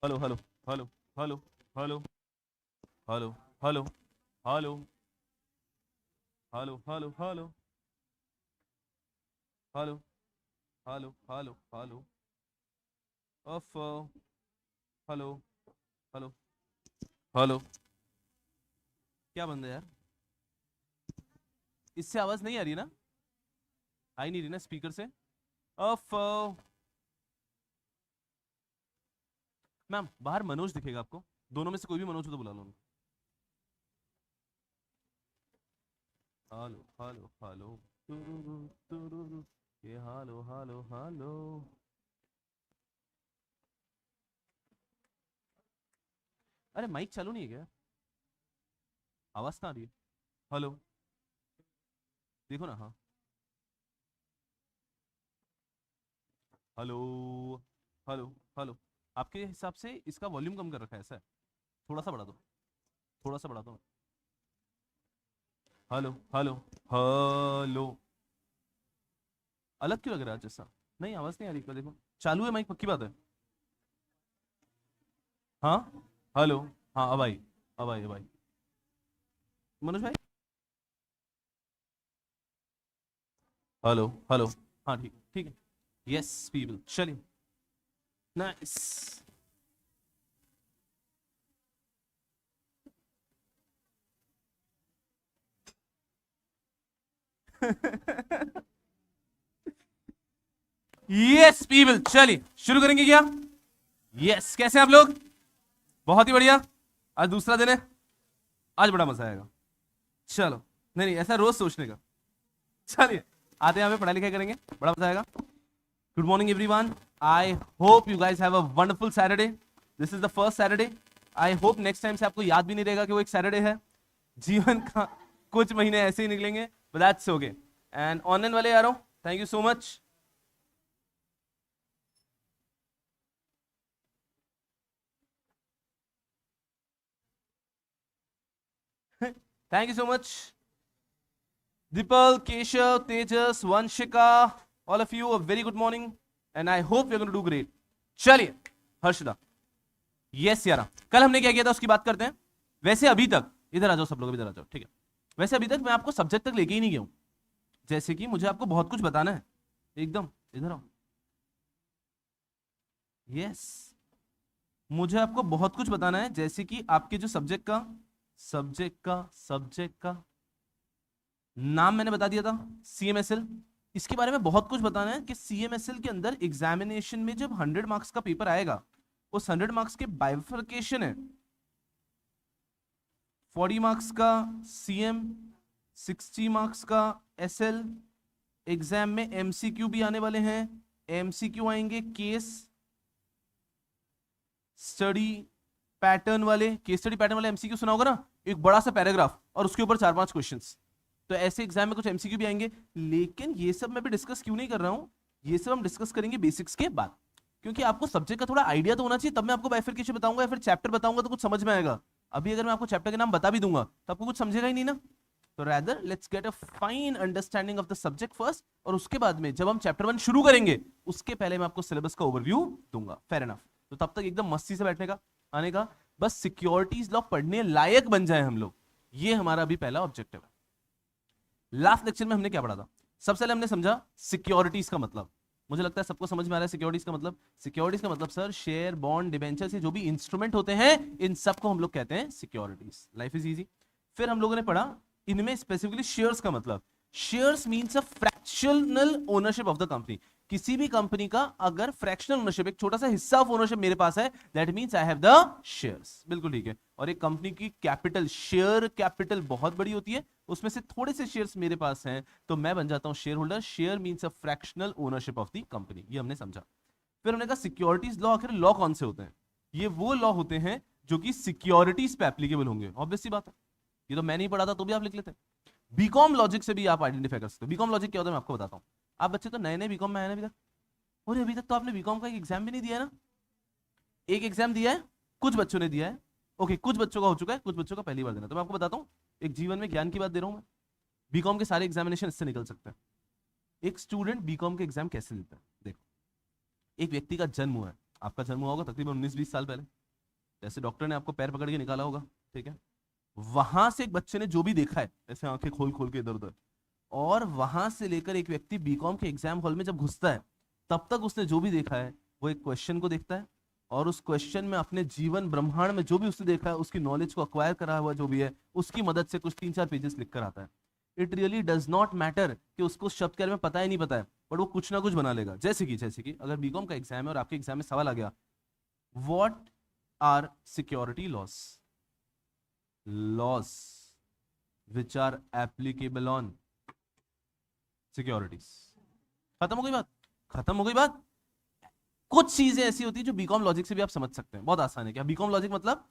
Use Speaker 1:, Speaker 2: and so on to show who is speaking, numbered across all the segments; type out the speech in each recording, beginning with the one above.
Speaker 1: Hello hello hello hello hello hello hello hello hello hello hello hello hello hello hello of hello hello hello. क्या बंद है यार? इससे आवाज नहीं आ रही ना? आई नहीं रही ना स्पीकर से? ऑफ। मैम बाहर मनोज दिखेगा आपको। दोनों में से कोई भी मनोज हो तो बुला लो। हेलो हेलो हेलो तुरुरु, तुरुरु, ये हेलो हेलो हेलो। अरे माइक चालू नहीं है क्या? आवाज कहाँ आ रही है? हेलो। देखो ना। हाँ। Hello hello hello. आपके हिसाब से इसका वॉल्यूम कम कर रखा है ऐसा है? थोड़ा सा बढ़ा दो। थोड़ा सा बढ़ा दो। Hello hello hello. अलग क्यों लग रहा है जैसा? नहीं आवाज नहीं आ रही। देखो चालू है माइक, पक्की बात है। हाँ। हेलो। हाँ अब आई। अब आई अब आई। मनोज भाई। Hello hello. हाँ ठीक ठीक है। यस पीपल चलिए। नाइस। यस पीपल चलिए शुरू करेंगे क्या? यस कैसे हैं आप लोग? बहुत ही बढ़िया। आज दूसरा दिन है। आज बड़ा मजा आएगा। चलो। नहीं नहीं ऐसा रोज सोचने का। चलिए आते हैं यहाँ पे पढ़ाई लिखाई करेंगे। बड़ा मजा आएगा। Good morning everyone. I hope you guys have a wonderful Saturday. This is the first Saturday. I hope next time से आपको याद भी नहीं रहेगा कि वो एक सैटरडे है। जीवन का कुछ महीने ऐसे ही निकलेंगे but that's okay. And online वाले यारों thank you so much. Thank you so much. Dipal, Keshav, Tejas, Vanshika, all of you a very good morning and I hope you're going to do great. चलिए Harshada. Yes यारा कल हमने क्या किया था उसकी बात करते हैं। वैसे अभी तक इधर आ जाओ सब लोग, इधर आ जाओ ठीक है। वैसे अभी तक मैं आपको सब्जेक्ट तक लेके ही नहीं गया हूं। जैसे कि मुझे आपको बहुत कुछ बताना है। एकदम इधर आओ। यस मुझे आपको बहुत कुछ बताना है जैसे कि आपके जो सब्जेक्ट का नाम मैंने बता दिया था सीएमएसएल। इसके बारे में बहुत कुछ बताना है कि सीएमएसएल के अंदर एग्जामिनेशन में जब 100 मार्क्स का पेपर आएगा उस 100 मार्क्स के बाइफर्केशन है। 40 मार्क्स का सीएम, 60 मार्क्स का एसएल। एग्जाम में एमसीक्यू भी आने वाले हैं। एमसीक्यू आएंगे केस स्टडी पैटर्न वाले। केस स्टडी पैटर्न वाले एमसीक्यू सुना होगा ना, एक बड़ा सा पैराग्राफ और उसके ऊपर 4-5 क्वेश्चंस। तो ऐसे एग्जाम में कुछ एमसीक्यू भी आएंगे। लेकिन ये सब मैं भी डिस्कस क्यों नहीं कर रहा हूं, ये सब हम डिस्कस करेंगे बेसिक्स के बाद। क्योंकि आपको सब्जेक्ट का थोड़ा आइडिया तो होना चाहिए, तब मैं आपको बाइफरकेशन बताऊंगा या फिर चैप्टर बताऊंगा तो कुछ समझ में आएगा। अभी अगर मैं आपको चैप्टर के नाम बता भी दूंगा तो आपको कुछ समझेगा ही नहीं ना। तो rather let's get a fine understanding of the subject first, और उसके बाद में जब हम चैप्टर 1 शुरू करेंगे उसके पहले मैं आपको सिलेबस का ओवरव्यू दूंगा। Fair enough. तो तब तक एकदम मस्ती से बैठने का, आने का, बस सिक्योरिटीज लॉ पढ़ने लायक बन जाए हम लोग। ये हमारा अभी पहला ऑब्जेक्टिव है। लास्ट लेक्चर में हमने क्या पढ़ा था? सबसे पहले हमने समझा सिक्योरिटीज का मतलब। मुझे लगता है सबको समझ में आ रहा है सिक्योरिटीज का मतलब। सिक्योरिटीज का मतलब सर शेयर बॉन्ड डिबेंचर से जो भी इंस्ट्रूमेंट होते हैं इन सबको हम लोग कहते हैं सिक्योरिटीज। Life is easy. फिर हम लोगों ने पढ़ा इनमें स्पेसिफिकली शेयर्स का मतलब। Shares means a fractional ownership of the company. किसी भी कंपनी का अगर फ्रैक्शनल ओनरशिप, एक छोटा सा हिस्सा ऑफ ओनरशिप मेरे पास है, that means I have the shares. बिल्कुल ठीक है। और एक कंपनी की कैपिटल, शेयर कैपिटल बहुत बड़ी होती है, उसमें से थोड़े से शेयर्स मेरे पास हैं तो मैं बन जाता हूं share holder. Share means a fractional ownership of the company, ये हमने समझा। फिर हमने कहा सिक्योरिटीज लॉ, आखिर लॉ कौन से होते हैं? ये वो लॉ होते हैं जो कि सिक्योरिटीज पे एप्लीकेबल होंगे। ऑब्वियस सी बात है, ये तो मैं नहीं पढ़ा था तो भी आप लिख लेते। बीकॉम लॉजिक से भी आप आइडेंटिफाई कर सकते हो। बीकॉम लॉजिक क्या होता है मैं आपको बताता हूँ। आप बच्चे तो नए नए बीकॉम में आए ना अभी तक। और अभी तक तो आपने बीकॉम का एक एग्जाम भी नहीं दिया है ना। एक एग्जाम दिया है, कुछ बच्चों ने दिया है। ओके कुछ बच्चों का हो चुका है, कुछ बच्चों का पहली बार देना। तो मैं आपको बताता हूँ, एक जीवन में ज्ञान की बात दे रहा हूं मैं। बीकॉम के सारे एग्जामिनेशन इससे निकल सकते हैं। एक स्टूडेंट बीकॉम के एग्जाम कैसे देता है? देखो, एक व्यक्ति का जन्म हुआ है, आपका जन्म हुआ होगा तकरीबन 19-20 साल पहले, जैसे डॉक्टर ने आपको पैर पकड़ के निकाला होगा, ठीक है, वहां से एक बच्चे ने जो भी देखा है, ऐसे आंखें खोल खोल के इधर उधर, और वहां से लेकर एक व्यक्ति बीकॉम के एग्जाम हॉल में जब घुसता है, तब तक उसने जो भी देखा है वो एक क्वेश्चन को देखता है, और उस क्वेश्चन में अपने जीवन ब्रह्मांड में जो भी उसने देखा है, उसकी नॉलेज को अक्वायर करा हुआ जो भी है, उसकी मदद से कुछ 3-4 पेजेस लिख कर आता है। It really does not matter कि उसको उस शब्द के बारे में पता ही नहीं पता है, बट वो कुछ ना कुछ बना लेगा। जैसे कि अगर बीकॉम का एग्जाम है और आपके एग्जाम में सवाल आ गया, what are security loss, loss which are applicable on securities. खत्म हो गई बात, खत्म हो गई बात। कुछ चीजें ऐसी होती है जो बीकॉम लॉजिक से भी आप समझ सकते हैं, बहुत आसान है। क्या बीकॉम लॉजिक मतलब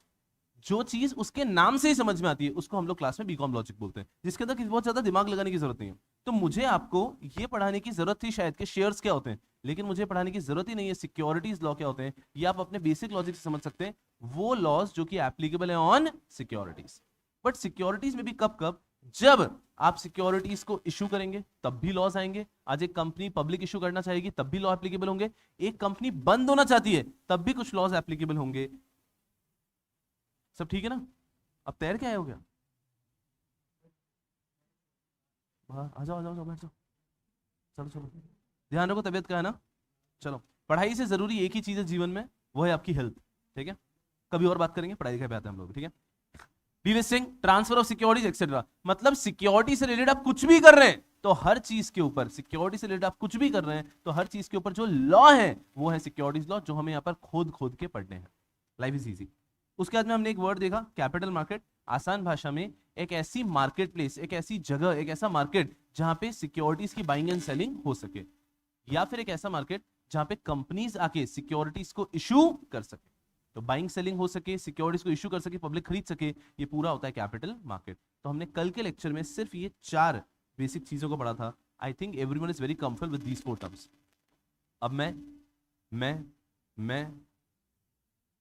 Speaker 1: जो चीज उसके नाम से ही समझ में आती है, उसको हम लोग क्लास में बीकॉम लॉजिक बोलते हैं, जिसके अंदर किसी बहुत ज्यादा दिमाग लगाने की जरूरत नहीं है। तो मुझे आपको ये पढ़ाने की जरूरत थी शायद कि शेयर्स क्या होते हैं, लेकिन मुझे पढ़ाने की जरूरत ही नहीं है सिक्योरिटीज लॉ क्या होते हैं। ये आप अपने बेसिक लॉजिक से समझ सकते हैं, वो लॉज जो कि एप्लीकेबल है ऑन सिक्योरिटीज। बट सिक्योरिटीज में भी कब कब, जब आप सिक्योरिटीज को इशू करेंगे तब भी लॉज आएंगे। आज एक कंपनी पब्लिक इशू करना चाहेगी तब भी लॉ एप्लीकेबल होंगे, एक कंपनी बंद होना चाहती है तब भी कुछ लॉज एप्लीकेबल होंगे। सब ठीक है ना? अब तैर क्या हो गया? आ जाओ आ जाओ बैठ जाओ, चलो चलो, ध्यान रखो तबीयत का, है ना? चलो, पढ़ाई से जरूरी एक ही चीज है जीवन में, वो है आपकी हेल्थ, ठीक है? कभी और बात करेंगे, पढ़ाई लिखाई पे आते हैं हम लोग, ठीक है? Delisting, transfer of securities etcetera, मतलब सिक्योरिटी से रिलेटेड आप कुछ भी कर रहे हैं तो हर चीज के ऊपर, सिक्योरिटी से रिलेटेड आप कुछ भी कर रहे हैं तो हर चीज के ऊपर जो लॉ है वो है सिक्योरिटीज लॉ, जो हमें यहाँ पर खोद खोद के पढ़ने हैं। Life is easy. उसके बाद में हमने एक वर्ड देखा, कैपिटल मार्केट। आसान भाषा में एक ऐसी मार्केट प्लेस, एक ऐसी जगह, एक ऐसा मार्केट जहां पे सिक्योरिटीज की बाइंग एंड सेलिंग हो सके, या फिर एक ऐसा मार्केट जहां पे कंपनीज आके सिक्योरिटीज को इशू कर सके, तो बाइंग सेलिंग हो सके, सिक्योरिटीज को इशू कर सके, पब्लिक खरीद सके, ये पूरा होता है कैपिटल मार्केट। तो हमने कल के लेक्चर में सिर्फ ये 4 बेसिक चीजों को पढ़ा था। I think everyone is very comfortable with these 4 terms. अब मैं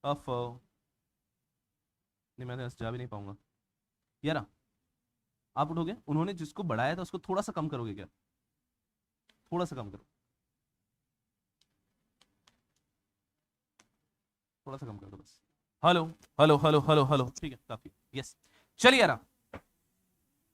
Speaker 1: अफ नहीं, मैं जा भी नहीं पाऊंगा यार। आप उठोगे, उन्होंने जिसको बढ़ाया था उसको थोड़ा सा कम करोगे क्या? थोड़ा सा कम करो, थोड़ा सा कम कर दो बस। Hello hello hello hello hello, ठीक है, काफी, यस। चलिए यार,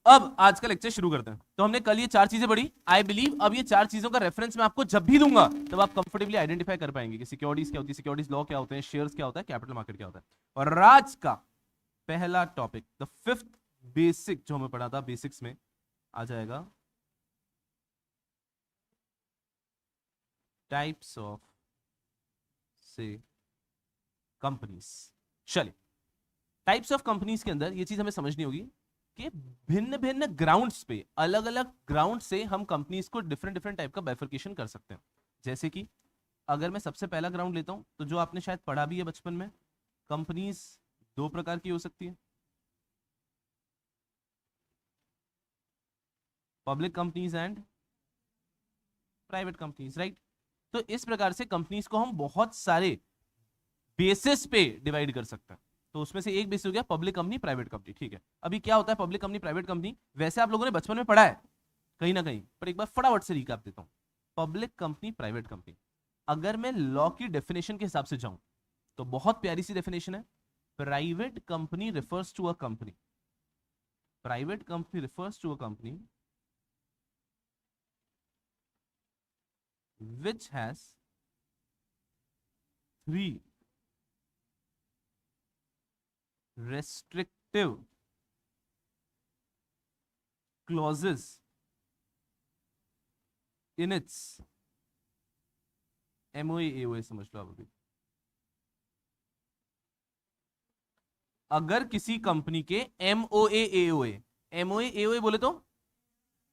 Speaker 1: अब आज का लेक्चर शुरू करते हैं। तो हमने कल ये 4 चीजें पढ़ी। आई बिलीव अब ये 4 चीजों का रेफरेंस मैं आपको जब भी दूंगा तब आप कंफर्टेबली आइडेंटिफाई कर पाएंगे कि सिक्योरिटीज क्या होती है, सिक्योरिटीज लॉ क्या होते हैं, शेयर्स क्या होता है, कैपिटल मार्केट क्या होता है। और आज का पहला टॉपिक, द 5th बेसिक जो हमें पढ़ा था, बेसिक्स में आ जाएगा टाइप्स ऑफ से कंपनीज। चलिए, टाइप्स ऑफ कंपनीज के अंदर ये चीज हमें समझनी होगी कि भिन्न भिन्न ग्राउंड्स पे, अलग अलग ग्राउंड से हम कंपनीज को डिफरेंट डिफरेंट टाइप का बाइफरकेशन कर सकते हैं। जैसे कि अगर मैं सबसे पहला ग्राउंड लेता हूं, तो जो आपने शायद पढ़ा भी है बचपन में, कंपनीज 2 प्रकार की हो सकती है, public companies and private companies, right? तो इस प्रकार से कंपनीज को हम बहुत सारे बेसिस पे डिवाइड कर सकते हैं। तो उसमें से एक बेसिस हो गया पब्लिक कंपनी, प्राइवेट कंपनी, ठीक है? अभी क्या होता है पब्लिक कंपनी, प्राइवेट कंपनी? वैसे आप लोगों ने बचपन में पढ़ा है कहीं ना कहीं, पर एक बार फटाफट से रिकैप देता हूं। पब्लिक कंपनी, प्राइवेट कंपनी, अगर मैं लॉ की डेफिनेशन के हिसाब से जाऊं तो बहुत प्यारी सी डेफिनेशन है। Private company refers to a company, private company refers to a company which has 3 restrictive clauses in its MOA AOA, समझ लो आप अभी। अगर किसी कंपनी के MOA AOA, MOA AOA बोले तो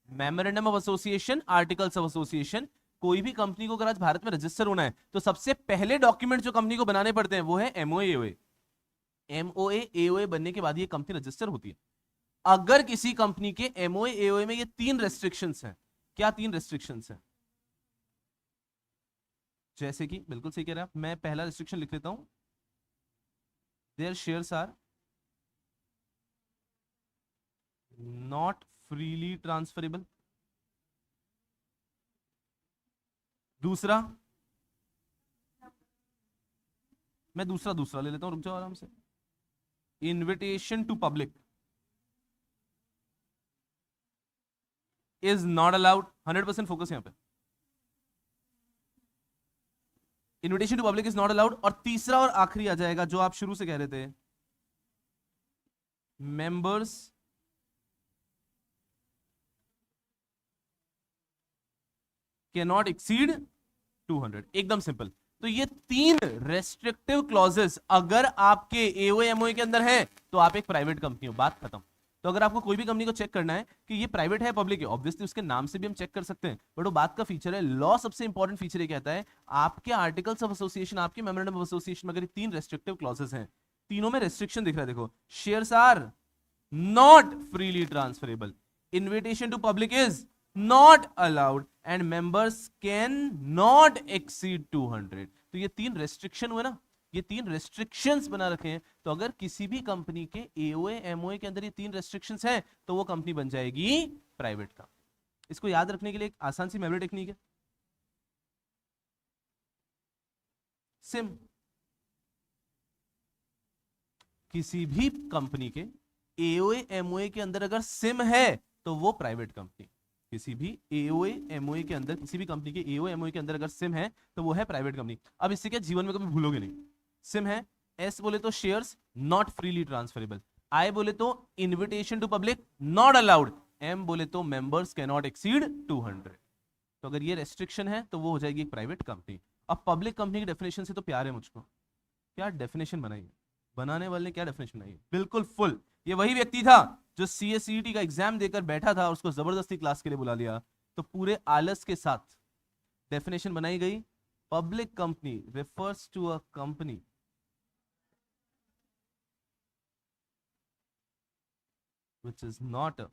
Speaker 1: memorandum of association, articles of association. कोई भी कंपनी को अगर आज भारत में रजिस्टर होना है तो सबसे पहले डॉक्यूमेंट जो कंपनी को बनाने पड़ते हैं वो है MOA AOA। MOA AOA बनने के बाद ये कंपनी रजिस्टर होती है। अगर किसी कंपनी के MOA AOA में ये 3 रेस्ट्रिक्शंस हैं, क्या 3 रेस्ट्रिक्शंस हैं? जैसे कि, बिल्कुल सही कह रहे हैं आप, मैं पहला रेस्ट्रिक्शन लिख लेता हूं, their shares are not freely transferable. दूसरा, मैं दूसरा दूसरा ले लेता हूं, रुक जाओ आराम से। Invitation to public is not allowed, 100% focus यहां पे। Invitation to public is not allowed. और तीसरा और आखिरी आ जाएगा जो आप शुरू से कह रहे थे, मेंबर्स कैन नॉट एक्सीड 200। एकदम सिंपल। तो ये तीन रेस्ट्रिक्टिव क्लॉजेस अगर आपके एओएमओए के अंदर है तो आप एक प्राइवेट कंपनी हो, बात खत्म। तो अगर आपको कोई भी कंपनी को चेक करना है कि ये प्राइवेट है पब्लिक है, ऑब्वियसली उसके नाम से भी हम चेक कर सकते हैं, बट वो बात का फीचर है। लॉ सबसे इंपॉर्टेंट फीचर ये कहता है, आपके आर्टिकल्स ऑफ एसोसिएशन, आपके मेमोरेंडम ऑफ एसोसिएशन में अगर तीन रेस्ट्रिक्टिव क्लॉजेस हैं, तीनों में रेस्ट्रिक्शन दिख रहा है, देखो, shares are not freely transferable, invitation to public is not allowed, and members can not exceed 200। तो ये तीन रेस्ट्रिक्शन हुए ना, ये तीन रेस्ट्रिक्शंस बना रखे हैं। तो अगर किसी भी कंपनी के एओए एमओए के अंदर ये तीन रेस्ट्रिक्शंस हैं तो वो कंपनी बन जाएगी प्राइवेट का। इसको याद रखने के लिए एक आसान सी मेमोरी टेक्निक है, सिम। किसी भी कंपनी के एओए एमओए के अंदर अगर सिम है तो वो प्राइवेट कंपनी। किसी भी एओए एमओए के अंदर, किसी भी कंपनी के एओए एमओए के अंदर अगर सिम है तो वो है प्राइवेट कंपनी। अब इससे क्या जीवन में कभी भूलोगे नहीं। सिम है, एस बोले तो shares not freely transferable, I बोले तो invitation to public not allowed, M बोले तो मेंबर्स कैन नॉट एक्सीड 200। तो अगर ये रेस्ट्रिक्शन है तो वो हो जाएगी एक प्राइवेट कंपनी। अब पब्लिक कंपनी की डेफिनेशन से तो प्यार है मुझको। क्या डेफिनेशन बनाई है बनाने वाले ने, क्या डेफिनेशन बनाई है, बिल्कुल फुल। ये वही व्यक्ति था जो सीएससीईटी का एग्जाम देकर बैठा था और उसको जबरदस्ती क्लास के लिए बुला लिया। तो पूरे आलस के साथ डेफिनेशन बनाई गई। Public company refers to a company which is not a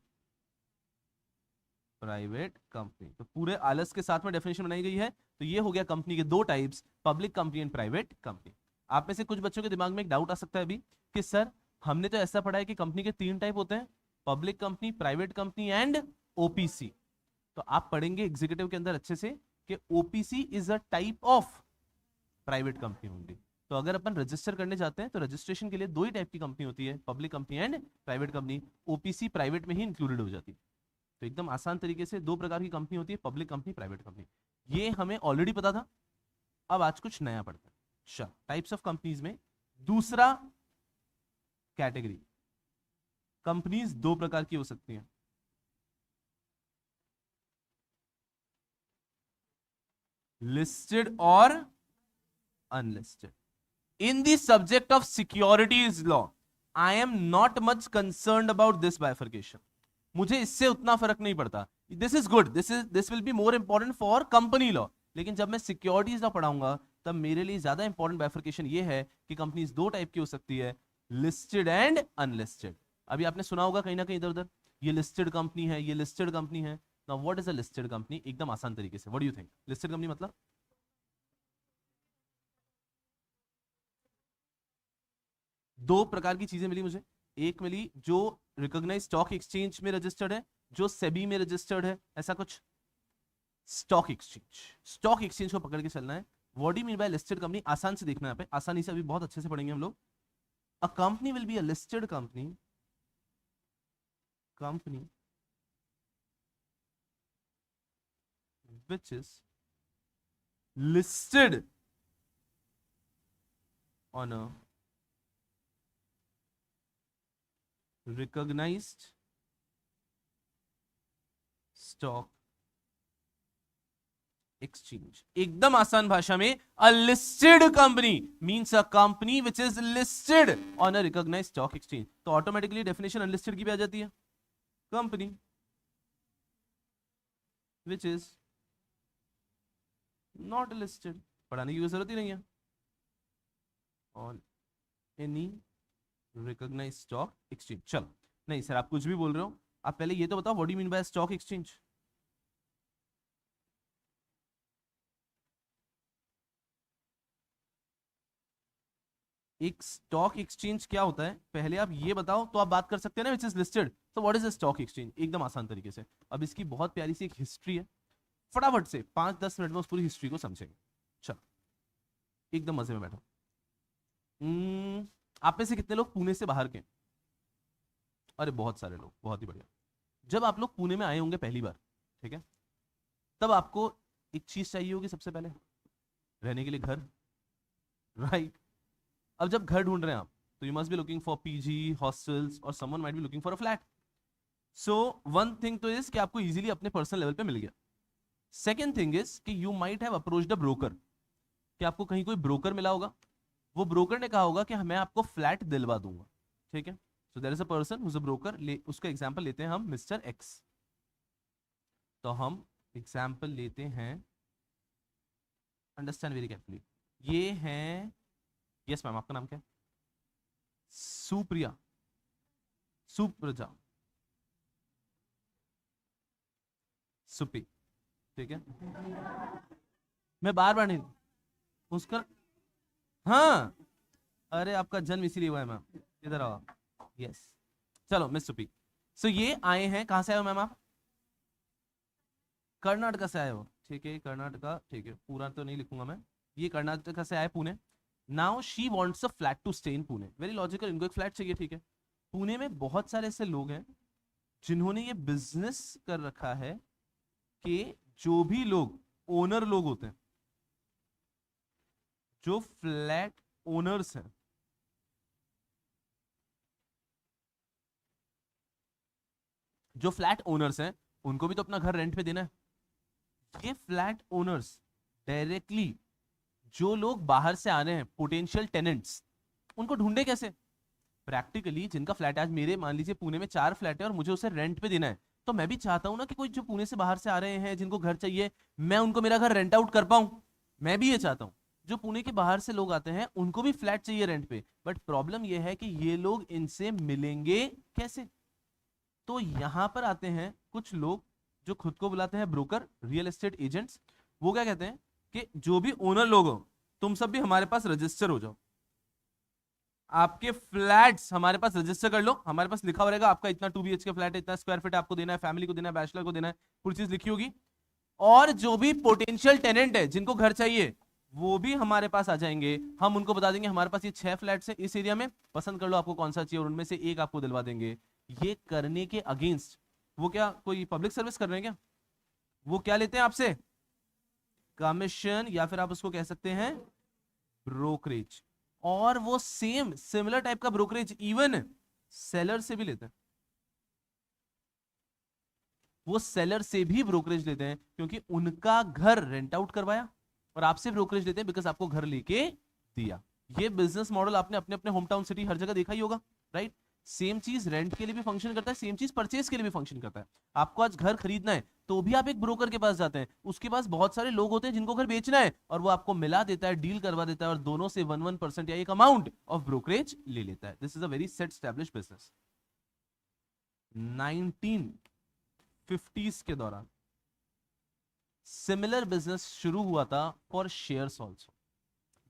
Speaker 1: private company. तो पूरे आलस के साथ में डेफिनेशन बनाई गई है। तो ये हो गया कंपनी के दो types, public company and private company. आप में से कुछ बच्चों के दिमाग में एक डाउट आ सकता है अभी कि सर हमने तो ऐसा पढ़ा है कि कंपनी के तीन टाइप होते हैं, public company, private company and OPC. तो आप पढ़ेंगे एग्जीक्यूटिव के अंदर अच्छे से कि OPC is a type of private company होंगी। तो अगर अपन रजिस्टर करने जाते हैं तो रजिस्ट्रेशन के लिए दो ही टाइप की कंपनी होती है, public company and private company. OPC private में ही इंक्लूडेड हो जाती है। तो एकदम आसान तरीके से दो प्रकार की कंपनी होती है, पब्लिक कंपनी, प्राइवेट कंपनी। ये हमें ऑलरेडी पता था, अब आज कुछ नया पढ़ते हैं। चल, टाइप्स ऑफ कंपनीज में दूसरा कैटेगरी, कंपनीज दो प्रकार की हो सकती हैं, लिस्टेड और unlisted. In the subject of securities law I am not much concerned about this bifurcation. मुझे इससे उतना फर्क नहीं पड़ता। This is good, this will be more important for company law. लेकिन जब मैं सिक्योरिटीज लॉ पढ़ाऊंगा तब मेरे लिए ज्यादा इंपॉर्टेंट बाइफर्केशन ये है कि कंपनीज दो टाइप की हो सकती है, लिस्टेड एंड अनलिस्टेड। अभी आपने सुना होगा कहीं ना कहीं इधर उधर, ये लिस्टेड कंपनी है, ये लिस्टेड कंपनी है। Now what is a listed company? एकदम आसान तरीके से, what do you think? Listed company मतलब दो प्रकार की चीजें मिली मुझे। एक मिली जो रिकॉग्नाइज स्टॉक एक्सचेंज में रजिस्टर्ड है, जो सेबी में रजिस्टर्ड है, ऐसा कुछ। स्टॉक एक्सचेंज, स्टॉक एक्सचेंज को पकड़ के चलना है। What do you mean by listed company? आसान से देखना है यहाँ पे, आसानी से, अभी बहुत अच्छे से पढ़ेंगे हम लोग। A company will be a listed company, company which is listed on a recognized stock exchange। एकदम आसान भाषा में, a listed company means a company which is listed on a recognized stock exchange। तो ऑटोमेटिकली डेफिनेशन अनलिस्टेड की भी आ जाती है, company which is not listed। पढ़ाने की जरूरत ही नहीं है। on any recognized stock exchange। चलो, नहीं सर आप कुछ भी बोल रहे हो, आप पहले ये तो बताओ what do you mean by stock exchange? एक स्टॉक एक्सचेंज क्या होता है पहले आप ये बताओ, तो आप बात कर सकते हैं ना, विच इज लिस्टेड। तो what is a stock exchange? एकदम आसान तरीके से। अब इसकी बहुत प्यारी सी एक हिस्ट्री है, फटाफट से 5-10 मिनट में उस पूरी हिस्ट्री को समझेंगे। चलो, एकदम मजे में बैठो। आप में से कितने लोग पुणे से बाहर के? अरे बहुत सारे लोग, बहुत ही बढ़िया। जब आप लोग पुणे में आए होंगे पहली बार, ठीक है, तब आपको एक चीज चाहिए होगी सबसे पहले, रहने के लिए घर, राइट? अब जब घर ढूंढ रहे हैं आप, तो you must be looking for PG, hostels, और someone might be looking for a flat. So one thing तो इज कि आपको इजीली अपने पर्सनल लेवल पे मिल गया। सेकेंड थिंग इज कि you might have approached a broker, कि आपको कहीं कोई ब्रोकर मिला होगा, वो ब्रोकर ने कहा होगा कि मैं आपको फ्लैट दिलवा दूंगा, ठीक है? So there is a person who is a broker, उसका एग्जांपल लेते हैं हम मिस्टर एक्स। तो हम एग्जांपल लेते हैं, अंडरस्टैंड वेरी केयरफुली, ये हैं, यस मैम, आपका नाम क्या है? सुप्रिया, सुप्रजा, सुपी, ठीक है? मैं बार बार नहीं, उसका, हाँ, अरे आपका जन्म इसीलिए हुआ है मैम, इधर आओ, यस। चलो मिस सुपी, सो ये आए हैं, कहां से आए हो मैम आप? कर्नाटका से आए हो, ठीक है, कर्नाटका, ठीक है, पूरा तो नहीं लिखूंगा मैं, ये कर्नाटका से आए Pune. Now she wants a flat to stay in Pune, very logical, इनको एक फ्लैट चाहिए, ठीक है? पुणे में बहुत सारे ऐसे लोग हैं जिन्होंने ये बिजनेस कर रखा है कि जो भी लोग ओनर लोग होते हैं, जो फ्लैट ओनर्स हैं, जो फ्लैट ओनर्स हैं, उनको भी तो अपना घर रेंट पे देना है। ये फ्लैट ओनर्स डायरेक्टली, जो लोग बाहर से आ रहे हैं पोटेंशियल टेनेंट्स, उनको ढूंढे कैसे? प्रैक्टिकली जिनका फ्लैट है, आज मेरे मान लीजिए पुणे में 4 फ्लैट है और मुझे उसे रेंट पे देना है, तो मैं भी चाहता हूं ना कि कोई जो पुणे से बाहर से आ रहे हैं जिनको घर चाहिए, मैं उनको मेरा घर रेंट आउट कर पाऊं। मैं भी ये चाहता हूं, जो पुणे के बाहर से लोग आते हैं उनको भी फ्लैट चाहिए रेंट पे, बट प्रॉब्लम ये है कि ये लोग इनसे मिलेंगे कैसे? तो यहां पर आते हैं कुछ लोग जो खुद को बुलाते हैं ब्रोकर, रियल एस्टेट एजेंट्स। वो क्या कहते हैं कि जो भी ओनर लोग हो, तुम सब भी हमारे पास रजिस्टर हो जाओ, आपके फ्लैट्स हमारे पास रजिस्टर कर लो, हमारे पास लिखा रहेगा आपका इतना 2 BHK फ्लैट है, इतना स्क्वायर फीट आपको देना है, फैमिली को देना है, बैचलर को देना है, पूरी चीज लिखी होगी। और जो भी पोटेंशियल टेनेंट है जिनको घर चाहिए, वो भी हमारे पास आ जाएंगे, हम उनको बता देंगे हमारे पास ये 6 फ्लैट्स है इस एरिया में, पसंद कर लो आपको कौन सा चाहिए, और उनमें से एक आपको दिलवा देंगे। ये करने के अगेंस्ट वो क्या कोई पब्लिक सर्विस कर रहे हैं क्या? वो क्या लेते हैं आपसे? कमीशन, या फिर आप उसको कह सकते हैं ब्रोकरेज। और वो सेम सिमिलर टाइप का ब्रोकरेज इवन सेलर से भी लेते हैं, वो सेलर से भी ब्रोकरेज लेते हैं, क्योंकि उनका घर रेंट आउट करवाया, और आपसे ब्रोकरेज लेते हैं बिकॉज आपको घर लेके दिया। ये बिजनेस मॉडल आपने अपने अपने होम टाउन सिटी हर जगह देखा ही होगा, राइट? सेम चीज रेंट के लिए भी फंक्शन करता है, सेम चीज परचेज के लिए भी फंक्शन करता है। आपको आज घर खरीदना है तो भी आप एक ब्रोकर के पास जाते हैं, उसके पास बहुत सारे लोग होते हैं जिनको घर बेचना है, और वो आपको मिला देता है, डील करवा देता है, और दोनों से 1% या एक अमाउंट ऑफ ब्रोकरेज ले लेता है। This is a very set established business. 1950s के दौरान सिमिलर बिजनेस शुरू हुआ था for shares also.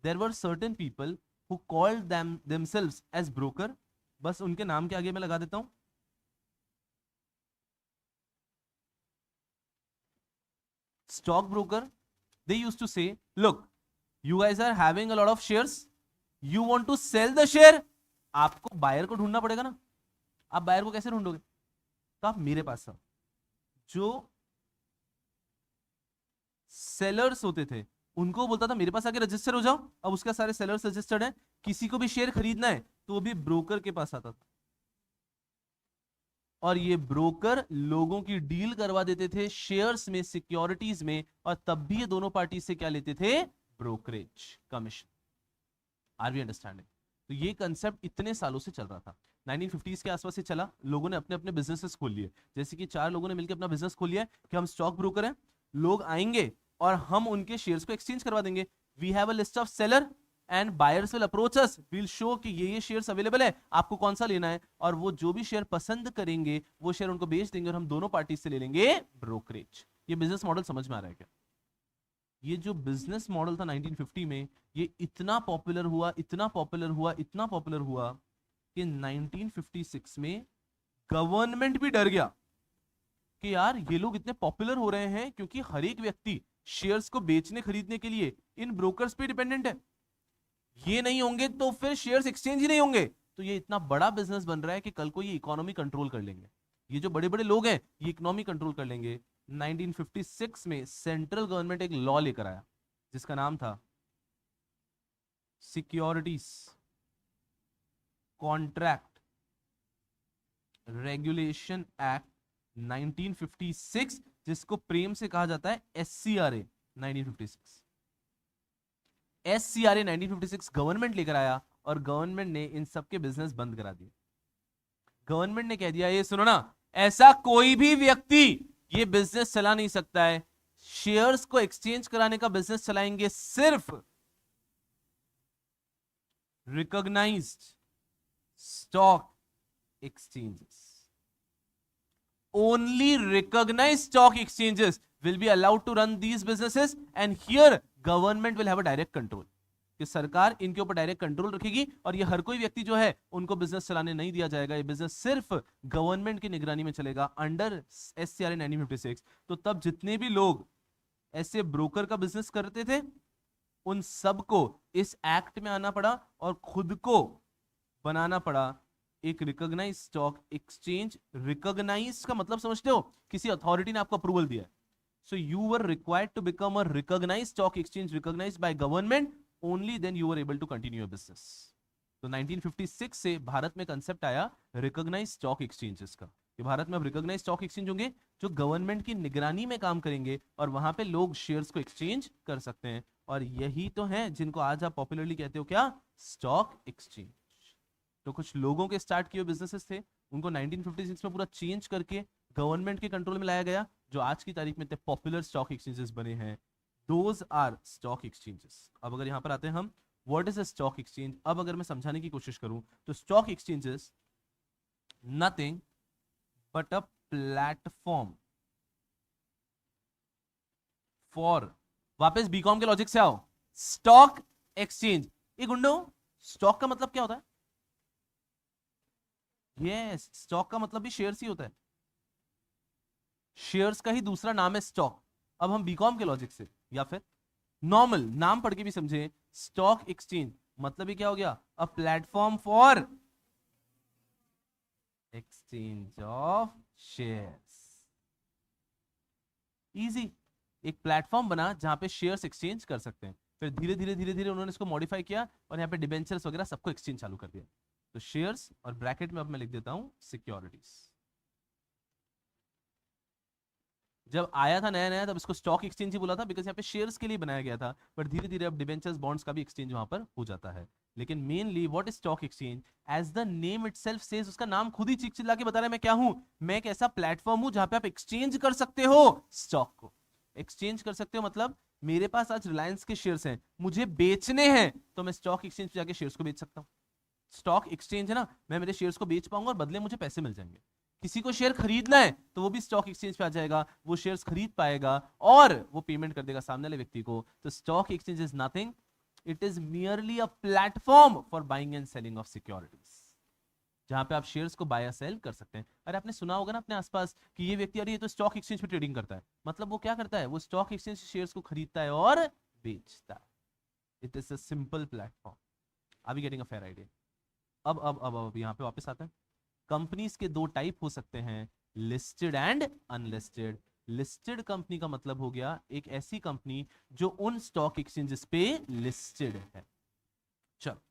Speaker 1: There were certain people who called themselves as broker, बस उनके नाम के आगे मैं लगा देता हूं, stock broker. They used to say, look, you guys are having a lot of shares, you want to sell the share, आपको बायर को ढूंढना पड़ेगा ना। आप बायर को कैसे ढूंढोगे? तो आप मेरे पास आओ। जो सेलर्स होते थे उनको बोलता था मेरे पास आके रजिस्टर हो जाओ, अब उसका सारे सेलर्स रजिस्टर्ड है, किसी को भी शेयर खरीदना है तो वो भी ब्रोकर के पास आता था, और ये ब्रोकर लोगों की डील करवा देते थे शेयर्स में, सिक्योरिटीज में, और तब भी ये दोनों पार्टी से क्या लेते थे? Brokerage commission. Are we understanding? तो ये कंसेप्ट इतने सालों से चल रहा था, 1950s के आसपास से चला, लोगों ने अपने अपने बिजनेसेस खोल लिए। जैसे कि 4 लोगों ने मिलकर अपना बिजनेस खोल लिया कि हम स्टॉक ब्रोकर हैं, लोग आएंगे और हम उनके शेयर्स को एक्सचेंज करवा देंगे। We have a list of seller and buyers will approach us, will show कि ये शेयर्स अवेलेबल है, आपको कौन सा लेना है, और वो जो भी शेयर पसंद करेंगे वो शेयर उनको बेच देंगे, और हम दोनों पार्टी से ले लेंगे ब्रोकरेज। ये बिजनेस मॉडल समझ में आ रहा है क्या? ये जो बिजनेस मॉडल था 1950 में, ये इतना पॉपुलर हुआ, इतना पॉपुलर हुआ, इतना पॉपुलर हुआ कि 1956 में गवर्नमेंट भी डर गया कि यार ये लोग इतने पॉपुलर हो रहे हैं क्योंकि हर एक व्यक्ति शेयर्स को बेचने खरीदने के लिए इन ब्रोकर्स पे डिपेंडेंट है। ये नहीं होंगे तो फिर शेयर्स एक्सचेंज ही नहीं होंगे। तो ये इतना बड़ा बिजनेस बन रहा है कि कल को ये इकोनॉमी कंट्रोल कर लेंगे। ये जो बड़े बड़े लोग हैं ये इकोनॉमी कंट्रोल कर लेंगे। 1956 में सेंट्रल गवर्नमेंट एक लॉ लेकर आया जिसका नाम था सिक्योरिटीज कॉन्ट्रैक्ट रेगुलेशन एक्ट 1956, जिसको प्रेम से कहा जाता है SCRA 1956। SCRA 1956 गवर्नमेंट लेकर आया और गवर्नमेंट ने इन सब के बिजनेस बंद करा दिए। गवर्नमेंट ने कह दिया ये सुनो ना, ऐसा कोई भी व्यक्ति ये बिजनेस चला नहीं सकता है। शेयर्स को एक्सचेंज कराने का बिजनेस चलाएंगे सिर्फ recognised stock exchanges. Only recognized stock exchanges will be allowed to run these businesses and here government will have a direct control। कि सरकार इनके ऊपर डायरेक्ट कंट्रोल रखेगी और ये हर कोई व्यक्ति जो है उनको बिजनेस चलाने नहीं दिया जाएगा। ये बिजनेस सिर्फ गवर्नमेंट की निगरानी में चलेगा अंडर SCRA 1956। तो तब जितने भी लोग ऐसे ब्रोकर का बिजनेस करते थे उन सबको इस एक्ट में आना पड़ा और खुद को बनाना पड़ा एक रिकॉग्नाइज स्टॉक एक्सचेंज। रिकॉग्नाइज का मतलब समझते हो, किसी अथॉरिटी ने आपको अप्रूवल दिया है। So you were required to become a recognise stock exchange recognised by government, only then you were able to continue your business. तो 1956 से भारत में कंसेप्ट आया रिकॉग्नाइज स्टॉक एक्सचेंजेस का, कि भारत में अब रिकॉग्नाइज स्टॉक एक्सचेंज होंगे जो गवर्नमेंट की निगरानी में काम करेंगे और वहां पे लोग शेयर्स को एक्सचेंज कर सकते हैं। और यही तो है जिनको आज आप पॉपुलरली कहते हो क्या, स्टॉक एक्सचेंज। तो कुछ लोगों के स्टार्ट किए बिजनेसेस थे, उनको 1956 में पूरा चेंज करके गवर्नमेंट के कंट्रोल में लाया गया, जो आज की तारीख में इतने पॉपुलर स्टॉक एक्सचेंजेस बने हैं। Those are stock exchanges. अब अगर यहां पर आते हैं हम, what is a stock exchange. अब अगर मैं समझाने की कोशिश करूं तो stock exchanges nothing but a platform for, वापस बीकॉम के लॉजिक से आओ, स्टॉक एक्सचेंज। ये गुंडो, स्टॉक का मतलब क्या होता है? यस, स्टॉक का मतलब भी शेयर्स ही होता है। शेयर्स का ही दूसरा नाम है स्टॉक। अब हम बीकॉम के लॉजिक से या फिर नॉर्मल नाम पढ़ के भी समझे, स्टॉक एक्सचेंज मतलब ही क्या हो गया, अ platform for exchange of shares. Easy, एक प्लेटफॉर्म बना जहां पे शेयर्स एक्सचेंज कर सकते हैं। फिर धीरे धीरे धीरे धीरे उन्होंने इसको मॉडिफाई किया और यहाँ पे डिबेंचर्स वगैरह सबको एक्सचेंज चालू कर दिया। तो शेयर्स और ब्रैकेट में अब मैं लिख देता हूं सिक्योरिटीज। जब आया था नया नया तब इसको स्टॉक एक्सचेंज ही बोला था, बिकॉज यहाँ पे शेयर्स के लिए बनाया गया था। पर धीरे धीरे अब डिबेंचर्स बॉन्ड्स का भी एक्सचेंज वहां पर हो जाता है। लेकिन mainly what is stock exchange, as the name itself says, उसका नाम खुद ही चिक चिल्ला के बता रहा है मैं क्या हूं, मैं एक ऐसा प्लेटफॉर्म हूं जहां पे आप एक्सचेंज कर सकते हो स्टॉक को। एक्सचेंज कर सकते हो मतलब मेरे पास आज रिलायंस के शेयर्स हैं, मुझे बेचने हैं तो मैं स्टॉक एक्सचेंज पे जाके शेयर्स को बेच सकता हूं। स्टॉक एक्सचेंज है ना, मैं मेरे शेयर्स को बेच पाऊंगा और बदले मुझे पैसे मिल जाएंगे। किसी को शेयर खरीदना है तो वो भी स्टॉक एक्सचेंज पे आ जाएगा, वो शेयर्स खरीद पाएगा और वो पेमेंट कर देगा सामने वाले व्यक्ति को। तो stock exchange is nothing, it is merely a platform for buying and selling of securities, जहां पे आप शेयर्स को बाय या सेल कर सकते हैं। अरे आपने सुना होगा ना अपने आसपास कि ये व्यक्ति, अरे ये तो स्टॉक एक्सचेंज पे ट्रेडिंग करता है। मतलब वो क्या करता है, वो स्टॉक एक्सचेंज से शेयर्स को खरीदता है और बेचता है। It is a simple platform. Are we getting a fair idea? अब यहाँ पे वापस आते हैं। कंपनीज के दो टाइप हो सकते हैं, listed and unlisted. Listed company का मतलब हो गया एक ऐसी कंपनी जो उन स्टॉक एक्सचेंजेस पे लिस्टेड है। चलो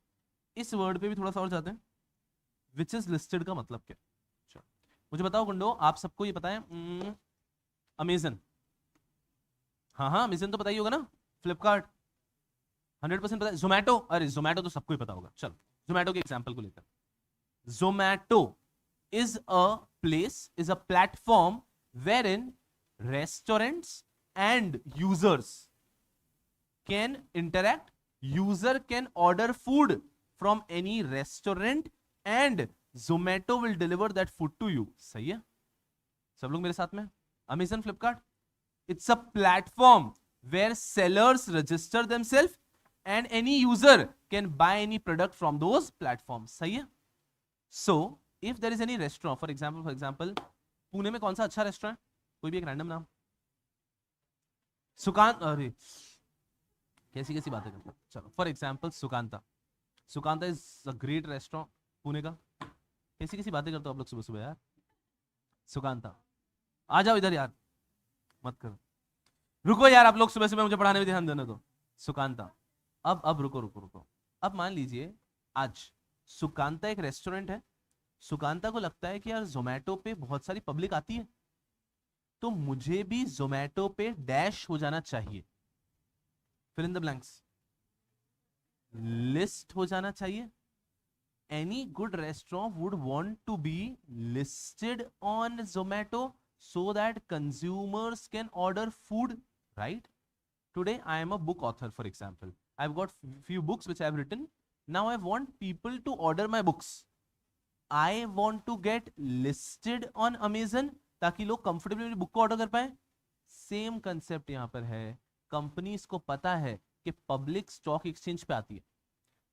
Speaker 1: इस वर्ड पे भी थोड़ा सा और जाते हैं, विच इज लिस्टेड का मतलब क्या। चलो मुझे बताओ गुंडो, आप सबको ये पता है अमेजन, हाँ हाँ अमेजन तो पता ही होगा ना, फ्लिपकार्ट 100% पता है, जोमैटो, अरे जोमैटो तो सबको ही पता होगा। चलो जोमैटो के एग्जांपल को लेकर, Zomato is a place, is a platform wherein restaurants and users can interact. User can order food from any restaurant and Zomato will deliver that food to you. सही है? सब लोग मेरे साथ में? Amazon, Flipkart. It's a platform where sellers register themselves and any user can buy any product from those platforms. सही है? So if there is any restaurant, for example Pune में कौन सा अच्छा रेस्टोरेंट, कोई भी एक रैंडम नाम, सुकांत, अरे कैसी कैसी बातें करते हैं। चलो for example Sukanta, Sukanta is a great restaurant Pune का। कैसी कैसी बातें करते हो आप लोग सुबह सुबह यार। सुकांता आ जाओ इधर यार, मत करो, रुको यार आप लोग सुबह सुबह मुझे पढ़ाने में ध्यान देने दो। सुकांता, अब रुको रुको रुको। अब मान लीजिए आज सुकांता एक रेस्टोरेंट है, सुकांता को लगता है कि यार जोमेटो पे बहुत सारी पब्लिक आती है, तो मुझे भी जोमेटो पे डैश हो जाना चाहिए, fill in the blanks, list हो जाना चाहिए। Any good restaurant would want to be listed on Zomato so that consumers can order food, right? Today I am a book author, for example. I've got few books which I have written. Now I want people to order my books. I want to get listed on Amazon ताकि लोग comfortably मेरी book को order कर पाए। Same concept यहां पर है। Companies को पता है कि पब्लिक स्टॉक एक्सचेंज पे आती है,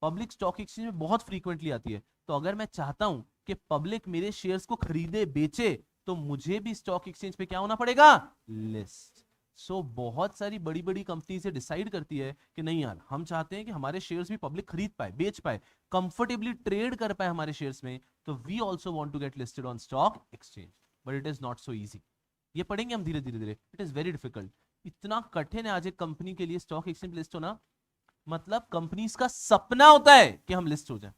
Speaker 1: पब्लिक स्टॉक एक्सचेंज में बहुत फ्रीक्वेंटली आती है, तो अगर मैं चाहता हूं कि पब्लिक मेरे शेयर्स को खरीदे बेचे, तो मुझे भी स्टॉक एक्सचेंज पे क्या होना पड़ेगा, लिस्ट। सो बहुत सारी बड़ी बड़ी कंपनी से डिसाइड करती है कि नहीं यार, हम चाहते हैं कि हमारे शेयर्स भी पब्लिक खरीद पाए, बेच पाए, कंफर्टेबली ट्रेड कर पाए हमारे शेयर्स में, तो we also want to get listed on stock exchange, but it is not so easy. ये पढ़ेंगे हम धीरे धीरे धीरे, इट इज वेरी डिफिकल्ट। इतना कठिन है आज एक कंपनी के लिए स्टॉक एक्सचेंज लिस्ट होना, मतलब कंपनीज का सपना होता है कि हम लिस्ट हो जाएं,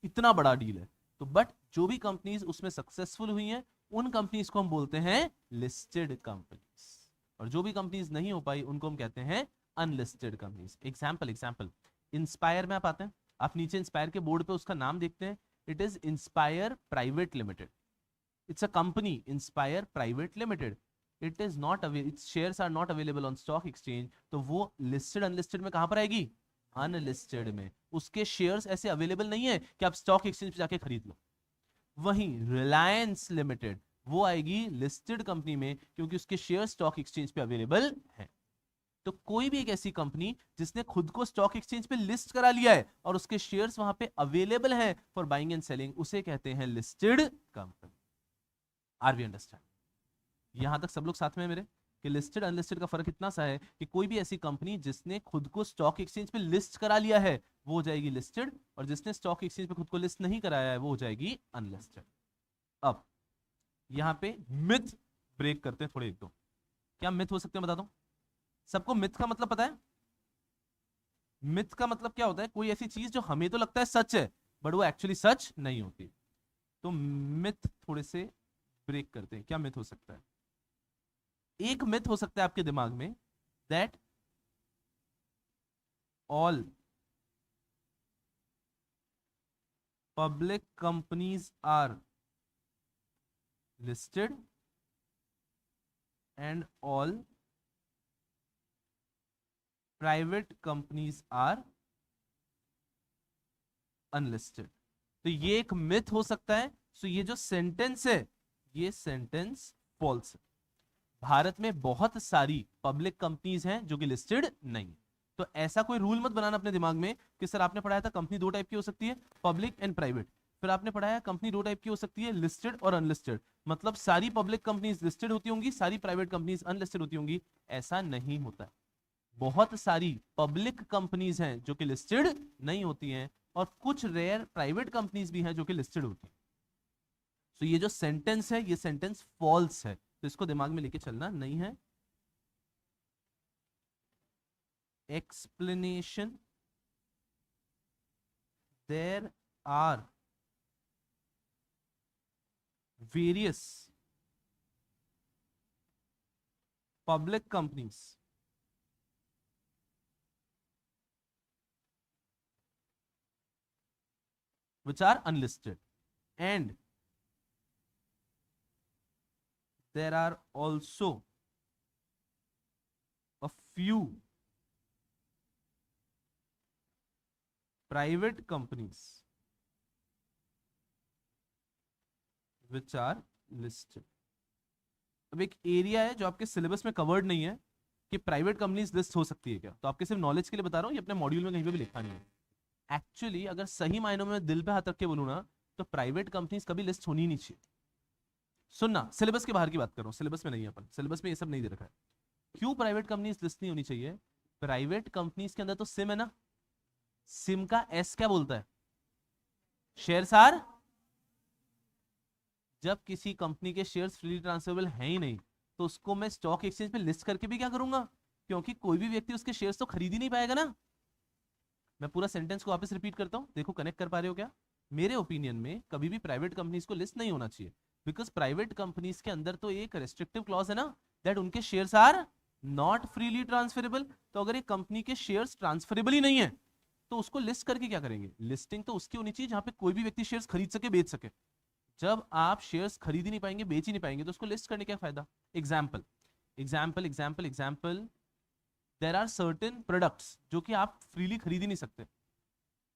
Speaker 1: इतना बड़ा डील है। तो बट जो भी कंपनीज उसमें सक्सेसफुल हुई हैं, उन कंपनीज को हम बोलते हैं लिस्टेड कंपनीज, और जो भी कंपनीज नहीं हो पाई उनको हम कहते हैं अनलिस्टेड कंपनीज। एग्जांपल इंस्पायर में आप आते हैं, आप नीचे इंस्पायर के बोर्ड पे उसका नाम देखते हैं, it is Inspire private limited, it's a company Inspire private limited, it is not its shares are not available on stock exchange, तो वो लिस्टेड अनलिस्टेड में कहां पर आएगी, अनलिस्टेड में। उसके शेयर्स ऐसे अवेलेबल नहीं है कि आप स्टॉक एक्सचेंज पे जाके खरीद लो। वहीं रिलायंस लिमिटेड वो आएगी लिस्टेड कंपनी में, क्योंकि उसके शेयर स्टॉक एक्सचेंज पे अवेलेबल है। तो कोई भी एक ऐसी कंपनी जिसने खुद को स्टॉक एक्सचेंज पे लिस्ट करा लिया है और उसके शेयर्स वहां पे अवेलेबल हैं फॉर बाइंग एंड सेलिंग, उसे कहते हैं listed company. Are we understand? यहां तक सब लोग साथ में मेरे कि लिस्टेड अनलिस्टेड का फर्क इतना सा है कि कोई भी ऐसी कंपनी जिसने खुद को स्टॉक एक्सचेंज पे लिस्ट करा लिया है वो हो जाएगी लिस्टेड, और जिसने स्टॉक एक्सचेंज पे खुद को लिस्ट नहीं कराया है वो हो जाएगी अनलिस्टेड। अब यहां पे मिथ ब्रेक करते हैं थोड़े एक दो। क्या मिथ हो सकते हैं बता दो? सबको मिथ का मतलब पता है? मिथ का मतलब क्या होता है? कोई ऐसी चीज जो हमें तो लगता है सच है बट वो एक्चुअली सच नहीं होती। तो मिथ थोड़े से ब्रेक करते हैं। क्या मिथ हो सकता है? एक मिथ हो सकता है आपके दिमाग में that all public companies are listed and all private companies are unlisted. तो ये एक मिथ हो सकता है। सो ये जो सेंटेंस है ये सेंटेंस फॉल्स है। भारत में बहुत सारी पब्लिक कंपनीज हैं जो कि लिस्टेड नहीं। तो ऐसा कोई रूल मत बनाना अपने दिमाग में कि सर आपने पढ़ाया था कंपनी दो टाइप की हो सकती है, पब्लिक एंड प्राइवेट, फिर आपने पढ़ाया कंपनी दो टाइप की हो सकती है, लिस्टेड और अनलिस्टेड, मतलब सारी पब्लिक कंपनीज लिस्टेड होती होंगी, सारी प्राइवेट कंपनीज अनलिस्टेड होती होंगी। ऐसा नहीं होता है। बहुत सारी पब्लिक कंपनीज हैं जो कि लिस्टेड नहीं होती हैं, और कुछ रेयर प्राइवेट कंपनीज भी हैं जो कि लिस्टेड होती हैं। तो ये जो सेंटेंस है ये सेंटेंस फॉल्स है, तो इसको दिमाग में लेके चलना नहीं है। Explanation, there are various public companies which are unlisted, and there are also a few private companies which are listed। अब एक एरिया है जो आपके सिलेबस में कवर्ड नहीं है कि प्राइवेट कंपनीज लिस्ट हो सकती है क्या, तो आपके सिर्फ नॉलेज के लिए बता रहा हूं, ये अपने मॉड्यूल में कहीं पे भी लिखा नहीं है। एक्चुअली अगर सही मायनों में दिल पे हाथ रख के बोलूं ना, तो प्राइवेट कंपनीज कभी लिस्ट होनी नहीं चाहिए। सुनना, सिलेबस के बाहर की बात कर रहा हूं, सिलेबस में नहीं है, अपन सिलेबस में ये सब नहीं दे रखा है। क्यों प्राइवेट कंपनीज लिस्ट नहीं होनी चाहिए? प्राइवेट कंपनीज के अंदर तो सिम है ना, सिम का एस क्या बोलता है? शेयर्स आर, जब किसी कंपनी के शेयर्स फ्रीली ट्रांसफरेबल हैं ही नहीं तो उसको मैं स्टॉक एक्सचेंज पे लिस्ट करके भी क्या करूंगा, क्योंकि कोई भी व्यक्ति उसके शेयर्स तो खरीद ही नहीं पाएगा ना। मैं पूरा सेंटेंस को वापस रिपीट करता हूं, देखो कनेक्ट कर पा रहे हो क्या। मेरे ओपिनियन में कभी भी प्राइवेट कंपनीज को लिस्ट नहीं होना चाहिए, बिकॉज प्राइवेट कंपनीज के अंदर तो एक रेस्ट्रिक्टिव क्लॉज है ना, दैट उनके shares are not freely transferable. तो अगर एक कंपनी के शेयर्स ट्रांसफरेबल ही नहीं है तो उसको लिस्ट करके क्या करेंगे। लिस्टिंग तो उसकी होनी चाहिए जहां पे कोई भी व्यक्ति शेयर्स खरीद सके, बेच सके। जब आप शेयर्स खरीद ही नहीं पाएंगे, बेच ही नहीं पाएंगे, तो उसको लिस्ट करने का फायदा। Example example example example, there are certain products जो कि आप फ्रीली खरीद ही नहीं सकते,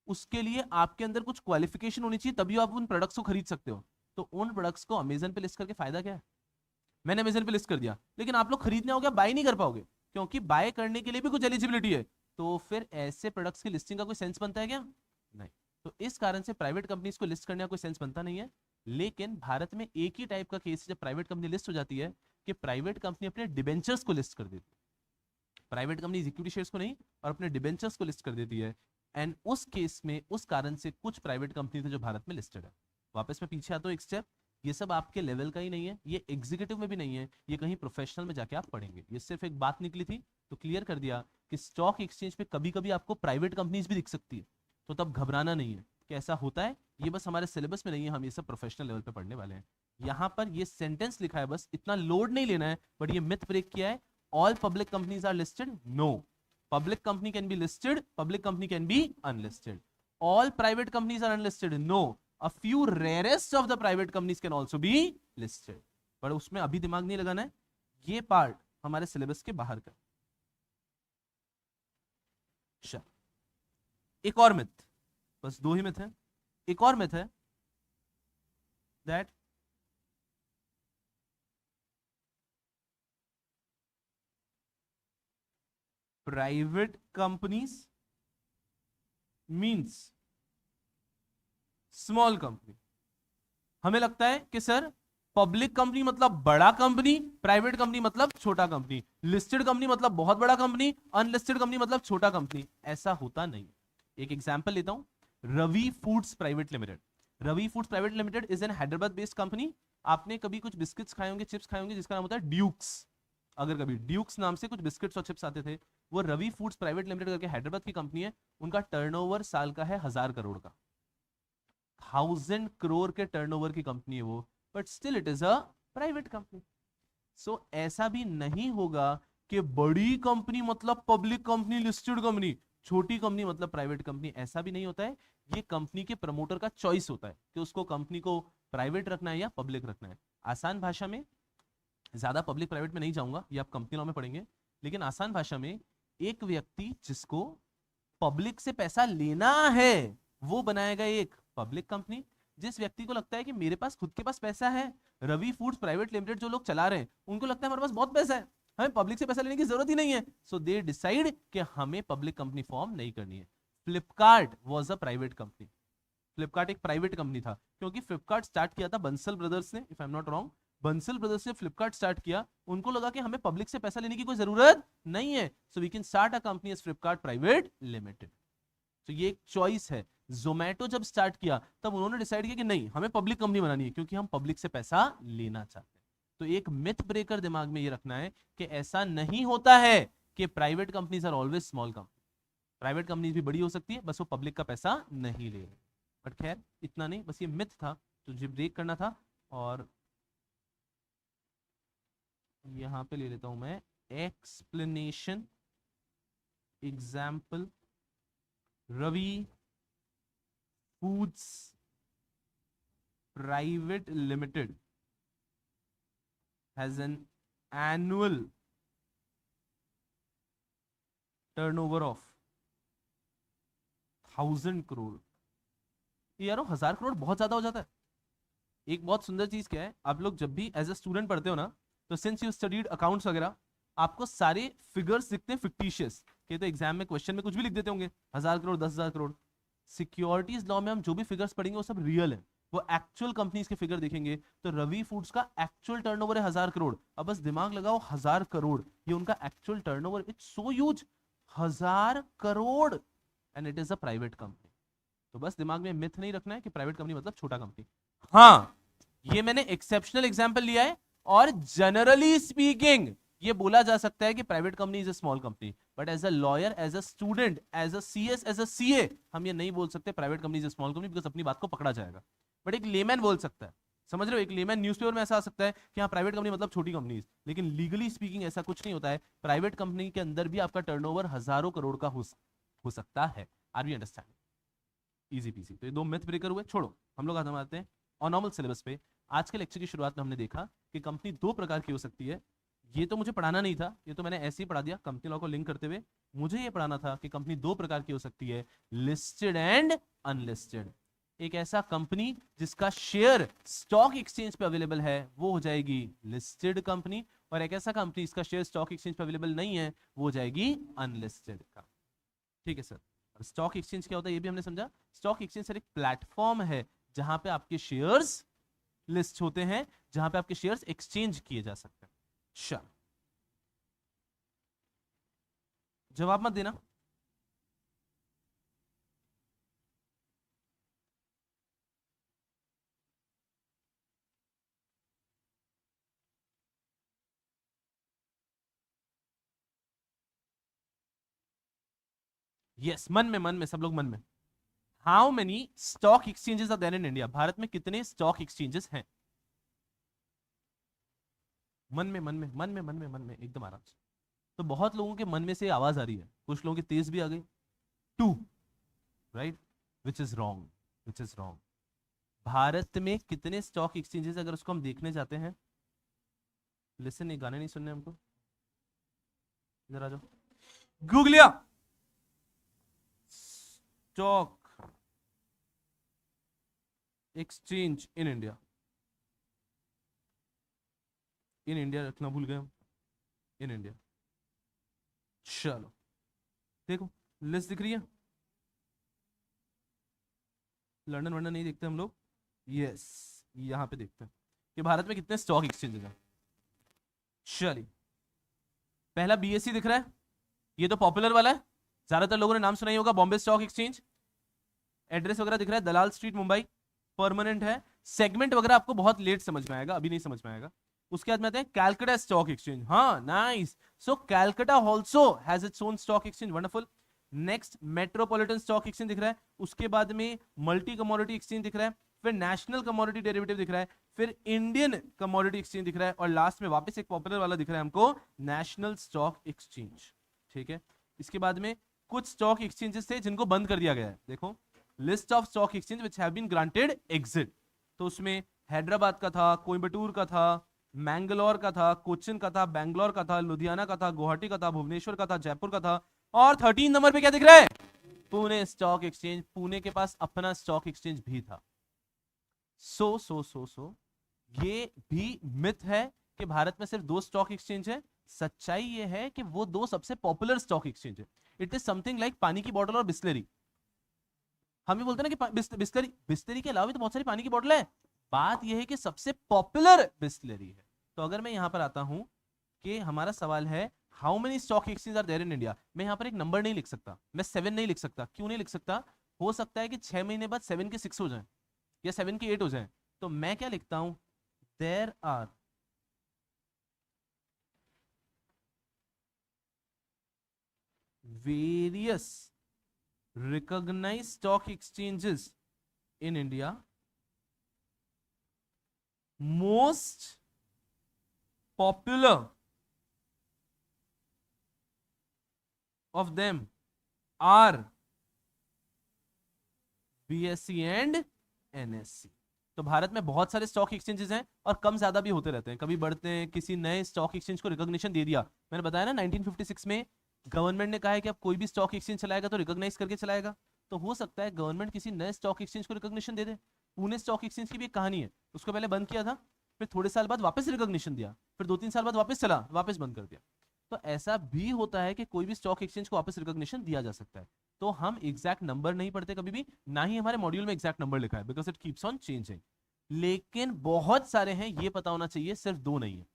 Speaker 1: उसके लिए आपके अंदर कुछ क्वालिफिकेशन होनी चाहिए, तभी आप उन प्रोडक्ट्स को खरीद सकते हो। तो उन प्रोडक्ट्स को अमेजन पे लिस्ट करके फायदा क्या है। मैंने अमेजन पे लिस्ट कर दिया, लेकिन आप लोग खरीदने आओगे, बाय नहीं कर पाओगे, क्योंकि बाय करने के लिए भी कुछ एलिजिबिलिटी है। तो फिर ऐसे प्रोडक्ट्स की लिस्टिंग का कोई सेंस बनता है क्या, नहीं। तो इस कारण से प्राइवेट कंपनीज को लिस्ट करने का कोई सेंस बनता नहीं है। लेकिन भारत में एक ही टाइप का केस जब प्राइवेट कंपनी लिस्ट हो जाती है कि प्राइवेट कंपनी अपने डिबेंचर्स को लिस्ट कर देती है। प्राइवेट कंपनी इक्विटी शेयर्स को नहीं, और अपने डिबेंचर्स को लिस्ट कर देती है। एंड उस केस में, उस कारण से कुछ प्राइवेट कंपनी थे जो भारत में लिस्टेड है। वापस मैं पीछे आता हूं एक स्टेप, ये सब आपके लेवल का ही नहीं है, ये एग्जीक्यूटिव में भी नहीं है, ये कहीं प्रोफेशनल में जाके आप पढ़ेंगे। ये सिर्फ एक बात निकली थी तो क्लियर कर दिया कि स्टॉक एक्सचेंज पे कभी कभी आपको प्राइवेट कंपनीज भी दिख सकती है, तो तब घबराना नहीं है कि ऐसा होता है। ये बस हमारे सिलेबस में नहीं है, हम ये सब प्रोफेशनल लेवल पे पढ़ने वाले हैं। यहाँ पर ये सेंटेंस लिखा है, बस इतना लोड नहीं लेना है, बट ये मिथ ब्रेक किया है। All public companies are listed, no. Public company can be listed, public company can be unlisted. All private companies are unlisted, no. A few rarest of the private companies can also be listed. पर उसमें अभी दिमाग नहीं लगाना है, ये part हमारे syllabus के बाहर का। एक और मिथ, बस दो ही मिथ है। एक और मिथ है that private companies means small company. हमें लगता है कि सर पब्लिक कंपनी मतलब बड़ा कंपनी, प्राइवेट कंपनी मतलब छोटा कंपनी, लिस्टेड कंपनी मतलब बहुत बड़ा कंपनी, अनलिस्टेड कंपनी मतलब छोटा कंपनी। ऐसा होता नहीं। एक एग्जांपल लेता हूं, Ravi foods private limited. Ravi foods private limited is an Hyderabad based company. आपने कभी कुछ बिस्किट्स खाए होंगे, चिप्स खाए होंगे, जिसका नाम होता है ड्यूक्स। अगर कभी ड्यूक्स नाम से कुछ बिस्किट्स और चिप्स आते थे, वो रवि फूड्स प्राइवेट लिमिटेड करके हैदराबाद की कंपनी है। उनका टर्नओवर साल का है 1000 करोड़ का, 1000 करोड़ के टर्नओवर की कंपनी है वो, but still it is a private company. So ऐसा भी नहीं होगा कि बड़ी कंपनी मतलब पब्लिक कंपनी, लिस्टेड कंपनी, छोटी कंपनी मतलब प्राइवेट कंपनी। ऐसा भी नहीं होता है। ये कंपनी के प्रमोटर का चॉइस होता है कि उसको कंपनी को प्राइवेट रखना है या पब्लिक रखना है। आसान भाषा में, ज्यादा पब्लिक प्राइवेट में नहीं जाऊंगा, ये आप कंपनी लॉ में पढ़ेंगे, लेकिन आसान भाषा में एक व्यक्ति जिसको पब्लिक से पैसा लेना है वो बनाएगा एक पब्लिक कंपनी। जिस व्यक्ति को लगता है कि मेरे पास खुद के पास पैसा है, रवि फूड्स प्राइवेट लिमिटेड जो लोग चला रहे हैं उनको लगता है हमारे पास बहुत पैसा है, हमें पब्लिक से पैसा लेने की जरूरत ही नहीं है, सो दे डिसाइड कि हमें पब्लिक कंपनी फॉर्म नहीं करनी है। Flipkart was a private company. Flipkart एक प्राइवेट कंपनी था, क्योंकि फ्लिपकार्ट स्टार्ट किया था बंसल ब्रदर्स ने, if I am not wrong. Bansal brothers ने फ्लिपकार्ट स्टार्ट किया, उनको लगा कि हमें पब्लिक से पैसा लेने की कोई जरूरत नहीं है, so we can start a company as Flipkart private limited. तो ये एक चॉइस है। जोमेटो जब स्टार्ट किया तब उन्होंने डिसाइड किया कि नहीं, हमें पब्लिक कंपनी बनानी है, क्योंकि हम पब्लिक से पैसा लेना चाहते हैं। तो एक मिथ ब्रेकर दिमाग में ये रखना है कि ऐसा नहीं होता है कि private companies are always small company. Private companies भी बड़ी हो सकती है, बस वो पब्लिक का पैसा नहीं ले रहे। बट खैर इतना नहीं, बस ये मिथ था तो जो ब्रेक करना था। और यहां पे ले लेता हूं मैं explanation. Example, Ravi foods private limited has an annual turnover of 1000 crore. यारो 1000 करोड़ बहुत ज्यादा हो जाता है। एक बहुत सुंदर चीज क्या है, आप लोग जब भी एज ए स्टूडेंट पढ़ते हो ना, तो सिंस यू स्टडीड अकाउंट्स वगैरह, आपको सारे फिगर्स दिखते हैं फिक्टिशियस के। तो एग्जाम में क्वेश्चन में कुछ भी लिख देते होंगे, 1000 करोड़, 10,000 करोड़। सिक्योरिटीज लॉ में हम जो भी फिगर्स पढ़ेंगे वो सब रियल है, वो एक्चुअल कंपनीज के फिगर देखेंगे। तो रवि फूड्स का एक्चुअल टर्नओवर है 1000 करोड़। अब बस दिमाग लगाओ, 1000 करोड़ ये उनका actual turnover, it's so huge, 1000 crore, and it is a private company. तो बस दिमाग में मिथ नहीं रखना है कि प्राइवेट कंपनी मतलब छोटा कंपनी। हाँ, ये मैंने एक्सेप्शनल एग्जांपल लिया है, और जनरली स्पीकिंग ये बोला जा सकता है कि private company is a small company, but as a lawyer, as a student, as a CS, as a CA, हम ये नहीं बोल सकते private company is a small company, because अपनी बात को पकड़ा जाएगा। बट एक लेमैन बोल सकता है, समझ रहे हो, एक लेमैन न्यूज़पेपर में ऐसा आ सकता है कि हाँ प्राइवेट कंपनी मतलब छोटी कंपनी, लेकिन लीगली स्पीकिंग ऐसा कुछ नहीं होता है। प्राइवेट कंपनी के अंदर भी आपका टर्नओवर हजारों करोड़ का हो सकता है। Are we understand? Easy peasy. तो ये दो मिथ ब्रेकर हुए, छोड़ो, हम लोग आते हैं और नॉर्मल सिलेबस पे। आज के लेक्चर की शुरुआत में हमने देखा कि कंपनी दो प्रकार की हो सकती है। ये तो मुझे पढ़ाना नहीं था, ये तो मैंने ऐसे ही पढ़ा दिया कंपनी लॉ को लिंक करते हुए। मुझे ये पढ़ाना था कि कंपनी दो प्रकार की हो सकती है, लिस्टेड एंड अनलिस्टेड। एक ऐसा कंपनी जिसका शेयर स्टॉक एक्सचेंज पे अवेलेबल है वो हो जाएगी लिस्टेड कंपनी, और एक ऐसा कंपनी जिसका शेयर स्टॉक एक्सचेंज पे अवेलेबल नहीं है वो हो जाएगी अनलिस्टेड का। ठीक है सर। स्टॉक एक्सचेंज क्या होता है ये भी हमने समझा। स्टॉक एक्सचेंज सर एक प्लेटफॉर्म है जहां पे आपके शेयर्स लिस्ट होते हैं, जहां पे आपके शेयर्स एक्सचेंज किए जा सकते हैं। चल, जवाब मत देना। यस, मन में सब लोग मन में। How many stock exchanges are there in India? भारत में कितने स्टॉक एक्सचेंजेस हैं? मन में एकदम आराम से। तो बहुत लोगों के मन में से आवाज आ रही है, कुछ लोगों की तेज भी आ गई। Two, right? Which is wrong, which is wrong. भारत में कितने स्टॉक एक्सचेंजेस, अगर उसको हम देखने जाते हैं, लिसन, ये गाने नहीं सुनने हमको, इधर आ जाओ, गूगलिया stock exchange in India. In India रखना भूल गए हम, इन इंडिया। चलो देखो, लिस्ट दिख रही है। लंदन वंडन नहीं देखते हम लोग। यस, यहाँ पे देखते हैं कि भारत में कितने स्टॉक एक्सचेंजेस हैं। चलिए, पहला बीएससी दिख रहा है, ये तो पॉपुलर वाला है, ज्यादातर लोगों ने नाम सुना ही होगा, बॉम्बे स्टॉक एक्सचेंज। एड्रेस वगैरह दिख रहा है, दलाल स्ट्रीट मुंबई, परमानेंट है। सेगमेंट वगैरह आपको बहुत लेट समझ में आएगा, अभी नहीं समझ में आएगा। उसके बाद में आते हैं कैलकाटा स्टॉक एक्सचेंज। हाँ, nice. So Calcutta also has its own stock exchange, wonderful. Next metropolitan stock exchange दिख रहा है, उसके बाद में मल्टी कमोडिटी एक्सचेंज दिख रहा है, फिर नेशनल कमोडिटी डेरिवेटिव दिख रहा है, फिर इंडियन कमोडिटी एक्सचेंज दिख रहा है, और लास्ट में वापस एक पॉपुलर वाला दिख रहा है हमको, नेशनल स्टॉक एक्सचेंज। ठीक है, इसके बाद में कुछ स्टॉक एक्सचेंजेस थे जिनको बंद कर दिया गया है। देखो, list of stock exchange which have been granted exit. तो उसमें हैदराबाद का था, कोयम्बटूर का था, मैंगलोर का था, कोचिन का था, बैंगलोर का था, लुधियाना का था, गुवाहाटी का था, भुवनेश्वर का था, जयपुर का था, और 13 नंबर पे क्या दिख रहा है? Pune stock exchange. पुणे के पास अपना स्टॉक एक्सचेंज भी था। सो ये भी मिथ है कि भारत में सिर्फ दो स्टॉक एक्सचेंज है। सच्चाई ये है कि वो दो सबसे पॉपुलर स्टॉक एक्सचेंज है। इट इज समथिंग लाइक पानी की बोतल और बिस्लरी। हम भी बोलते हैं ना कि बिस्लरी, बिस्लरी के अलावा भी तो बहुत सारी पानी की बोतल है। बात यह है कि सबसे पॉपुलर बिस्लरी है। तो अगर मैं यहां पर आता हूं कि हमारा सवाल है how many stock exchange are there in India, मैं यहां पर एक नंबर नहीं लिख सकता, मैं 7 नहीं लिख सकता। क्यों नहीं लिख सकता? हो सकता है कि 6 महीने बाद 7 के 6 हो जाए, या 7 के 8 हो जाए। तो मैं क्या लिखता हूं? There are various recognized stock exchanges in India. Most popular of them are BSE and NSE. तो भारत में बहुत सारे स्टॉक एक्सचेंजेस हैं और कम ज्यादा भी होते रहते हैं, कभी बढ़ते हैं। किसी नए स्टॉक एक्सचेंज को रिकॉग्निशन दे दिया, मैंने बताया ना 1956 में गवर्नमेंट ने कहा है कि अब कोई भी स्टॉक एक्सचेंज चलाएगा तो रिकॉग्नाइज करके चलाएगा। तो हो सकता है गवर्नमेंट किसी नए स्टॉक एक्सचेंज को रिकॉग्निशन दे दे। पुणे स्टॉक एक्सचेंज की भी एक कहानी है, उसको पहले बंद किया था, फिर थोड़े साल बाद वापस रिकॉग्निशन दिया, फिर 2-3 साल बाद वापस चला, वापस बंद कर दिया। तो ऐसा भी होता है कि कोई भी स्टॉक एक्सचेंज को वापस रिकॉग्निशन दिया जा सकता है। तो हम एग्जैक्ट नंबर नहीं पढ़ते कभी भी, ना ही हमारे मॉड्यूल में एग्जैक्ट नंबर लिखा है, because it keeps on changing. लेकिन बहुत सारे हैं, ये पता होना चाहिए, सिर्फ दो नहीं है।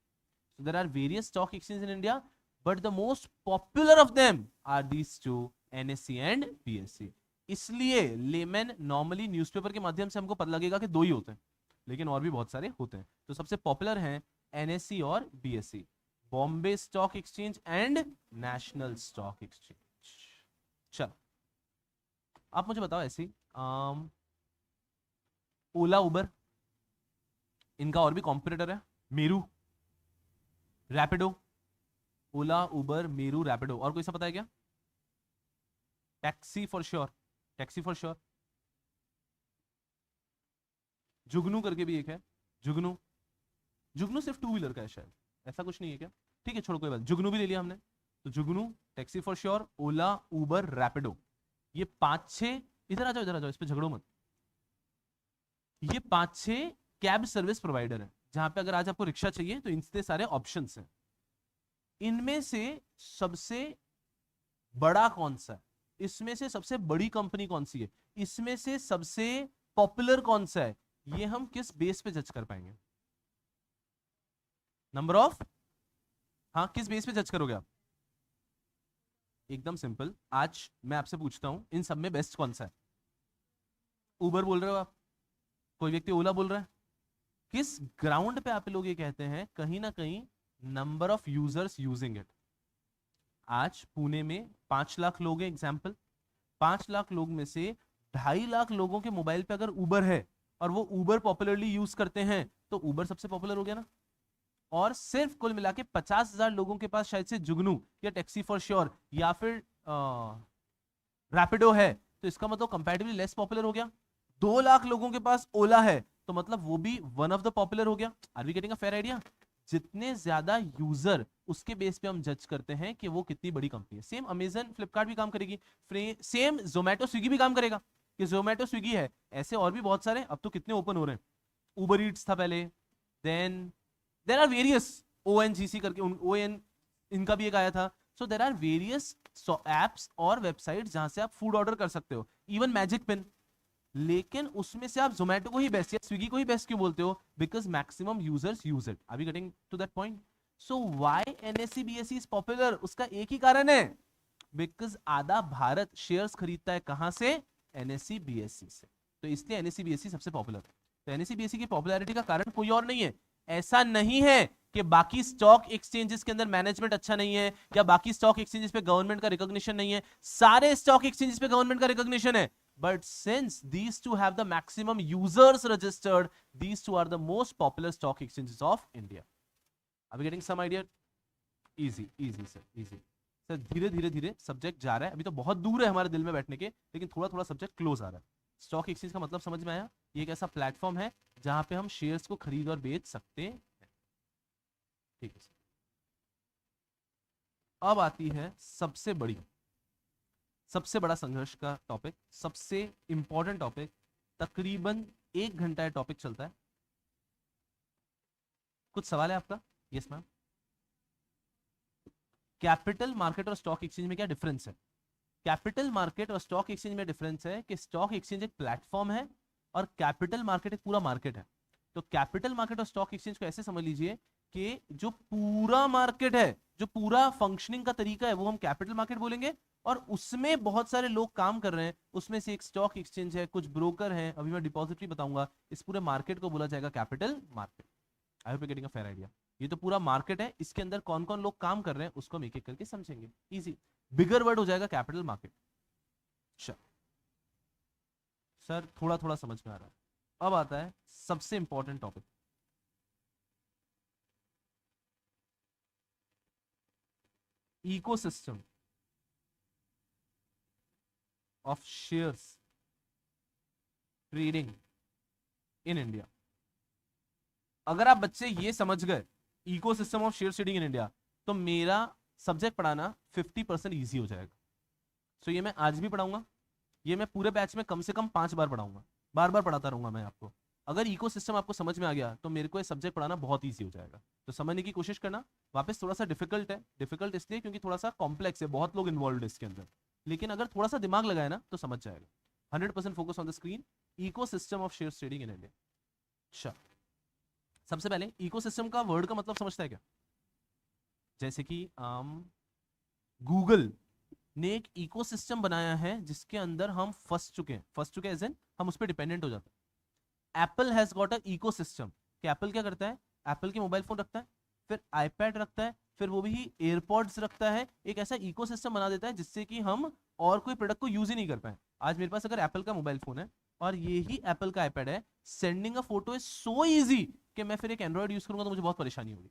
Speaker 1: So there are various stock exchanges in India, but the most popular of them are these two, NSE and BSE. इसलिए लेमैन नॉर्मली न्यूज़पेपर के माध्यम से हमको पता लगेगा कि दो ही होते हैं, लेकिन और भी बहुत सारे होते हैं। तो सबसे पॉपुलर हैं एनएससी और BSc, Bombay stock exchange and national stock exchange. चलो आप मुझे बताओ ऐसी ओला उबर, इनका और भी कॉम्पिटिटर है मेरू, रैपिडो। ओला उबर मेरू रैपिडो, और कोई सा पता है क्या? Taxi for sure, taxi for sure. जुगनू करके भी एक है, जुगनू। जुगनू सिर्फ टू व्हीलर का है शायद, ऐसा कुछ नहीं है क्या? ठीक है छोड़ो कोई बात, जुगनू भी ले लिया हमने। तो जुगनू, टैक्सी फॉर श्योर, ओला, उबर, रैपिडो, ये 5-6, इधर आ जाओ इधर आ जाओ, इस पे झगड़ो मत। ये 5-6 कैब सर्विस प्रोवाइडर है, जहां पे अगर आज आपको रिक्शा चाहिए तो इतने सारे ऑप्शंस हैं। इनमें से सबसे बड़ा कौन सा है? इसमें से सबसे बड़ी कंपनी कौन सी है? इसमें से सबसे पॉपुलर कौन सा है? ये हम किस बेस पे जज कर पाएंगे? नंबर ऑफ, हाँ किस बेस पे जज करोगे आप? एकदम सिंपल, आज मैं आपसे पूछता हूं इन सब में बेस्ट कौन सा है? उबर बोल रहे हो आप, कोई व्यक्ति ओला बोल रहा है, किस ग्राउंड पे आप लोग ये कहते हैं? कहीं ना कहीं number of users using it. आज पुणे में 5 लाख लोग हैं एग्जाम्पल, 5 लाख लोग में से 2.5 लाख लोगों के मोबाइल पे अगर उबर है और वो उबर पॉपुलरली यूज करते हैं, तो उबर सबसे पॉपुलर हो गया ना। और सिर्फ कुल मिला के 50,000 लोगों के पास शायद से जुगनू या टैक्सी फॉर श्योर या फिर रैपिडो है, तो इसका मतलब कंपैरेटिवली लेस पॉपुलर हो गया। 2 लाख लोगों के पास ओला है, तो मतलब वो भी वन ऑफ द पॉपुलर हो गया। Are we getting a fair idea? जितने ज्यादा यूजर, उसके बेस पे हम जज करते हैं कि वो कितनी बड़ी कंपनी है। सेम अमेजन फ्लिपकार्ट भी काम करेगी, सेम जोमेटो स्विगी भी काम करेगा कि जोमेटो स्विगी है, ऐसे और भी बहुत सारे। अब तो कितने ओपन हो रहे हैं, उबर ईट्स था पहले, then there are various, ONGC करके ओएन इनका भी एक आया था। So there are various apps और वेबसाइट जहां से आप फूड ऑर्डर कर सकते हो, इवन मैजिक पिन। लेकिन उसमें से आप जोमेटो को ही बेस्ट या स्विगी को ही बेस्ट क्यों बोलते हो? Because maximum users use it. Are we getting to that point? So why NSC BSC is popular? उसका एक ही कारण है, बिकॉज आधा भारत शेयर्स खरीदता है कहां से? एनएससी बीएससी से। तो इसलिए एनएससी बीएससी सबसे पॉपुलर है। तो एनएससी बीएससी की पॉपुलैरिटी का कारण कोई और नहीं है। ऐसा नहीं है कि बाकी स्टॉक एक्सचेंजेस के अंदर मैनेजमेंट अच्छा नहीं है, या बाकी स्टॉक एक्सचेंजेस पे गवर्नमेंट का रिकॉग्निशन नहीं है। सारे स्टॉक एक्सचेंजेस पे गवर्नमेंट का रिकॉग्निशन है, but since these two have the maximum users registered, these two are the most popular stock exchanges of India. Are we getting some idea? Easy, easy sir, easy. Sir धीरे धीरे धीरे subject जा रहा है, अभी तो बहुत दूर है हमारे दिल में बैठने के, लेकिन थोड़ा थोड़ा सब्जेक्ट क्लोज आ रहा है। स्टॉक एक्सचेंज का मतलब समझ में आया? ये एक ऐसा प्लेटफॉर्म है जहां पे हम शेयर्स को खरीद और बेच सकते हैं। ठीक है सर। अब आती है सबसे बड़ा संघर्ष का टॉपिक, सबसे इंपॉर्टेंट टॉपिक, तकरीबन 1 घंटा टॉपिक चलता है। कुछ सवाल है आपका? Yes ma'am. कैपिटल मार्केट और स्टॉक एक्सचेंज में क्या डिफरेंस है? कैपिटल मार्केट और स्टॉक एक्सचेंज में डिफरेंस है कि स्टॉक एक्सचेंज एक प्लेटफॉर्म है और कैपिटल मार्केट एक पूरा मार्केट है। तो कैपिटल मार्केट और स्टॉक एक्सचेंज को ऐसे समझ लीजिए कि जो पूरा मार्केट है, जो पूरा फंक्शनिंग का तरीका है, वो हम कैपिटल मार्केट बोलेंगे। और उसमें बहुत सारे लोग काम कर रहे हैं, उसमें से एक स्टॉक एक्सचेंज है, कुछ ब्रोकर हैं, अभी मैं डिपॉजिटरी बताऊंगा। इस पूरे मार्केट को बोला जाएगा capital market. I hope you getting a fair idea. ये तो पूरा मार्केट है, इसके अंदर कौन कौन लोग काम कर रहे हैं उसको हम एक एक करके समझेंगे। इजी, बिगर वर्ड हो जाएगा कैपिटल मार्केट। सर थोड़ा थोड़ा समझ में आ रहा है। अब आता है सबसे important topic, ecosystem of shares trading in India. अगर आप बच्चे ये समझ गए ecosystem of share trading in India, तो मेरा सब्जेक्ट पढ़ाना 50% ईजी हो जाएगा। सो ये मैं आज भी पढ़ाऊंगा, ये मैं पूरे बैच में कम से कम 5 बार पढ़ाऊंगा, बार बार पढ़ाता रहूंगा मैं आपको। अगर इकोसिस्टम आपको समझ में आ गया तो मेरे को ये सब्जेक्ट पढ़ाना बहुत ईजी हो जाएगा। तो समझने की कोशिश करना। वापस थोड़ा सा डिफिकल्ट है, डिफिकल्ट इसलिए क्योंकि थोड़ा सा कॉम्प्लेक्स है, बहुत लोग इन्वॉल्व है इसके अंदर, लेकिन अगर थोड़ा सा दिमाग लगाए ना तो समझ जाएगा। 100% focus on the screen, ecosystem of share trading in India. अच्छा, सबसे पहले इकोसिस्टम का वर्ड का मतलब समझता है क्या? जैसे कि गूगल ने एक इकोसिस्टम बनाया है जिसके अंदर हम फंस चुके एज एन हम उस पर डिपेंडेंट हो जाते हैं। Apple has got a ecosystem कि एप्पल क्या करता है, एप्पल के मोबाइल फोन रखता है, फिर आईपैड रखता है, फिर वो भी एयरपॉड्स रखता है, एक ऐसा इकोसिस्टम बना देता है जिससे कि हम और कोई प्रोडक्ट को यूज ही नहीं कर पाए। आज मेरे पास अगर एप्पल का मोबाइल फोन है और ये ही एप्पल का आईपैड है, sending a photo is so easy कि मैं फिर एक एंड्रॉइड यूज करूंगा तो मुझे बहुत परेशानी होगी।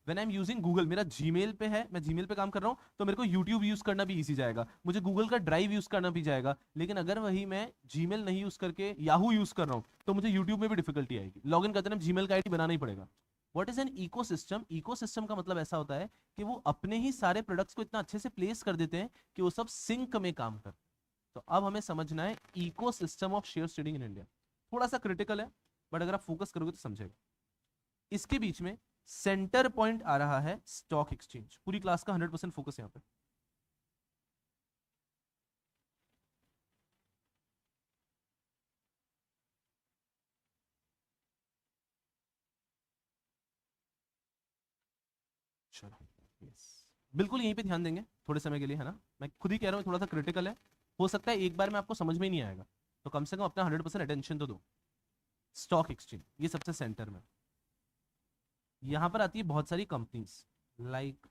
Speaker 1: When I am using Google, मेरा जीमेल पे है, मैं जीमेल पे काम कर रहा हूं, तो मेरे को यूट्यूब यूज करना भी इजी जाएगा, मुझे गूगल का ड्राइव यूज करना भी जाएगा। लेकिन अगर वही मैं जीमेल नहीं यूज करके याहू यूज कर रहा हूं तो मुझे यूट्यूब में भी डिफिकल्टी आएगी। लॉग इन करते जीमेल का आईडी बनाना ही पड़ेगा। What is an ecosystem? Ecosystem का मतलब ऐसा होता है कि वो अपने ही सारे प्रोडक्ट्स को इतना अच्छे से प्लेस कर देते हैं कि वो सब सिंक में काम कर। तो अब हमें समझना है ecosystem of share trading in India. थोड़ा सा क्रिटिकल है, बट अगर आप फोकस करोगे तो समझेगा। इसके बीच में सेंटर पॉइंट आ रहा है स्टॉक एक्सचेंज। पूरी क्लास का 100% फोकस यहां पे। चलो, यस, बिल्कुल यहीं पे ध्यान देंगे थोड़े समय के लिए, है ना। मैं खुद ही कह रहा हूँ थोड़ा सा क्रिटिकल है, हो सकता है एक बार में आपको समझ में ही नहीं आएगा, तो कम से कम अपना 100% अटेंशन तो दो। स्टॉक एक्सचेंज ये सबसे सेंटर में, यहां पर आती है बहुत सारी companies like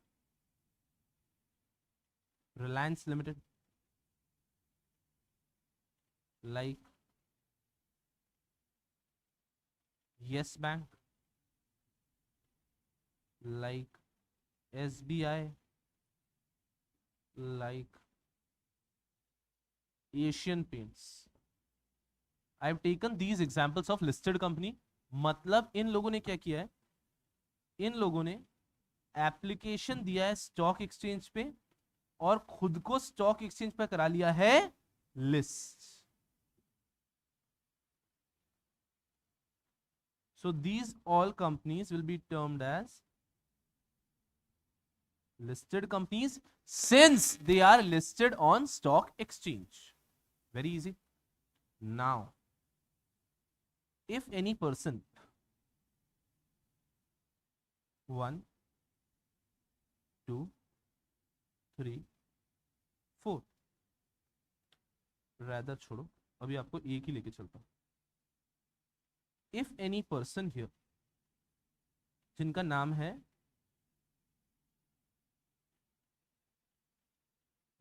Speaker 1: Reliance limited, like yes bank, like SBI, like Asian paints. I have taken these examples of listed company. मतलब इन लोगों ने क्या किया है, इन लोगों ने एप्लीकेशन दिया है स्टॉक एक्सचेंज पे और खुद को स्टॉक एक्सचेंज पे करा लिया है list. So these all companies will be termed as listed companies since they are listed on stock exchange. Very easy. Now, if any person, 1, 2, 3, 4, rather छोड़ो, अभी आपको एक ही लेके चलता हूं। If any person here जिनका नाम है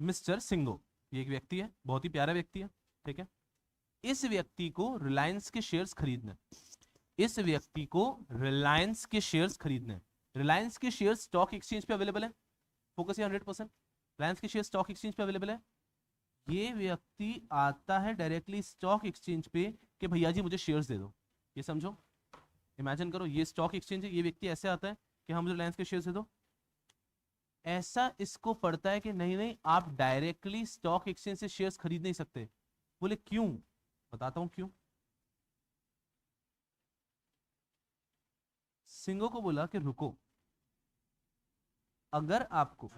Speaker 1: मिस्टर सिंगो, ये एक व्यक्ति है, बहुत ही प्यारा व्यक्ति है, ठीक है। इस व्यक्ति को रिलायंस के शेयर्स खरीदने, इस व्यक्ति को रिलायंस के शेयर्स खरीदने, रिलायंस के शेयर्स स्टॉक एक्सचेंज पे अवेलेबल है। फोकस 100%, रिलायंस के शेयर स्टॉक एक्सचेंज पे अवेलेबल है। ये व्यक्ति आता है डायरेक्टली स्टॉक एक्सचेंज पे कि भैया जी मुझे शेयर्स दे दो। ये समझो, इमेजिन करो ये स्टॉक एक्सचेंज है, ये व्यक्ति ऐसे आता है कि हाँ मुझे रिलायंस के शेयर्स दे दो। ऐसा इसको पड़ता है कि नहीं नहीं, आप डायरेक्टली स्टॉक एक्सचेंज से शेयर्स खरीद नहीं सकते। बोले क्यों? बताता हूं क्यों। सिंगो को बोला कि रुको, अगर आपको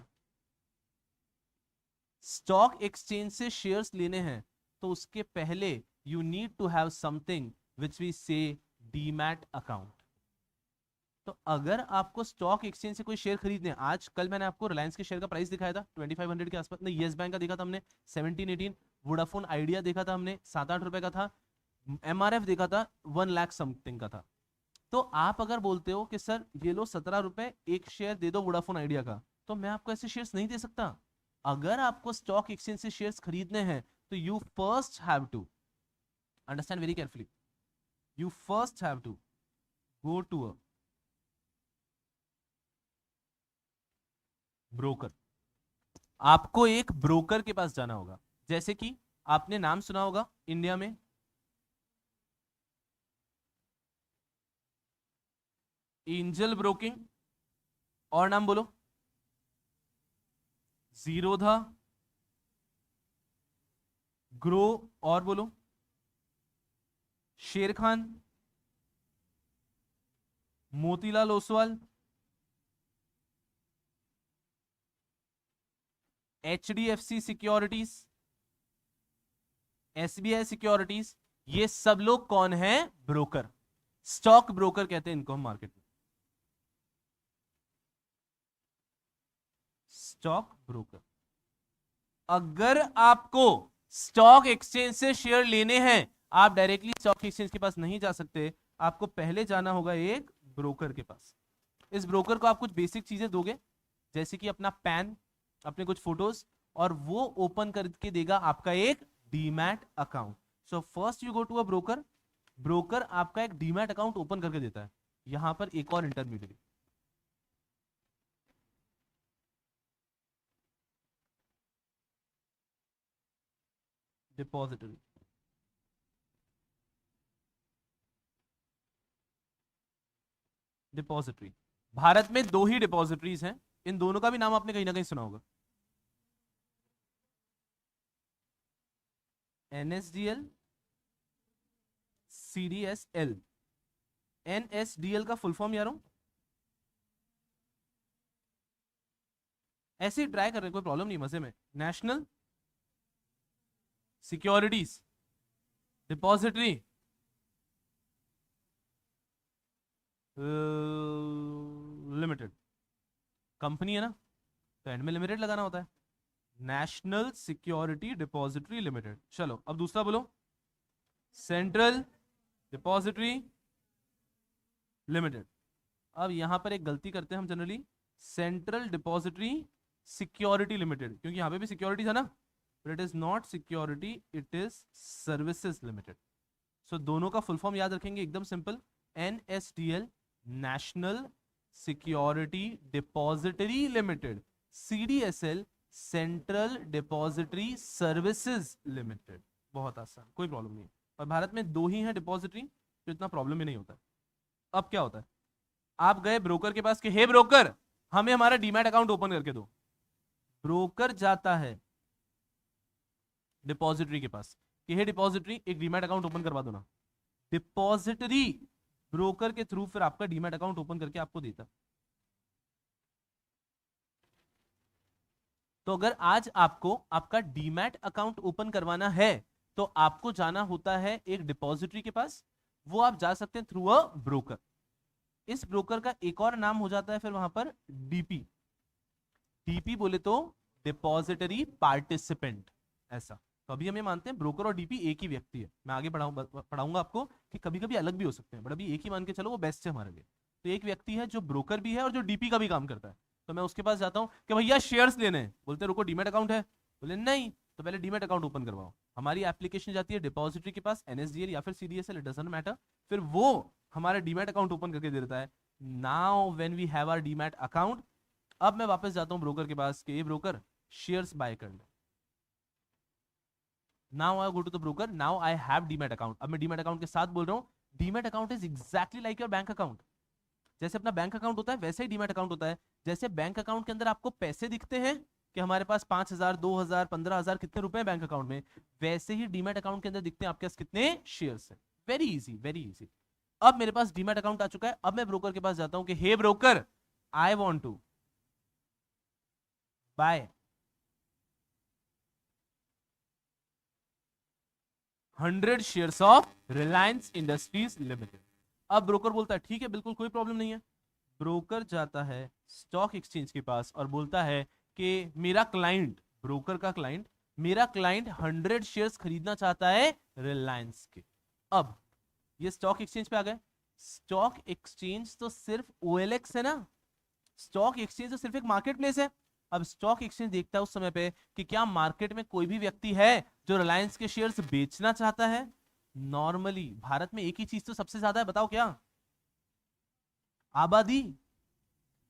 Speaker 1: स्टॉक एक्सचेंज से शेयर्स लेने हैं तो उसके पहले you need to have something which we say demat account. तो अगर आपको स्टॉक एक्सचेंज से कोई शेयर खरीदने, आज कल मैंने आपको रिलायंस के शेयर का प्राइस दिखाया था 2500 के आसपास, नहीं येस बैंक का देखा था हमने 17-18, वोडाफोन आइडिया देखा था हमने 7-8 रुपए का था, एमआरएफ देखा था 1 लाख समथिंग का था। तो आप अगर बोलते हो कि सर ये लो 17 रुपए एक शेयर दे दो वोडाफोन आइडिया का, तो मैं आपको ऐसे शेयर्स नहीं दे सकता। अगर आपको स्टॉक एक्सचेंज से शेयर्स खरीदने हैं तो you first have to understand very carefully, you first have to go to a broker. आपको एक ब्रोकर के पास जाना होगा। जैसे कि आपने नाम सुना होगा इंडिया में एंजल ब्रोकिंग, और नाम बोलो, जीरोधा, ग्रो, और बोलो, शेर Khan, Motilal Oswal, HDFC securities, SBI securities. ये सब लोग कौन है? ब्रोकर, स्टॉक ब्रोकर कहते हैं इनको हम मार्केट में, स्टॉक ब्रोकर। अगर आपको स्टॉक एक्सचेंज से शेयर लेने हैं, आप डायरेक्टली स्टॉक एक्सचेंज के पास नहीं जा सकते, आपको पहले जाना होगा एक ब्रोकर के पास। इस ब्रोकर को आप कुछ बेसिक चीजें दोगे, जैसे कि अपना पैन, अपने कुछ फोटोज, और वो ओपन करके देगा आपका एक demat account. So first you go to a broker, broker आपका एक डीमैट अकाउंट ओपन करके देता है। यहां पर एक और इंटरमीडिएट, डिपॉजिटरी। डिपॉजिटरी, भारत में दो ही डिपॉजिटरीज हैं, इन दोनों का भी नाम आपने कहीं ना कहीं सुना होगा, एनएसडीएल, सीडीएसएल। एनएसडीएल का फुल फॉर्म यारों, ऐसे ही ट्राई कर रहे हैं, कोई प्रॉब्लम नहीं, मजे में। National securities depository limited, company है ना, तो एंड में लिमिटेड लगाना होता है, नेशनल सिक्योरिटी डिपॉजिटरी लिमिटेड। चलो अब दूसरा बोलो, सेंट्रल डिपॉजिटरी लिमिटेड। अब यहां पर एक गलती करते हैं हम generally, central depository security limited, क्योंकि यहां पे भी सिक्योरिटी था ना, but it is not security, it is services limited. So दोनों का फुल फॉर्म याद रखेंगे, एकदम simple, NSDL, national security depository limited, CDSL, central depository services limited. बहुत आसान, कोई प्रॉब्लम नहीं है, और भारत में दो ही हैं डिपॉजिटरी, तो इतना प्रॉब्लम ही नहीं होता। अब क्या होता है, आप गए ब्रोकर के पास कि हे ब्रोकर, हमें हमारा डीमैट अकाउंट ओपन करके दो। ब्रोकर जाता है डिपॉजिटरी के पास कि हे डिपॉजिटरी, एक डीमैट अकाउंट ओपन करवा दो ना। डिपॉजिटरी ब्रोकर के थ्रू फिर आपका डीमैट अकाउंट ओपन करके आपको देता। तो अगर आज आपको आपका डीमैट अकाउंट ओपन करवाना है, तो आपको जाना होता है एक डिपॉजिटरी के पास, वो आप जा सकते हैं थ्रू अ ब्रोकर। इस ब्रोकर का एक और नाम हो जाता है फिर वहां पर डीपी। डीपी बोले तो डिपॉजिटरी पार्टिसिपेंट, ऐसा। तो अभी हम ये मानते हैं ब्रोकर और डीपी एक ही व्यक्ति है, मैं आगे पढ़ाऊंगा आपको कि कभी कभी अलग भी हो सकते हैं, बट अभी एक ही मान के चलो, वो बेस्ट है हमारे लिए। तो एक व्यक्ति है जो ब्रोकर भी है और जो डीपी का भी काम करता है। तो मैं उसके पास जाता हूँ कि भैया शेयर्स लेने हैं, बोलते रुको डीमैट अकाउंट है, बोले नहीं, तो पहले डीमैट अकाउंट ओपन करवाओ। हमारी एप्लीकेशन जाती है डिपॉजिटरी के पास, एनएसडीएल या फिर सीडीएसएल, इट डजंट मैटर, फिर वो हमारा डीमैट अकाउंट ओपन करके दे देता है। Now when we have our demat account, अब मैं वापस जाता हूं ब्रोकर के पास कि ये ब्रोकर शेयर्स बाय कर ले। Now I go to the broker, now I have demat account. अब मैं डीमैट अकाउंट के साथ बोल रहा हूं, demat account is exactly like your bank account. जैसे अपना बैंक अकाउंट होता है वैसे ही डीमैट अकाउंट होता है। जैसे बैंक अकाउंट के अंदर आपको पैसे दिखते हैं कि हमारे पास 5,000, 2,000, 15,000 कितने रुपए बैंक अकाउंट में, वैसे ही डीमैट अकाउंट के अंदर दिखते हैं आपके पास कितने शेयर्स है। Very easy, very easy. अब मेरे पास डीमैट अकाउंट आ चुका है, अब मैं ब्रोकर के पास जाता हूं कि hey broker, I want to buy 100 shares of Reliance industries Limited. अब ब्रोकर बोलता है ठीक है, बिल्कुल कोई प्रॉब्लम नहीं है। ब्रोकर जाता है स्टॉक एक्सचेंज के पास और बोलता है कि मेरा क्लाइंट, ब्रोकर का क्लाइंट, मेरा क्लाइंट 100 शेयर्स खरीदना चाहता है रिलायंस के। अब ये स्टॉक एक्सचेंज पे आ गए। स्टॉक एक्सचेंज तो सिर्फ OLX है ना, स्टॉक एक्सचेंज तो सिर्फ एक मार्केट प्लेस है। अब स्टॉक एक्सचेंज देखता है उस समय पे कि क्या मार्केट में कोई भी व्यक्ति है जो रिलायंस के शेयर्स बेचना चाहता है। नॉर्मली भारत में एक ही चीज तो सबसे ज्यादा है, बताओ क्या? आबादी।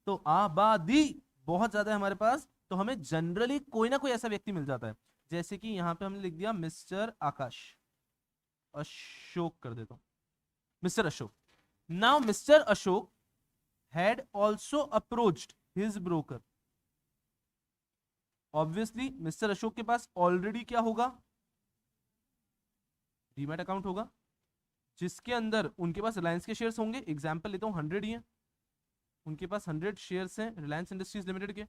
Speaker 1: तो आबादी बहुत ज्यादा है हमारे पास, तो हमें जनरली कोई ना कोई ऐसा व्यक्ति मिल जाता है। जैसे कि यहां पे हमने लिख दिया मिस्टर आकाश, अशोक कर देता हूं, mister Ashok. Now mister Ashok had also approached his broker. Obviously mister Ashok के पास ऑलरेडी क्या होगा, डीमैट अकाउंट होगा, जिसके अंदर उनके पास रिलायंस के शेयर्स होंगे। एग्जांपल लेता हूं 100 ही है, उनके पास 100 शेयर्स हैं रिलायंस इंडस्ट्रीज लिमिटेड के,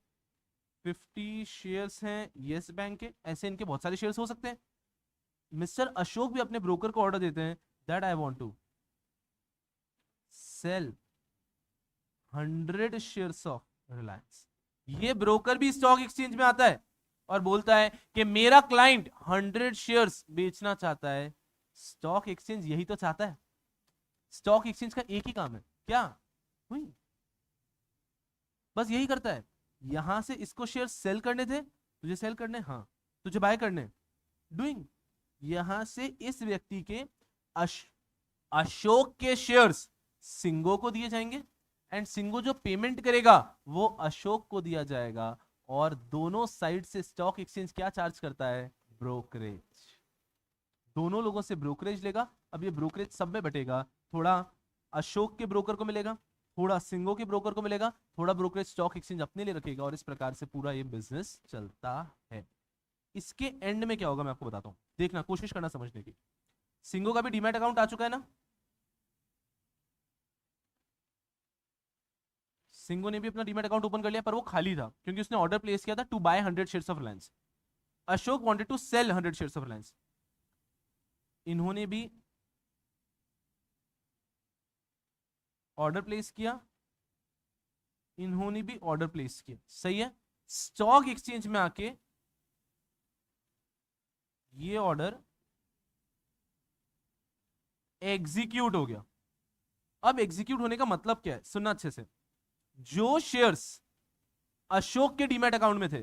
Speaker 1: 50 शेयर्स हैं यस बैंक के, ऐसे इनके बहुत सारे शेयर्स हो सकते हैं। मिस्टर अशोक भी अपने ब्रोकर को ऑर्डर देते हैं that I want to sell 100 shares of Reliance. ये ब्रोकर भी स्टॉक एक्सचेंज में आता है और बोलता है कि मेरा क्लाइंट 100 शेयर्स बेचना चाहता है, स्टॉक एक्सचेंज यही तो चाहता है। स्टॉक एक्सचेंज का एक ही काम है, क्या हुई, बस यही करता है। यहां से इसको शेयर सेल करने थे, तुझे सेल करने, हाँ तुझे बाय करने, डूइंग। यहां से इस व्यक्ति के अशोक के शेयर्स सिंगो को दिए जाएंगे, एंड सिंगो जो पेमेंट करेगा वो अशोक को दिया जाएगा, और दोनों साइड से स्टॉक एक्सचेंज क्या चार्ज करता है, ब्रोकरेज। दोनों लोगों से ब्रोकरेज लेगा। अब ये ब्रोकरेज सब में बटेगा, थोड़ा अशोक के ब्रोकर को मिलेगा, थोड़ा सिंगो के ब्रोकर को मिलेगा, थोड़ा ब्रोकरेज स्टॉक एक्सचेंज अपने लिए रखेगा, और इस प्रकार से पूरा ये बिजनेस चलता है। इसके एंड में क्या होगा मैं आपको बताता हूं, देखना, कोशिश करना समझने की। सिंगो का भी डीमैट अकाउंट आ चुका है ना, सिंगो ने भी अपना डीमैट अकाउंट ओपन कर लिया, पर वो खाली था क्योंकि उसने ऑर्डर प्लेस किया था to buy 100 shares of Reliance. Ashok wanted to sell 100 shares of Reliance. इन्होंने भी ऑर्डर प्लेस किया, इन्होंने भी ऑर्डर प्लेस किया, सही है। स्टॉक एक्सचेंज में आके ये ऑर्डर एग्जीक्यूट हो गया। अब एग्जीक्यूट होने का मतलब क्या है, सुनना अच्छे से। जो शेयर्स अशोक के डीमैट अकाउंट में थे,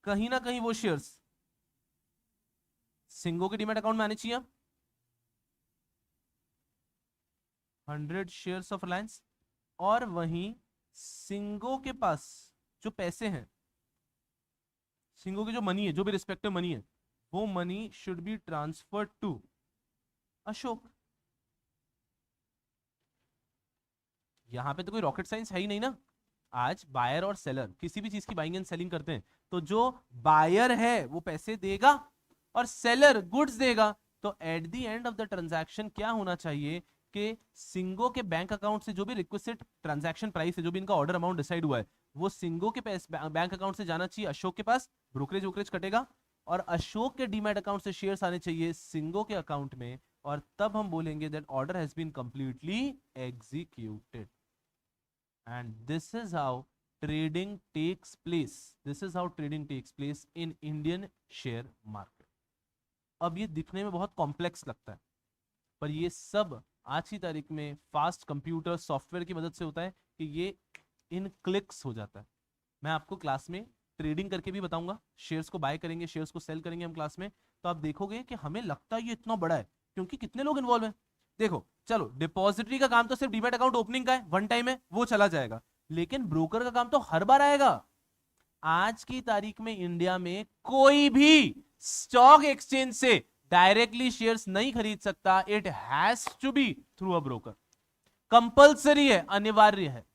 Speaker 1: कहीं ना कहीं वो शेयर्स सिंगो के डीमैट अकाउंट में आने चाहिए। 100 शेयर्स ऑफ रिलायंस, और वहीं सिंगो के पास जो पैसे हैं, सिंगो की जो मनी है, जो भी रिस्पेक्टिव मनी है, वो money should be transferred to Ashok. यहां पे तो कोई रॉकेट साइंस है ही नहीं ना। आज बायर और सेलर किसी भी चीज की बाइंग एंड सेलिंग करते हैं, तो जो बायर है वो पैसे देगा और सेलर गुड्स देगा। तो at the end of the transaction क्या होना चाहिए कि सिंगो के बैंक अकाउंट से जो भी रिक्वेस्टेड ट्रांजैक्शन प्राइस है, जो भी इनका ऑर्डर अमाउंट डिसाइड हुआ है, वो सिंगो के बैंक अकाउंट से जाना चाहिए अशोक के पास, ब्रोकरेज वोकरेज कटेगा, और अशोक के डीमैट अकाउंट से शेयर्स आने चाहिए सिंगो के अकाउंट में, और तब हम बोलेंगे that order has been completely executed. And this is how trading takes place. This is how trading takes place in Indian share market. अब ये दिखने में बहुत कॉम्प्लेक्स लगता है, पर ये सब आज की तारीख में फास्ट कंप्यूटर सॉफ्टवेयर की मदद से होता है कि ये इन क्लिक्स हो जाता है। मैं आपको क्लास में ट्रेडिंग करके भी बताऊंगा, शेयर्स को बाय करेंगे, शेयर्स को सेल करेंगे हम क्लास में, तो आप देखोगे कि हमें लगता है ये इतना बड़ा है, क्योंकि कितने लोग इन्वॉल्व हैं। देखो चलो, डिपॉजिटरी का काम तो सिर्फ डीमैट अकाउंट ओपनिंग का है, वन टाइम है, वो चला जाएगा, लेकिन ब्रोकर का काम तो हर बार आएगा। आज की तारीख में इंडिया में कोई भी स्टॉक एक्सचेंज से डायरेक्टली शेयर्स नहीं खरीद सकता, it has to be through a broker. Compulsory है, अनिवार्य है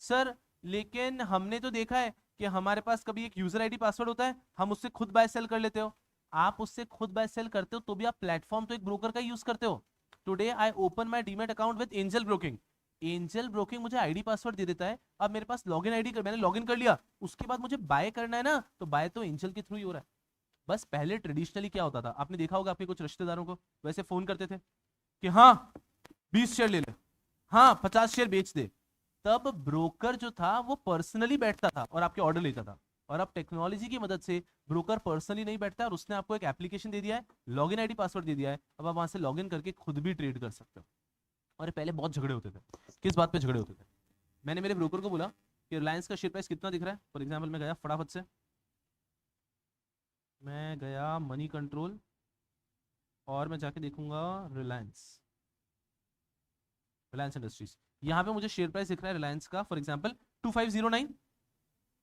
Speaker 1: सर। लेकिन हमने तो देखा है कि हमारे पास कभी एक यूजर आईडी पासवर्ड होता है, हम उससे खुद बाय सेल कर लेते हो। आप उससे खुद बाय सेल करते हो तो भी आप प्लेटफॉर्म तो एक ब्रोकर का यूज करते हो। Today I open my demat account with angel broking. Angel broking मुझे आईडी पासवर्ड दे देता है। अब मेरे पास लॉगिन आईडी मैंने लॉगिन कर लिया, उसके बाद मुझे बाय करना है ना, तो बाय तो एंजल के थ्रू ही हो रहा है। बस पहले ट्रेडिशनली क्या होता था, आपने देखा होगा, आपके कुछ रिश्तेदारों को वैसे फोन करते थे कि हाँ 20 शेयर ले ले, हाँ 50 शेयर बेच दे। तब ब्रोकर जो था वो पर्सनली बैठता था और आपके ऑर्डर लेता था। और अब टेक्नोलॉजी की मदद से ब्रोकर पर्सनली नहीं बैठता है, और उसने आपको एक एप्लीकेशन दे दिया है, लॉगिन आईडी पासवर्ड दे दिया है, अब आप वहां से लॉगिन करके खुद भी ट्रेड कर सकते हो। और पहले बहुत झगड़े होते थे। किस बात पे झगड़े होते थे, मैंने मेरे ब्रोकर को बोला कि रिलायंस का शेयर प्राइस कितना दिख रहा है, फॉर एग्जाम्पल मैं गया फटाफट से, मैं गया मनी कंट्रोल और मैं जाके देखूंगा रिलायंस, रिलायंस इंडस्ट्रीज। यहाँ पे मुझे शेयर प्राइस दिख रहा है रिलायंस का, फॉर एग्जाम्पल 2509।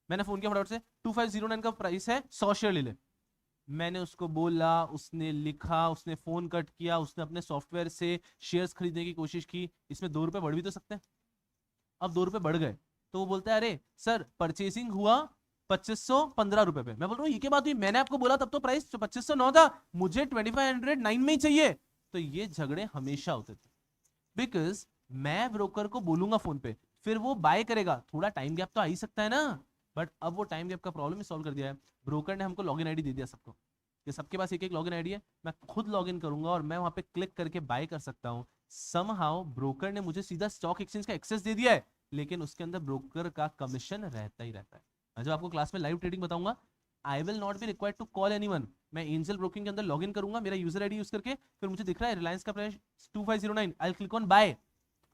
Speaker 1: मैंने फोन किया फटाफट से, 2509 का प्राइस है, 100 शेयर ले ले। मैंने उसको बोला, उसने लिखा, उसने फोन कट किया, उसने अपने सॉफ्टवेयर से शेयर्स खरीदने की कोशिश की। इसमें 2 रुपए बढ़ भी तो सकते हैं। अब 2 रुपए बढ़ गए तो वो बोलता है अरे सर परचेसिंग हुआ 2515 रुपए पे। मैं बोल रहा हूँ ये क्या बात हुई, मैंने आपको बोला तब तो प्राइस 2509 था, मुझे 2509 में ही चाहिए। तो ये झगड़े हमेशा होते थे, बिकॉज मैं ब्रोकर को बोलूंगा फोन पे, फिर वो बाय करेगा, थोड़ा टाइम गैप तो आ ही सकता है ना। बट अब वो टाइम गैप का प्रॉब्लम सॉल्व कर दिया है, ब्रोकर ने हमको लॉगिन आईडी दे दिया सबको, कि सबके पास एक एक लॉगिन आईडी है, मैं खुद लॉगिन करूंगा और मैं वहां पे क्लिक करके बाय कर सकता हूं। समहाउ ब्रोकर ने मुझे सीधा स्टॉक एक्सचेंज का एक्सेस दे दिया है, लेकिन उसके अंदर ब्रोकर का कमीशन रहता ही रहता है। जब आपको क्लास में लाइव ट्रेडिंग बताऊंगा, I will not be required to call anyone. मैं एंजल ब्रोकिंग के अंदर लॉगिन करूंगा मेरा यूजर आईडी यूज करके, फिर मुझे दिख रहा है रिलायंस का price 2509, I click on buy.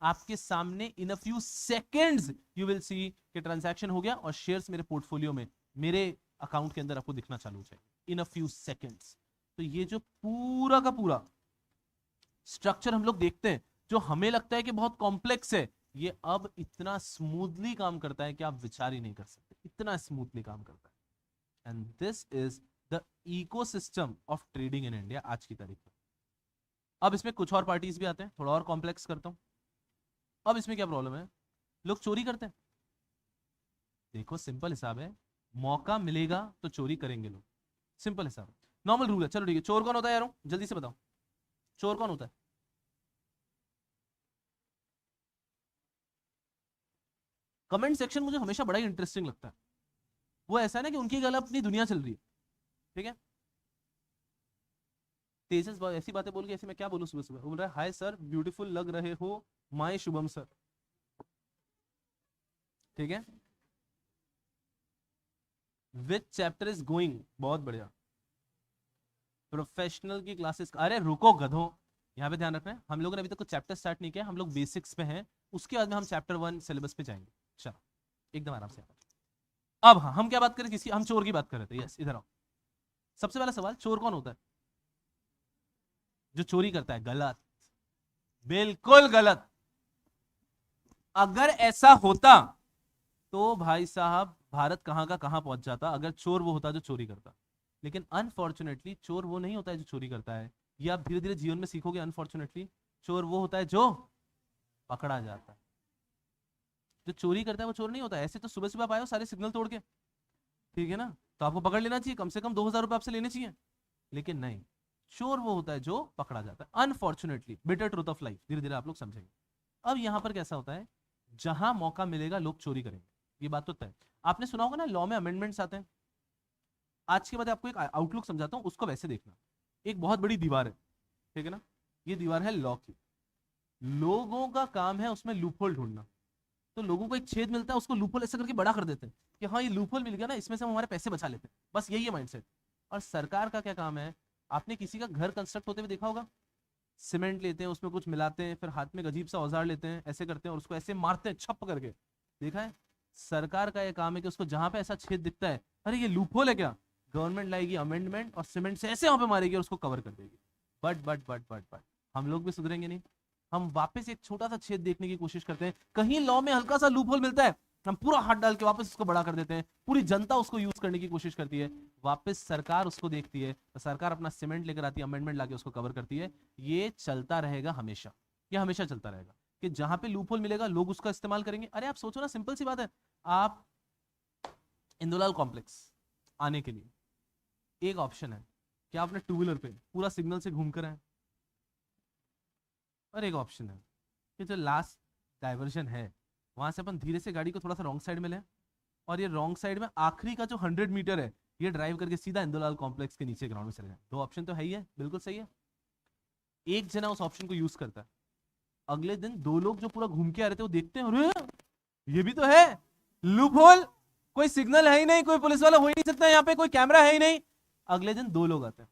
Speaker 1: आपके सामने in a few seconds you will see कि ट्रांजैक्शन हो गया और शेयर्स मेरे पोर्टफोलियो में, मेरे अकाउंट के अंदर आपको दिखना चालू हो जाएगा इन अ फ्यू सेकंड्स। तो ये जो पूरा का पूरा स्ट्रक्चर हम लोग देखते हैं, जो हमें लगता है कि बहुत कॉम्प्लेक्स है, ये अब इतना स्मूथली काम करता है कि आप विचार ही नहीं कर सकते, इतना स्मूथली काम करता है। And this is the ecosystem of trading in India आज की तारीख में। अब इसमें कुछ और पार्टीज भी आते हैं, थोड़ा और कॉम्प्लेक्स करता हूं। अब इसमें क्या प्रॉब्लम है, लोग चोरी करते हैं। देखो सिंपल हिसाब है, मौका मिलेगा तो चोरी करेंगे लोग, सिंपल हिसाब है, नॉर्मल रूल है। चलो ठीक है, चोर कौन होता है यारों, जल्दी से बताओ, चोर कौन होता है? कमेंट सेक्शन मुझे हमेशा बड़ा ही इंटरेस्टिंग लगता है। वो ऐसा है ना कि उनकी गल अपनी दुनिया चल रही है, ठीक है। तेजस ऐसी बातें बोल के, ऐसे मैं क्या बोलूं सुबह सुबह, बोल रहा है हाय सर ब्यूटीफुल लग रहे हो माय शुभम सर, ठीक है। विच चैप्टर इज गोइंग, बहुत बढ़िया। प्रोफेशनल की क्लासेस, अरे रुको गधों, यहाँ पे ध्यान रखना है, हम लोगों ने अभी तक कुछ चैप्टर स्टार्ट नहीं किया, हम लोग बेसिक्स पे हैं, उसके बाद में हम चैप्टर 1 सिलेबस पे जाएंगे। चलो एकदम आराम से। अब हाँ, हम क्या बात करें, किसी हम चोर की बात कर रहे थे, यस इधर आओ। सबसे पहला सवाल, चोर कौन होता है? जो चोरी करता है। गलत, बिल्कुल गलत। अगर ऐसा होता तो भाई साहब भारत कहां का कहां पहुंच जाता, अगर चोर वो होता जो चोरी करता। लेकिन अनफॉर्चुनेटली चोर वो नहीं होता है जो चोरी करता है, ये आप धीरे धीरे जीवन में सीखोगे। अनफॉर्चुनेटली चोर वो होता है जो पकड़ा जाता है। जो चोरी करता है वो चोर नहीं होता है। ऐसे तो सुबह सुबह आप आए हो सारे सिग्नल तोड़ के, ठीक है ना, तो आपको पकड़ लेना चाहिए, कम से कम 2000 रुपए आपसे लेने चाहिए। लेकिन नहीं, चोर वो होता है जो पकड़ा जाता है। Unfortunately, bitter truth of life, धीरे धीरे आप लोग समझेंगे। अब यहां पर कैसा होता है, जहां मौका मिलेगा लोग चोरी करेंगे, ये बात तो तय। आपने सुना होगा ना, लॉ में अमेंडमेंट्स आते हैं। आज के बाद आपको एक आउटलुक समझाता हूं, उसको वैसे देखना। एक बहुत बड़ी दीवार है, ठीक है ना, ये दीवार है लॉ की। लोगों का काम है उसमें लूपहोल ढूंढना। तो लोगों को एक छेद मिलता है, उसको लूपहोल ऐसे करके बड़ा कर देते हैं कि हाँ ये लूपहोल मिल गया ना, इसमें से हम हमारे पैसे बचा लेते हैं, बस यही है माइंडसेट। और सरकार का क्या काम है, आपने किसी का घर कंस्ट्रक्ट होते हुए देखा होगा, सीमेंट लेते हैं, उसमें कुछ मिलाते हैं, फिर हाथ में अजीब सा औजार लेते हैं, ऐसे करते हैं और उसको ऐसे मारते हैं छप करके, देखा है। सरकार का ये काम है कि उसको जहां पे ऐसा छेद दिखता है, अरे ये लूपहोल है क्या, गवर्नमेंट लाएगी अमेंडमेंट और सीमेंट से ऐसे वहां पे मारेगी और उसको कवर कर देगी। बट हम लोग भी सुधरेंगे नहीं। हम वापस एक छोटा सा छेद देखने की कोशिश करते हैं, कहीं लॉ में हल्का सा लूपहोल मिलता है, हम पूरा हाथ डाल के वापस उसको बड़ा कर देते हैं, पूरी जनता उसको यूज करने की कोशिश करती है, वापस सरकार उसको देखती है, तो सरकार अपना सीमेंट लेकर आती है, अमेंडमेंट लाके उसको कवर करती है। ये चलता रहेगा हमेशा, ये हमेशा चलता रहेगा कि जहां पे लूपहोल मिलेगा लोग उसका इस्तेमाल करेंगे। अरे आप सोचो ना, सिंपल सी बात है, आप इंदुलाल कॉम्प्लेक्स आने के लिए एक ऑप्शन है कि आप अपने टू व्हीलर पे पूरा सिग्नल से घूम कर आए, और एक ऑप्शन है कि जो लास्ट डाइवर्जन है वहां से अपन धीरे से गाड़ी को थोड़ा सा रॉन्ग साइड में लें, और ये रॉन्ग साइड में आखिरी का जो 100 मीटर है ये ड्राइव करके सीधा इंदुलाल कॉम्प्लेक्स के नीचे ग्राउंड में चले जाए। दो ऑप्शन तो है ही है, बिल्कुल सही है। एक जना उस ऑप्शन को यूज करता है, अगले दिन दो लोग जो पूरा घूम के आ रहे थे वो देखते हैं, अरे ये भी तो है लूप होल, कोई सिग्नल है ही नहीं, कोई पुलिस वाला हो ही नहीं सकता, यहाँ पे कोई कैमरा है ही नहीं। अगले दिन दो लोग आते हैं,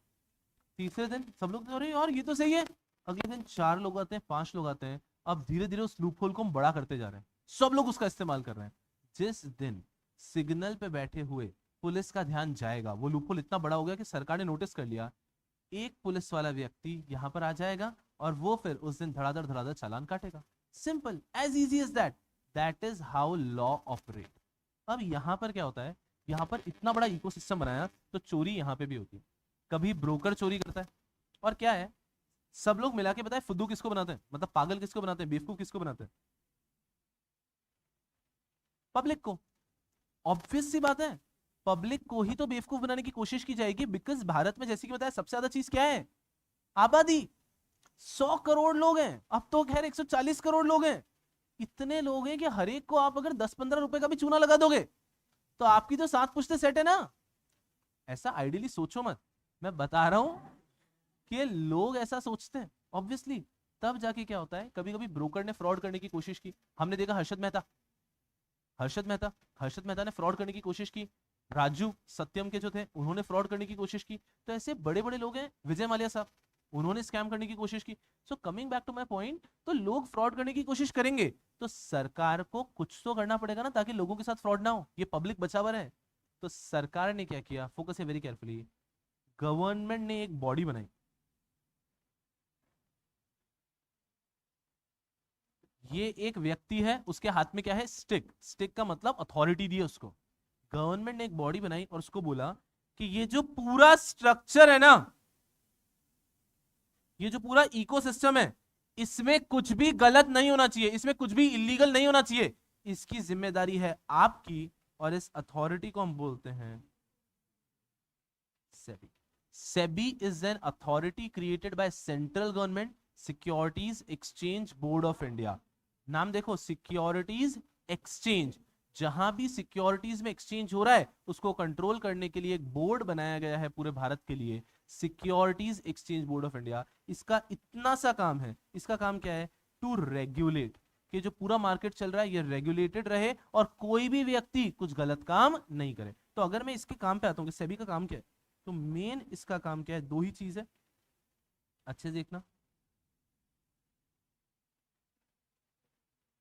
Speaker 1: तीसरे दिन सब लोग, अरे यार ये तो सही है। अगले दिन 4 लोग आते हैं, 5 लोग आते हैं। अब धीरे धीरे उस लूप होल को हम बड़ा करते जा रहे हैं, सब लोग उसका इस्तेमाल कर रहे हैं। जिस दिन सिग्नल पे बैठे हुए पुलिस का ध्यान जाएगा, वो लूप होल इतना बड़ा हो गया कि सरकार ने नोटिस कर लिया, एक पुलिस वाला व्यक्ति यहां पर आ जाएगा और वो फिर उस दिन धड़ाधड़ धड़ाधड़ चालान काटेगा। Simple, as easy as that. That is how law operate. अब यहां पर क्या होता है, यहां पर इतना बड़ा इकोसिस्टम बनाया तो चोरी यहां पे भी होती है। कभी ब्रोकर चोरी करता है, और क्या है, सब लोग मिला के बताए फुद्दू किसको बनाते हैं, मतलब पागल किसको बनाते हैं, बेवकूफ किसको बनाते हैं? पब्लिक को। ऑब्वियस सी बात है, पब्लिक को ही तो बेवकूफ बनाने की कोशिश की जाएगी, बिकॉज भारत में जैसे कि बताया सबसे ज्यादा चीज क्या है, आबादी। 100 करोड़ लोग हैं, अब तो खैर 140 करोड़ लोग हैं। इतने लोग हैं कि हर एक को आप अगर 10-15 रुपए का भी चूना लगा दोगे तो आपकी तो 7 पुश्ते सेट है ना। ऐसा आइडियली सोचो मत, मैं बता रहा हूं कि लोग ऐसा सोचते हैं हर्षद मेहता ने फ्रॉड करने की कोशिश की, राजू सत्यम के जो थे उन्होंने फ्रॉड करने की कोशिश की, तो ऐसे बड़े बड़े लोग हैं, विजय माल्या साहब उन्होंने स्कैम करने की कोशिश की। So coming back to my point, तो लोग फ्रॉड करने की कोशिश करेंगे तो सरकार को कुछ तो करना पड़ेगा ना, ताकि लोगों के साथ फ्रॉड ना हो, ये पब्लिक बचा हुआ है। तो सरकार ने क्या किया, फोकस है वेरी केयरफुली, गवर्नमेंट ने एक बॉडी बनाई। ये एक व्यक्ति है, उसके हाथ में क्या है, स्टिक, स्टिक का मतलब अथॉरिटी दी है उसको। गवर्नमेंट ने एक बॉडी बनाई और उसको बोला कि ये जो पूरा स्ट्रक्चर है ना, ये जो पूरा इकोसिस्टम है, इसमें कुछ भी गलत नहीं होना चाहिए, इसमें कुछ भी इलीगल नहीं होना चाहिए, इसकी जिम्मेदारी है आपकी, और इस अथॉरिटी को हम बोलते हैं SEBI. SEBI is an authority created by central government, securities exchange board of India. नाम देखो, सिक्योरिटीज एक्सचेंज, जहां भी सिक्योरिटीज में एक्सचेंज हो रहा है उसको कंट्रोल करने के लिए एक बोर्ड बनाया गया है पूरे भारत के लिए, securities exchange board of India. इसका इतना सा काम है, इसका काम क्या है, टू रेगुलेट, कि जो पूरा मार्केट चल रहा है ये रेगुलेटेड रहे और कोई भी व्यक्ति कुछ गलत काम नहीं करे। तो अगर मैं इसके काम पे आता हूँ कि सेबी का काम क्या है, तो मेन इसका काम क्या है, दो ही चीज है, अच्छे से देखना,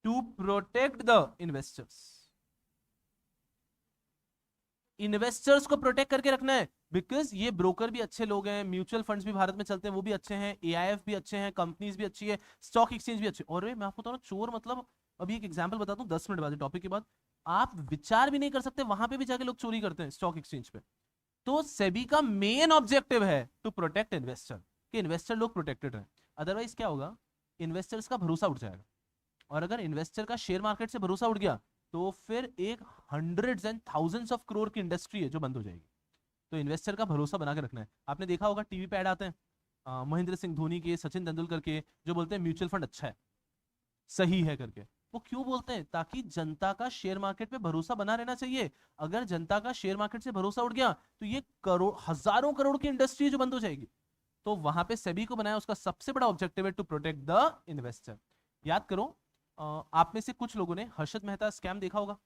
Speaker 1: to protect the investors. Investors को प्रोटेक्ट करके रखना है, बिकॉज ये ब्रोकर भी अच्छे लोग हैं, म्यूचुअल फंड्स भी भारत में चलते हैं वो भी अच्छे हैं, एआईएफ भी अच्छे हैं, कंपनीज भी अच्छी है, स्टॉक एक्सचेंज भी अच्छे। और मैं आपको बता रहा हूं, चोर मतलब, अभी एक एग्जांपल बताता हूं 10 मिनट बाद टॉपिक के बाद, आप विचार भी नहीं कर सकते, वहां पे भी जाके लोग चोरी करते हैं स्टॉक एक्सचेंज पे। तो सेबी का मेन ऑब्जेक्टिव है टू प्रोटेक्ट इन्वेस्टर, कि इन्वेस्टर लोग प्रोटेक्टेड रहे। अदरवाइज क्या होगा, इन्वेस्टर्स का भरोसा उठ जाएगा, और अगर इन्वेस्टर का शेयर मार्केट से भरोसा उठ गया तो फिर एक hundreds and thousands of crore की इंडस्ट्री है जो बंद हो जाएगी। तो इन्वेस्टर का भरोसा बना के रखना है। आपने देखा होगा टीवी पे ऐड आते हैं, महेंद्र सिंह धोनी के, सचिन तेंदुलकर के, जो बोलते हैं म्यूचुअल फंड अच्छा है, सही है करके। वो क्यों बोलते हैं, ताकि जनता का शेयर मार्केट पे भरोसा बना रहना चाहिए। अगर जनता का शेयर मार्केट से भरोसा उठ गया तो ये करोड़, हजारों करोड़ की इंडस्ट्री है जो बंद हो जाएगी। तो वहां पे सेबी को बनाया, उसका सबसे बड़ा ऑब्जेक्टिव है टू प्रोटेक्ट द इन्वेस्टर। याद करो, आप में से कुछ लोगों ने हर्षद मेहता स्कैम देखा होगा,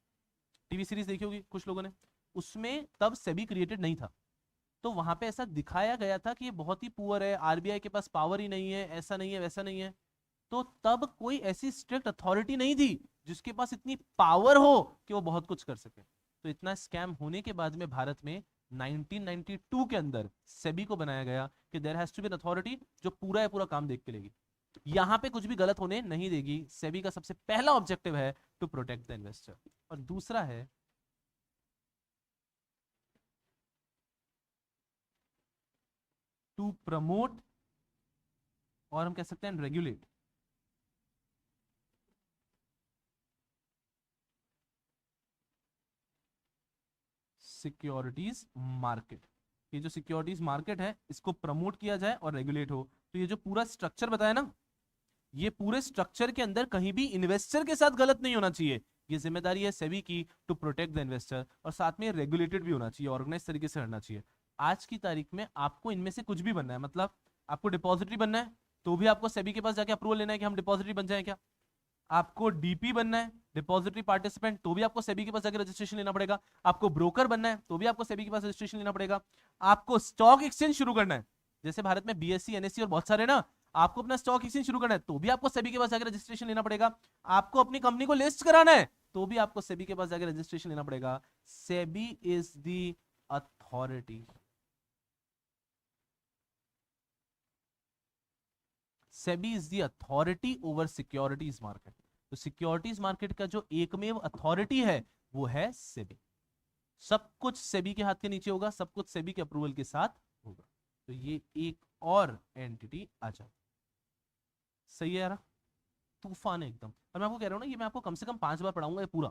Speaker 1: टीवी सीरीज देखी होगी कुछ लोगों ने, उसमें तब सेबी क्रिएटेड नहीं था। तो वहां पे ऐसा दिखाया गया था कि ये बहुत ही पुअर है, आरबीआई के पास पावर ही नहीं है, ऐसा नहीं है, वैसा नहीं है। तो तब कोई ऐसी स्ट्रिक्ट अथॉरिटी नहीं थी जिसके पास इतनी पावर हो कि वो बहुत कुछ कर सके। तो इतना स्कैम होने के बाद में भारत में 1992 के अंदर सेबी को बनाया गया कि there has to be an authority जो पूरा है पूरा काम देख के लेगी, यहां पे कुछ भी गलत होने नहीं देगी। सेबी का सबसे पहला ऑब्जेक्टिव है टू प्रोटेक्ट द इन्वेस्टर, और दूसरा है टू प्रमोट, और हम कह सकते हैं रेगुलेट सिक्योरिटीज मार्केट। ये जो सिक्योरिटीज मार्केट है इसको प्रमोट किया जाए और रेगुलेट हो। तो ये जो पूरा स्ट्रक्चर बताया ना, ये पूरे स्ट्रक्चर के अंदर कहीं भी इन्वेस्टर के साथ गलत नहीं होना चाहिए। ये जिम्मेदारी है सेबी की टू प्रोटेक्ट द इन्वेस्टर, और साथ में रेगुलेटेड भी होना चाहिए, ऑर्गेनाइज तरीके से रहना चाहिए। आज की तारीख में आपको इनमें से कुछ भी बनना है, मतलब आपको डिपॉजिटरी बनना है तो भी आपको सेबी के पास जाके अप्रूवल लेना है कि हम डिपॉजिटरी बन जाए क्या। आपको डीपी बनना है, डिपॉजिटरी पार्टिसिपेंट, तो भी आपको सेबी के पास जाकर रजिस्ट्रेशन लेना पड़ेगा। आपको ब्रोकर बनना है तो भी आपको सेबी के पास रजिस्ट्रेशन लेना पड़ेगा। आपको स्टॉक एक्सचेंज शुरू करना है, जैसे भारत में बीएससी, एनएससी और बहुत सारे ना, आपको अपना स्टॉक एक्सचेंज शुरू करना है तो भी आपको सेबी के पास जाकर रजिस्ट्रेशन लेना पड़ेगा। आपको अपनी कंपनी को लिस्ट कराना है तो भी आपको सेबी के पास जाकर रजिस्ट्रेशन लेना पड़ेगा। SEBI is the authority, SEBI is the authority over securities market. तो सिक्योरिटीज मार्केट का जो एकमेव अथॉरिटी है वो है सेबी। सब कुछ सेबी के हाथ के नीचे होगा, सब कुछ सेबी के अप्रूवल के साथ होगा। तो ये एक और एंटिटी आ जाए, सही है यार, तूफान है एकदम। और मैं आपको कह रहा हूं ना, ये मैं आपको कम से कम 5 बार पढ़ाऊंगा ये पूरा,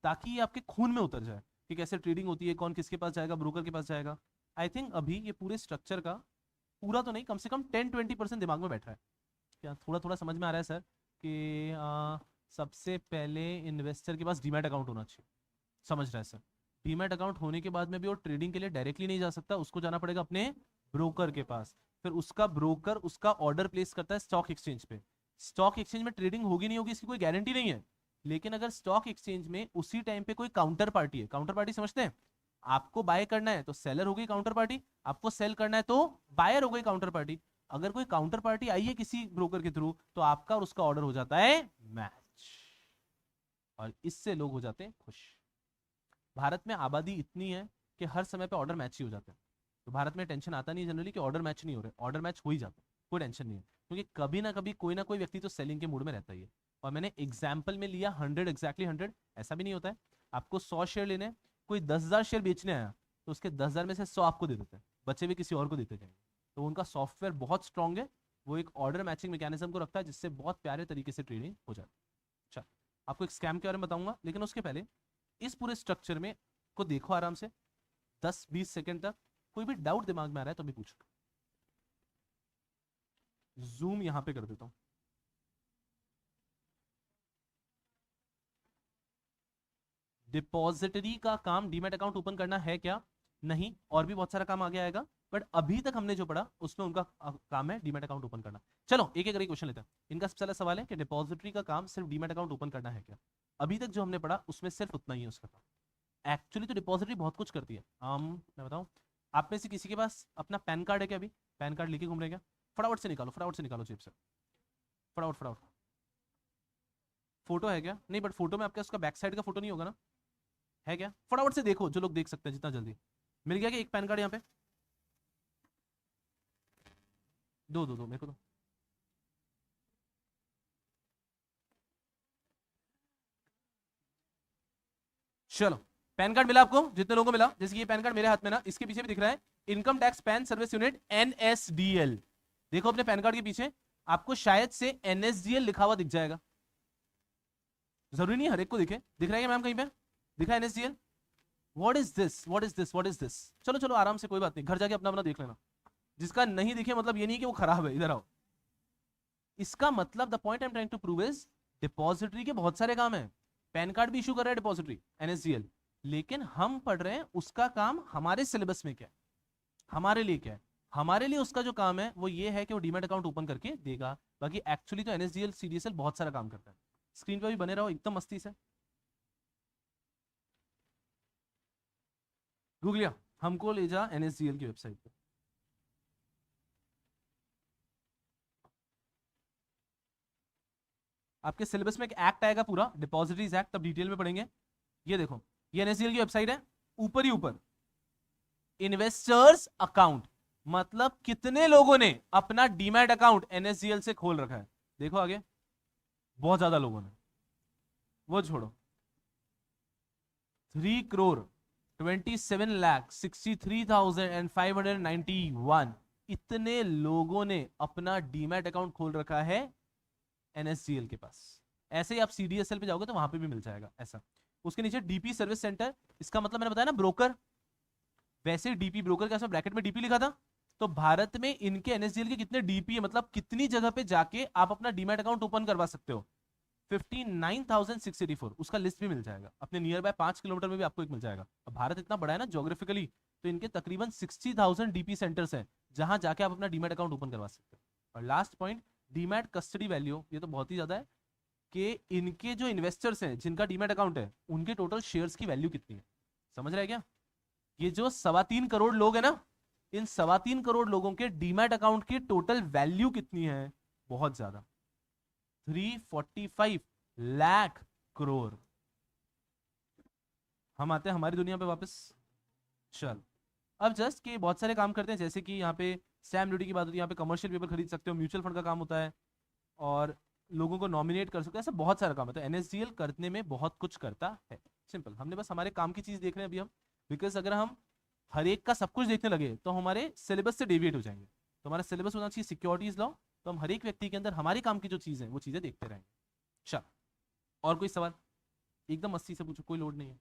Speaker 1: ताकि ये आपके खून में उतर जाए कि कैसे ट्रेडिंग होती है, कौन किसके पास जाएगा, ब्रोकर के पास जाएगा। आई थिंक अभी ये पूरे स्ट्रक्चर का पूरा तो नहीं, कम से कम 10-20% दिमाग में बैठ रहा है। क्या थोड़ा थोड़ा समझ में आ रहा है सर कि सबसे पहले इन्वेस्टर के पास डीमैट अकाउंट होना चाहिए, समझ रहा है सर। डीमैट अकाउंट होने के बाद में भी वो ट्रेडिंग के लिए डायरेक्टली नहीं जा सकता, उसको जाना पड़ेगा अपने ब्रोकर के पास। फिर उसका ब्रोकर उसका ऑर्डर प्लेस करता है स्टॉक एक्सचेंज पे। स्टॉक एक्सचेंज में ट्रेडिंग होगी नहीं होगी इसकी कोई गारंटी नहीं है, लेकिन अगर स्टॉक एक्सचेंज में उसी टाइम पे कोई काउंटर पार्टी है, काउंटर पार्टी समझते हैं, आपको बाय करना है तो सेलर हो गई काउंटर पार्टी, आपको सेल करना है तो बायर हो गई काउंटर पार्टी। अगर कोई काउंटर पार्टी आई है किसी ब्रोकर के थ्रू तो आपका और उसका ऑर्डर हो जाता है मैच, और इससे लोग हो जाते हैं खुश। भारत में आबादी इतनी है कि हर समय पे ऑर्डर मैच ही हो जाते हैं, तो भारत में टेंशन आता नहीं जनरली कि ऑर्डर मैच नहीं हो रहे, ऑर्डर मैच हो ही जाते हैं, कोई टेंशन नहीं है, क्योंकि कभी ना कभी कोई ना कोई व्यक्ति तो सेलिंग के मूड में रहता ही है। और मैंने एग्जाम्पल में लिया 100 एग्जैक्टली 100, ऐसा भी नहीं होता है। आपको 100 शेयर लेने हैं, कोई 10,000 शेयर बेचने आया तो उसके 10,000 में से 100 आपको दे देते हैं, बचे भी किसी और को देते जाएंगे। तो उनका सॉफ्टवेयर बहुत स्ट्रांग है, वो एक ऑर्डर मैचिंग मैकेनिज्म को रखता है जिससे बहुत प्यारे तरीके से ट्रेडिंग हो जाती है। अच्छा, आपको एक स्कैम के बारे में बताऊंगा, लेकिन उसके पहले इस पूरे स्ट्रक्चर में को देखो आराम से 10-20 सेकंड तक। कोई भी डाउट दिमाग में आ रहा है तो भी पूछो। जूम यहां पे कर देता हूं। डिपॉजिटरी का काम डीमैट अकाउंट ओपन करना है क्या? नहीं, और भी बहुत सारा काम आगे आएगा, बट अभी तक हमने जो पढ़ा उसमें उनका काम है डीमैट अकाउंट ओपन करना। चलो एक एक करके क्वेश्चन लेते हैं। इनका सबसे पहला सवाल है कि डिपॉजिटरी का काम सिर्फ डीमैट अकाउंट ओपन करना है क्या? अभी तक जो हमने पढ़ा उसमें सिर्फ उतना ही है उसका काम। एक्चुअली तो डिपॉजिटरी बहुत कुछ करती है। मैं बताऊं, आप में से किसी के पास अपना पैन कार्ड है क्या? अभी पैन कार्ड लेके घूम रहे हैं क्या? फटाफट से निकालो, फटाफट से निकालो जेब से, फटाफट फटाफट। फोटो है क्या? नहीं, बट फोटो में आपके उसका बैक साइड का फोटो नहीं होगा ना? है क्या? फटाफट से देखो, जो लोग देख सकते हैं जितना जल्दी। मिल गया कि एक पैन कार्ड यहाँ पे? दो दो दो मेरे को दो। चलो, पैन कार्ड मिला आपको? जितने लोगों को मिला, जैसे ये पैन कार्ड मेरे हाथ में ना, इसके पीछे भी दिख रहा है income tax pan service unit NSDL. देखो अपने पैन कार्ड के पीछे आपको शायद से एनएसडीएल लिखा हुआ दिख जाएगा। जरूरी नहीं हर एक को दिखे। दिख रहा है क्या मैम? कहीं पे दिखा है NSDL? What is this, what is this, what is this? चलो चलो आराम से, कोई बात नहीं, घर जाके अपना अपना देख लेना। जिसका नहीं दिखे मतलब ये नहीं कि वो खराब है। इधर आओ। इसका मतलब the point I am trying to prove is depository के बहुत सारे काम है। पैन कार्ड भी इशू कर रहा है डिपॉजिटरी एनएसडीएल, लेकिन हम पढ़ रहे हैं उसका काम हमारे सिलेबस में क्या है, हमारे लिए क्या है। हमारे लिए उसका जो काम है वो ये है कि वो डीमैट अकाउंट ओपन करके देगा। बाकी एक्चुअली तो एनएसडीएल सीडीएसएल बहुत सारा काम करता है। स्क्रीन पर भी बने रहो एकदम मस्ती से। गूगलिया, हमको ले जा एनएसडीएल की वेबसाइट पे। आपके सिलेबस में एक एक्ट आएगा पूरा, डिपॉजिटरीज एक्ट, तब डिटेल में पढ़ेंगे। ये देखो, ये एनएसडीएल की वेबसाइट है, ऊपर ही ऊपर इन्वेस्टर्स अकाउंट, मतलब कितने लोगों ने अपना डीमैट अकाउंट एनएसडीएल से खोल रखा है। देखो आगे, बहुत ज्यादा लोगों ने। वो छोड़ो, 3,27,63,591 इतने लोगों ने अपना डीमैट अकाउंट खोल रखा है एनएसडीएल के पास। ऐसे ही आप सीडीएसएल पे जाओगे तो वहां पे भी मिल जाएगा ऐसा। उसके नीचे डीपी सर्विस सेंटर, इसका मतलब मैंने बताया ना ब्रोकर, वैसे डीपी ब्रोकर का ब्रैकेट में डीपी लिखा था। तो भारत में इनके एनएसडीएल के कितने डीपी है, मतलब कितनी जगह पे जाके आप अपना डीमैट अकाउंट ओपन करवा सकते हो? 59,684। उसका लिस्ट भी मिल जाएगा अपने नियर बाय 5 किलोमीटर में भी आपको एक मिल जाएगा। अब भारत इतना बड़ा है ना ज्योग्राफिकली, तो इनके तकरीबन 60,000 डीपी सेंटर्स हैं जहां जाके आप अपना डीमैट अकाउंट ओपन करवा सकते हो। और last point, demat custody value, ये तो बहुत ही ज्यादा है कि इनके जो इन्वेस्टर्स हैं जिनका डीमैट अकाउंट है उनके टोटल शेयर्स की वैल्यू कितनी है। समझ रहे हैं क्या? ये जो 3.25 करोड़ लोग हैं ना, इन 3.25 करोड़ लोगों के डीमैट अकाउंट की टोटल वैल्यू कितनी है? बहुत ज्यादा, 345 लाख करोड़। हम आते हैं हमारी दुनिया पे वापस। चल, अब जस्ट कि बहुत सारे काम करते हैं, जैसे कि यहाँ पे स्टैम्प ड्यूटी की बात होती है, यहाँ पे कमर्शियल पेपर खरीद सकते हो, म्यूचुअल फंड का काम होता है, और लोगों को नॉमिनेट कर सकते हो, ऐसा बहुत सारा काम है। तो एनएसडीएल करने में बहुत कुछ करता है। सिंपल, हमने बस हमारे काम की चीज देख रहे हैं अभी हम, बिकॉज अगर हम हर एक का सब कुछ देखने लगे तो हमारे सिलेबस से डेविएट हो जाएंगे। तो हमारा सिलेबस होना चाहिए सिक्योरिटीज लॉ, तो हम हर एक व्यक्ति के अंदर हमारे काम की जो चीज है वो चीजें देखते रहेंगे। चल, और कोई सवाल? एकदम मस्ती से पूछो, कोई लोड नहीं है।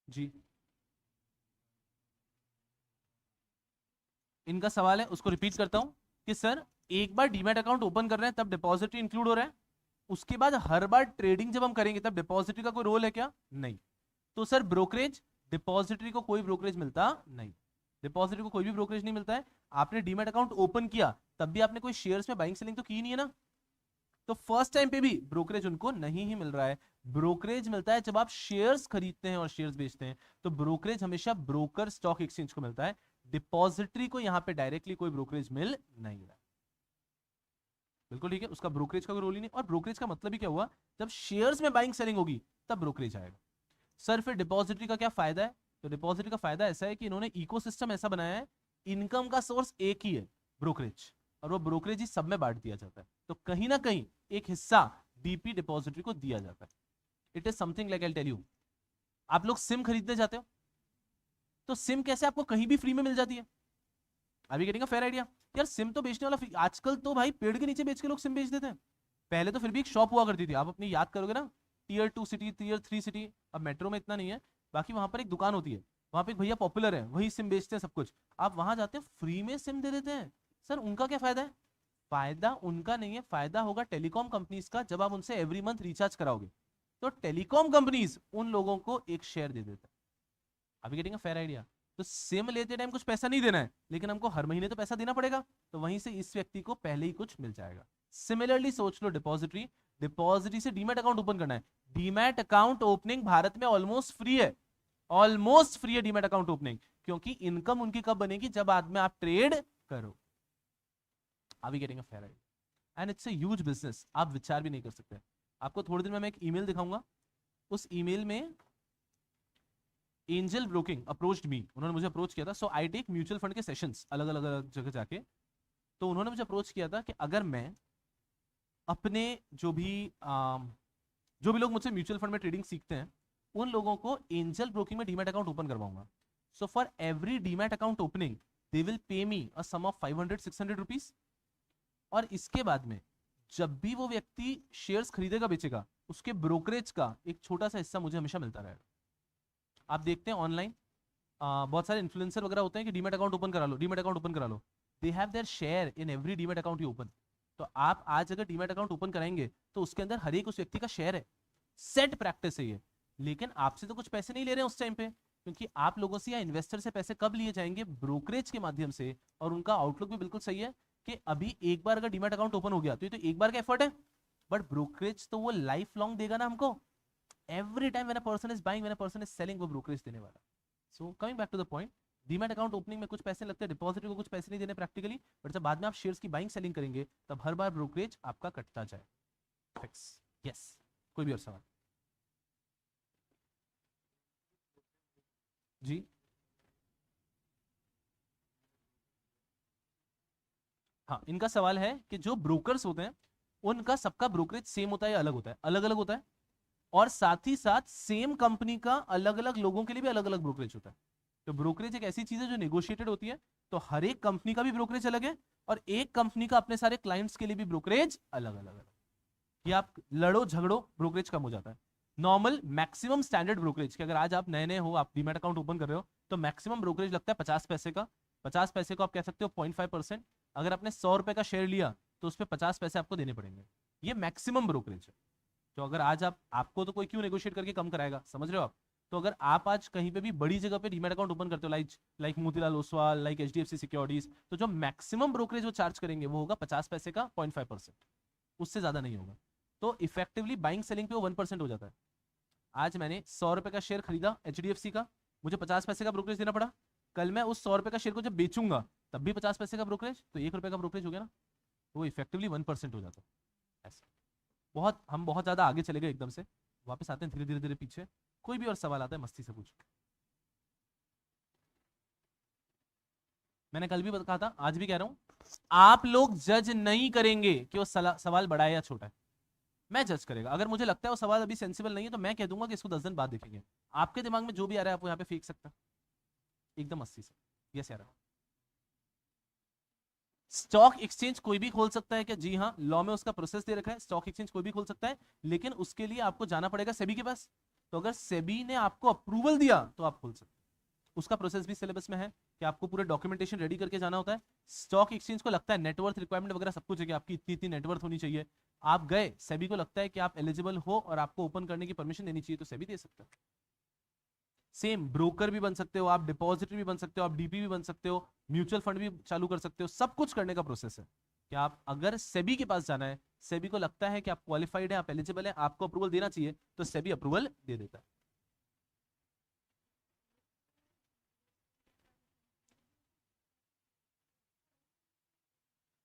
Speaker 1: जी, इनका सवाल है, उसको रिपीट करता हूं कि सर एक बार डीमैट अकाउंट ओपन कर रहे हैं तब डिपॉजिटरी इंक्लूड हो रहा है, उसके बाद हर बार ट्रेडिंग जब हम करेंगे तब डिपॉजिटरी का कोई रोल है क्या? नहीं। तो सर ब्रोकरेज, डिपॉजिटरी को कोई ब्रोकरेज मिलता नहीं, डिपॉजिटरी को कोई भी ब्रोकरेज नहीं मिलता है। आपने डीमैट अकाउंट ओपन किया तब भी आपने कोई शेयर्स में बाइंग सेलिंग तो की नहीं है ना, तो फर्स्ट टाइम पे भी ब्रोकरेज उनको नहीं ही मिल रहा है। ब्रोकरेज मिलता है जब आप शेयर्स खरीदते हैं और शेयर्स बेचते हैं, तो ब्रोकरेज हमेशा ब्रोकर स्टॉक एक्सचेंज को मिलता है। डिपॉजिटरी को यहां पे डायरेक्टली कोई ब्रोकरेज मिल नहीं रहा। बिल्कुल ठीक है, उसका ब्रोकरेज का कोई रोल ही नहीं। और ब्रोकरेज का मतलब ही क्या हुआ, जब शेयर्स में बाइंग सेलिंग होगी तब ब्रोकरेज आएगा। सर फिर डिपॉजिटरी का क्या फायदा है, तो डिपॉजिटरी का फायदा ऐसा है कि इन्होंने इकोसिस्टम ऐसा बनाया है, इनकम का सोर्स एक ही है ब्रोकरेज, और वो ब्रोकरेज ही सब में बांट दिया जाता है। तो कहीं ना कहीं एक हिस्सा डीपी डिपॉजिटरी को दिया जाता है। It is something like I tell you, आप लोग सिम खरीदने जाते हो तो सिम कैसे आपको कहीं भी फ्री में मिल जाती है, अभी गेटिंग अ फेयर आइडिया। यार सिम तो बेचने वाला फ्री, आजकल तो भाई पेड़ के नीचे बेच के लोग सिम बेच देते हैं। पहले तो फिर भी एक शॉप हुआ करती थी, आप अपनी याद करोगे ना, टीयर 2 सिटी, टीयर 3 सिटी, अब मेट्रो में इतना नहीं है, बाकी वहां पर एक दुकान होती है, वहां पे एक भैया पॉपुलर है, वही सिम बेचते हैं सब कुछ, आप वहां जाते हैं फ्री में सिम दे देते हैं। सर उनका क्या फायदा है, फायदा उनका नहीं है, फायदा होगा टेलीकॉम कंपनीज का। जब आप उनसे एवरी मंथ रिचार्ज कराओगे तो टेलीकॉम कंपनीज उन लोगों को एक शेयर दे देता है। अभी गेटिंग अ फेयर आइडिया। तो सिम लेते टाइम कुछ पैसा नहीं देना है, लेकिन हमको हर महीने तो पैसा देना पड़ेगा, तो वहीं से इस व्यक्ति को पहले ही कुछ मिल जाएगा। सिमिलरली सोच लो डिपॉजिटरी, डिपॉजिटरी से डीमैट अकाउंट ओपन करना है, डीमैट अकाउंट ओपनिंग भारत में ऑलमोस्ट फ्री है, ऑलमोस्ट फ्री है डीमैट अकाउंट ओपनिंग, क्योंकि इनकम उनकी कब बनेगी, जब बाद में आप ट्रेड करो। अभी getting a fair idea, and it's a huge business, आप विचार भी नहीं कर सकते। आपको थोड़ी देर में मैं एक ईमेल दिखाऊंगा, उस ईमेल में एंजल ब्रोकिंग अप्रोच्ड मी, उन्होंने मुझे अप्रोच किया था। सो आई टेक म्यूचुअल फंड के सेशंस अलग अलग जगह जाके, तो उन्होंने मुझे अप्रोच किया था कि अगर मैं अपने जो भी लोग मुझसे म्यूचुअल फंड में ट्रेडिंग सीखते हैं उन लोगों को एंजल ब्रोकिंग में डीमैट अकाउंट ओपन करवाऊंगा। So for every demat account opening they will pay me a some of 500-600 rupees, और इसके बाद में जब भी वो व्यक्ति शेयर्स खरीदेगा बेचेगा, उसके ब्रोकरेज का एक छोटा सा हिस्सा मुझे हमेशा मिलता रहेगा। आप देखते हैं ऑनलाइन बहुत सारे इन्फ्लुएंसर वगैरह होते हैं कि डीमैट अकाउंट ओपन करा लो, डीमैट अकाउंट ओपन करा लो, they have their share in every demat account you open. तो आप आज अगर डीमैट अकाउंट ओपन कराएंगे तो उसके अंदर हर एक उस व्यक्ति का शेयर है, सेट प्रैक्टिस है ये। लेकिन आपसे तो कुछ पैसे नहीं ले रहे हैं उस टाइम पे, क्योंकि आप लोगों से या इन्वेस्टर से पैसे कब लिए जाएंगे, ब्रोकरेज के माध्यम से। और उनका आउटलुक भी बिल्कुल सही है कि अभी एक बार अगर डीमैट अकाउंट ओपन हो गया तो ये तो एक बार का एफर्ट है, बट ब्रोकरेज तो वो लाइफ लॉन्ग देगा ना हमको। Every time when a person is buying, when a person is selling, वो ब्रोकरेज देने वाला। So coming back to the point, demat account opening में कुछ पैसे लगते हैं, डिपॉजिटरी को कुछ पैसे नहीं देने प्रैक्टिकली, बट जब बाद में आप शेयर्स की बाइंग सेलिंग करेंगे तब हर बार ब्रोकरेज आपका कटता जाए। फिक्स। यस, कोई भी और सवाल जी। हाँ, इनका सवाल है कि जो ब्रोकर्स होते हैं उनका सबका ब्रोकरेज सेम होता है या अलग होता है, अलग अलग होता है, और साथ ही साथ सेम कंपनी का अलग अलग लोगों के लिए भी अलग अलग ब्रोकरेज होता है। तो ब्रोकरेज एक ऐसी चीज है जो नेगोशिएटेड होती है, तो हर एक कंपनी का भी ब्रोकरेज अलग है, और एक कंपनी का अपने सारे क्लाइंट्स के लिए भी ब्रोकरेज अलग अलग है। कि आप लड़ो झगड़ो ब्रोकरेज कम हो जाता है। नॉर्मल मैक्सिमम स्टैंडर्ड ब्रोकरेज कि अगर आज आप नए नए हो, आप डीमैट अकाउंट ओपन कर रहे हो, तो मैक्सिमम ब्रोकरेज लगता है 50 पैसे का। 50 पैसे को आप कह सकते हो 0.5%। अगर आपने 100 रुपए का शेयर लिया तो उस पर 50 पैसे आपको देने पड़ेंगे, ये मैक्सिमम ब्रोकरेज है। तो अगर आज आपको तो कोई क्यों नेगोशिएट करके कम कराएगा, समझ रहे हो आप। तो अगर आप आज कहीं पे भी बड़ी जगह पे डीमैट अकाउंट ओपन करते हो, like Motilal Oswal, like HDFC securities, तो जो मैक्सिमम ब्रोकरेज वो चार्ज करेंगे वो होगा 50 पैसे का 0.5%, उससे ज्यादा नहीं होगा। तो इफेक्टिवली बाइंग सेलिंग पे वो 1% हो जाता है। आज मैंने 100 रुपए का शेयर खरीदा एचडीएफसी का, मुझे 50 पैसे का ब्रोकरेज देना पड़ा। कल मैं उस 100 रुपए का शेयर को जब बेचूंगा तब भी 50 पैसे का ब्रोकरेज, तो 1 रुपए का ब्रोकरेज हो गया ना, तो वो इफेक्टिवली 1% हो जाता है। ऐसा हम बहुत ज्यादा आगे चले गए एकदम से, वापस आते हैं धीरे धीरे धीरे पीछे। कोई भी और सवाल आता है मस्ती से पूछो। मैंने कल भी कहा था, आज भी कह रहा हूं, आप लोग जज नहीं करेंगे कि वो सवाल बड़ा है या छोटा है, मैं जज करेगा। अगर मुझे लगता है वो सवाल अभी सेंसिबल नहीं है तो मैं कह दूंगा कि इसको 10 दिन बाद देखेंगे। आपके दिमाग में जो भी आ रहा है आप यहाँ पे फेंक सकते हैं एकदम मस्ती से। यस यार, स्टॉक एक्सचेंज कोई भी खोल सकता है क्या, जी हाँ, लॉ में उसका प्रोसेस दे रखा है, स्टॉक एक्सचेंज कोई भी खोल सकता है, लेकिन उसके लिए आपको जाना पड़ेगा सेबी के पास। तो अगर सेबी ने आपको अप्रूवल दिया तो आप खोल सकते हैं। उसका प्रोसेस भी सिलेबस में है कि आपको पूरे डॉक्यूमेंटेशन रेडी करके जाना होता है। स्टॉक एक्सचेंज को लगता है नेटवर्थ रिक्वायरमेंट वगैरह सब कुछ है कि आपकी इतनी इतनी नेटवर्थ होनी चाहिए, आप गए, सेबी को लगता है कि आप एलिजिबल हो और आपको ओपन करने की परमिशन देनी चाहिए, तो सेबी दे सकता है। सेम ब्रोकर भी बन सकते हो आप, डिपॉजिटरी भी बन सकते हो आप, डीपी भी बन सकते हो, म्यूचुअल फंड भी चालू कर सकते हो, सब कुछ करने का प्रोसेस है कि आप अगर सेबी के पास जाना है, सेबी को लगता है कि आप क्वालिफाइड है, आप एलिजिबल है, आपको अप्रूवल देना चाहिए, तो सेबी अप्रूवल दे देता है।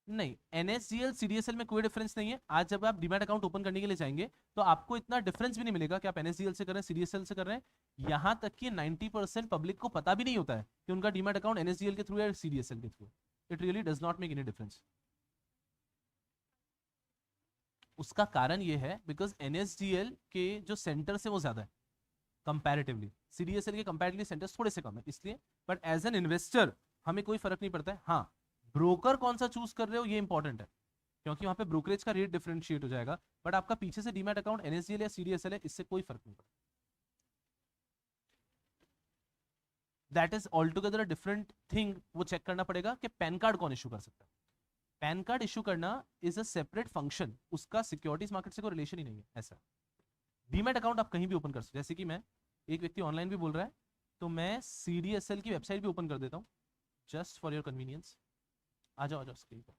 Speaker 1: नहीं, एनएसडीएल सीडीएसएल में कोई डिफरेंस नहीं है। आज जब आप डीमैट अकाउंट ओपन करने के लिए जाएंगे तो आपको इतना डिफरेंस भी नहीं मिलेगा कि आप एनएसडीएल से कर रहे हैं सीडीएसएल से कर रहे हैं। यहां तक कि 90% पब्लिक को पता भी नहीं होता है कि उनका डीमैट अकाउंट एनएसडीएल के थ्रू है या सीडीएसएल के through. It really does not make any difference. उसका कारण ये है बिकॉज एनएसडीएल के जो सेंटर्स है वो ज्यादा है कंपैरेटिवली, सीडीएसएल के कंपैरेटिवली सेंटर्स थोड़े से कम है इसलिए। बट एज एन इन्वेस्टर हमें कोई फर्क नहीं पड़ता है। हाँ, ब्रोकर कौन सा चूज कर रहे हो ये इंपॉर्टेंट है, क्योंकि वहां पे ब्रोकरेज का रेट डिफरेंशिएट हो जाएगा। बट आपका पीछे से डीमैट अकाउंट एनएसडीएल या सीडीएसएल है, इससे कोई फर्क नहीं पड़ता। That is all together a different thing. वो चेक करना पड़ेगा कि पैन कार्ड कौन इशू कर सकता है। पैन कार्ड इशू करना इज अ सेपरेट फंक्शन, उसका सिक्योरिटीज मार्केट से कोई रिलेशन ही नहीं है ऐसा। डीमैट अकाउंट आप कहीं भी ओपन कर सकते, जैसे कि मैं, एक व्यक्ति ऑनलाइन भी बोल रहा है तो मैं सीडीएसएल की वेबसाइट भी ओपन कर देता हूँ जस्ट फॉर योर कन्वीनियंस। आ जाओ स्क्रीन पर,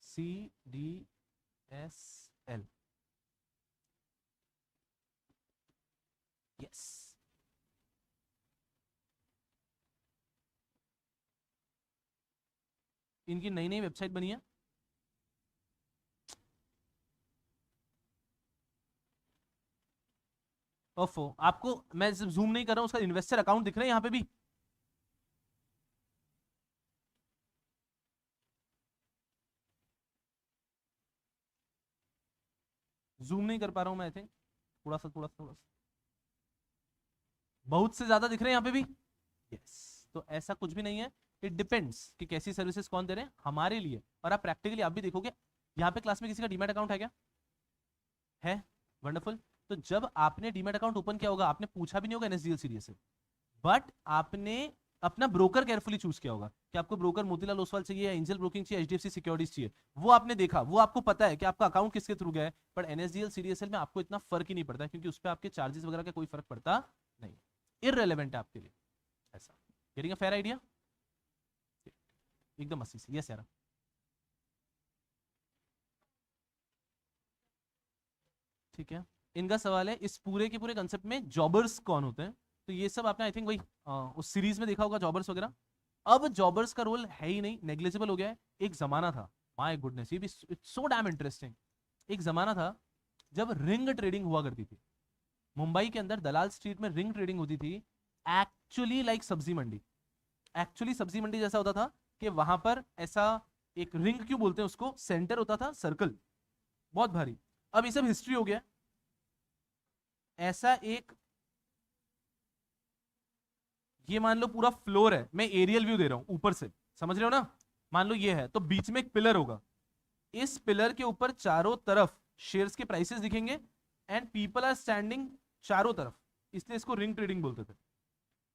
Speaker 1: CDSL, यस। इनकी नई नई वेबसाइट बनी है। ओफो, आपको मैं जूम नहीं कर रहा हूं, उसका इन्वेस्टर अकाउंट दिख रहे हैं यहाँ पे भी। जूम नहीं कर पा रहा हूं मैं, आई थिंक थोड़ा सा बहुत से ज्यादा दिख रहे हैं यहाँ पे भी। यस, तो ऐसा कुछ भी नहीं है। इट डिपेंड्स कि कैसी सर्विसेज कौन दे रहे हैं हमारे लिए। और आप प्रैक्टिकली आप भी देखोगे, यहाँ पे क्लास में किसी का डीमैट अकाउंट है क्या? है, वंडरफुल। तो जब आपने डीमैट अकाउंट ओपन किया होगा आपने पूछा भी नहीं होगा एनएसडीएल सीडीएस से, बट आपने अपना ब्रोकर केयरफुली चूज किया होगा कि आपको ब्रोकर मोतीलाल ओसवाल चाहिए या एंजल ब्रोकिंग चाहिए, एचडीएफसी सिक्योरिटीज चाहिए। वो आपने देखा, वो आपको पता है कि आपका अकाउंट किसके थ्रू गया है। पर एनएसडीएल सीडीएसएल में आपको इतना फर्क ही नहीं पड़ता क्योंकि उस पर आपके चार्जेस वगैरह का कोई फर्क पड़ता नहीं, इररिलेवेंट है आपके लिए ऐसा। Getting a fair idea? एकदम अस्सी से, यस यार। ठीक है, इनका सवाल है इस पूरे के पूरे कंसेप्ट में जॉबर्स कौन होते हैं? तो ये सब आपने आई थिंक वही उस सीरीज में देखा होगा जॉबर्स वगैरह। अब जॉबर्स का रोल है ही नहीं, नेग्लिजिबल हो गया है। एक जमाना था, माय गुडनेस, ये भी सो डैम इंटरेस्टिंग। एक जमाना था जब रिंग ट्रेडिंग हुआ करती थी मुंबई के अंदर, दलाल स्ट्रीट में रिंग ट्रेडिंग होती थी। एक्चुअली लाइक सब्जी मंडी, एक्चुअली सब्जी मंडी जैसा होता था कि वहां पर ऐसा एक रिंग, क्यों बोलते हैं उसको, सेंटर होता था, सर्कल बहुत भारी। अब ये सब हिस्ट्री हो गया। ऐसा एक, ये मान लो पूरा फ्लोर है, मैं एरियल व्यू दे रहा हूं ऊपर से, समझ रहे हो ना? मान लो ये है, तो बीच में एक पिलर होगा, इस पिलर के ऊपर चारों तरफ शेयर्स के प्राइसेस दिखेंगे एंड पीपल आर स्टैंडिंग चारों तरफ, इसलिए इसको रिंग ट्रेडिंग बोलते थे।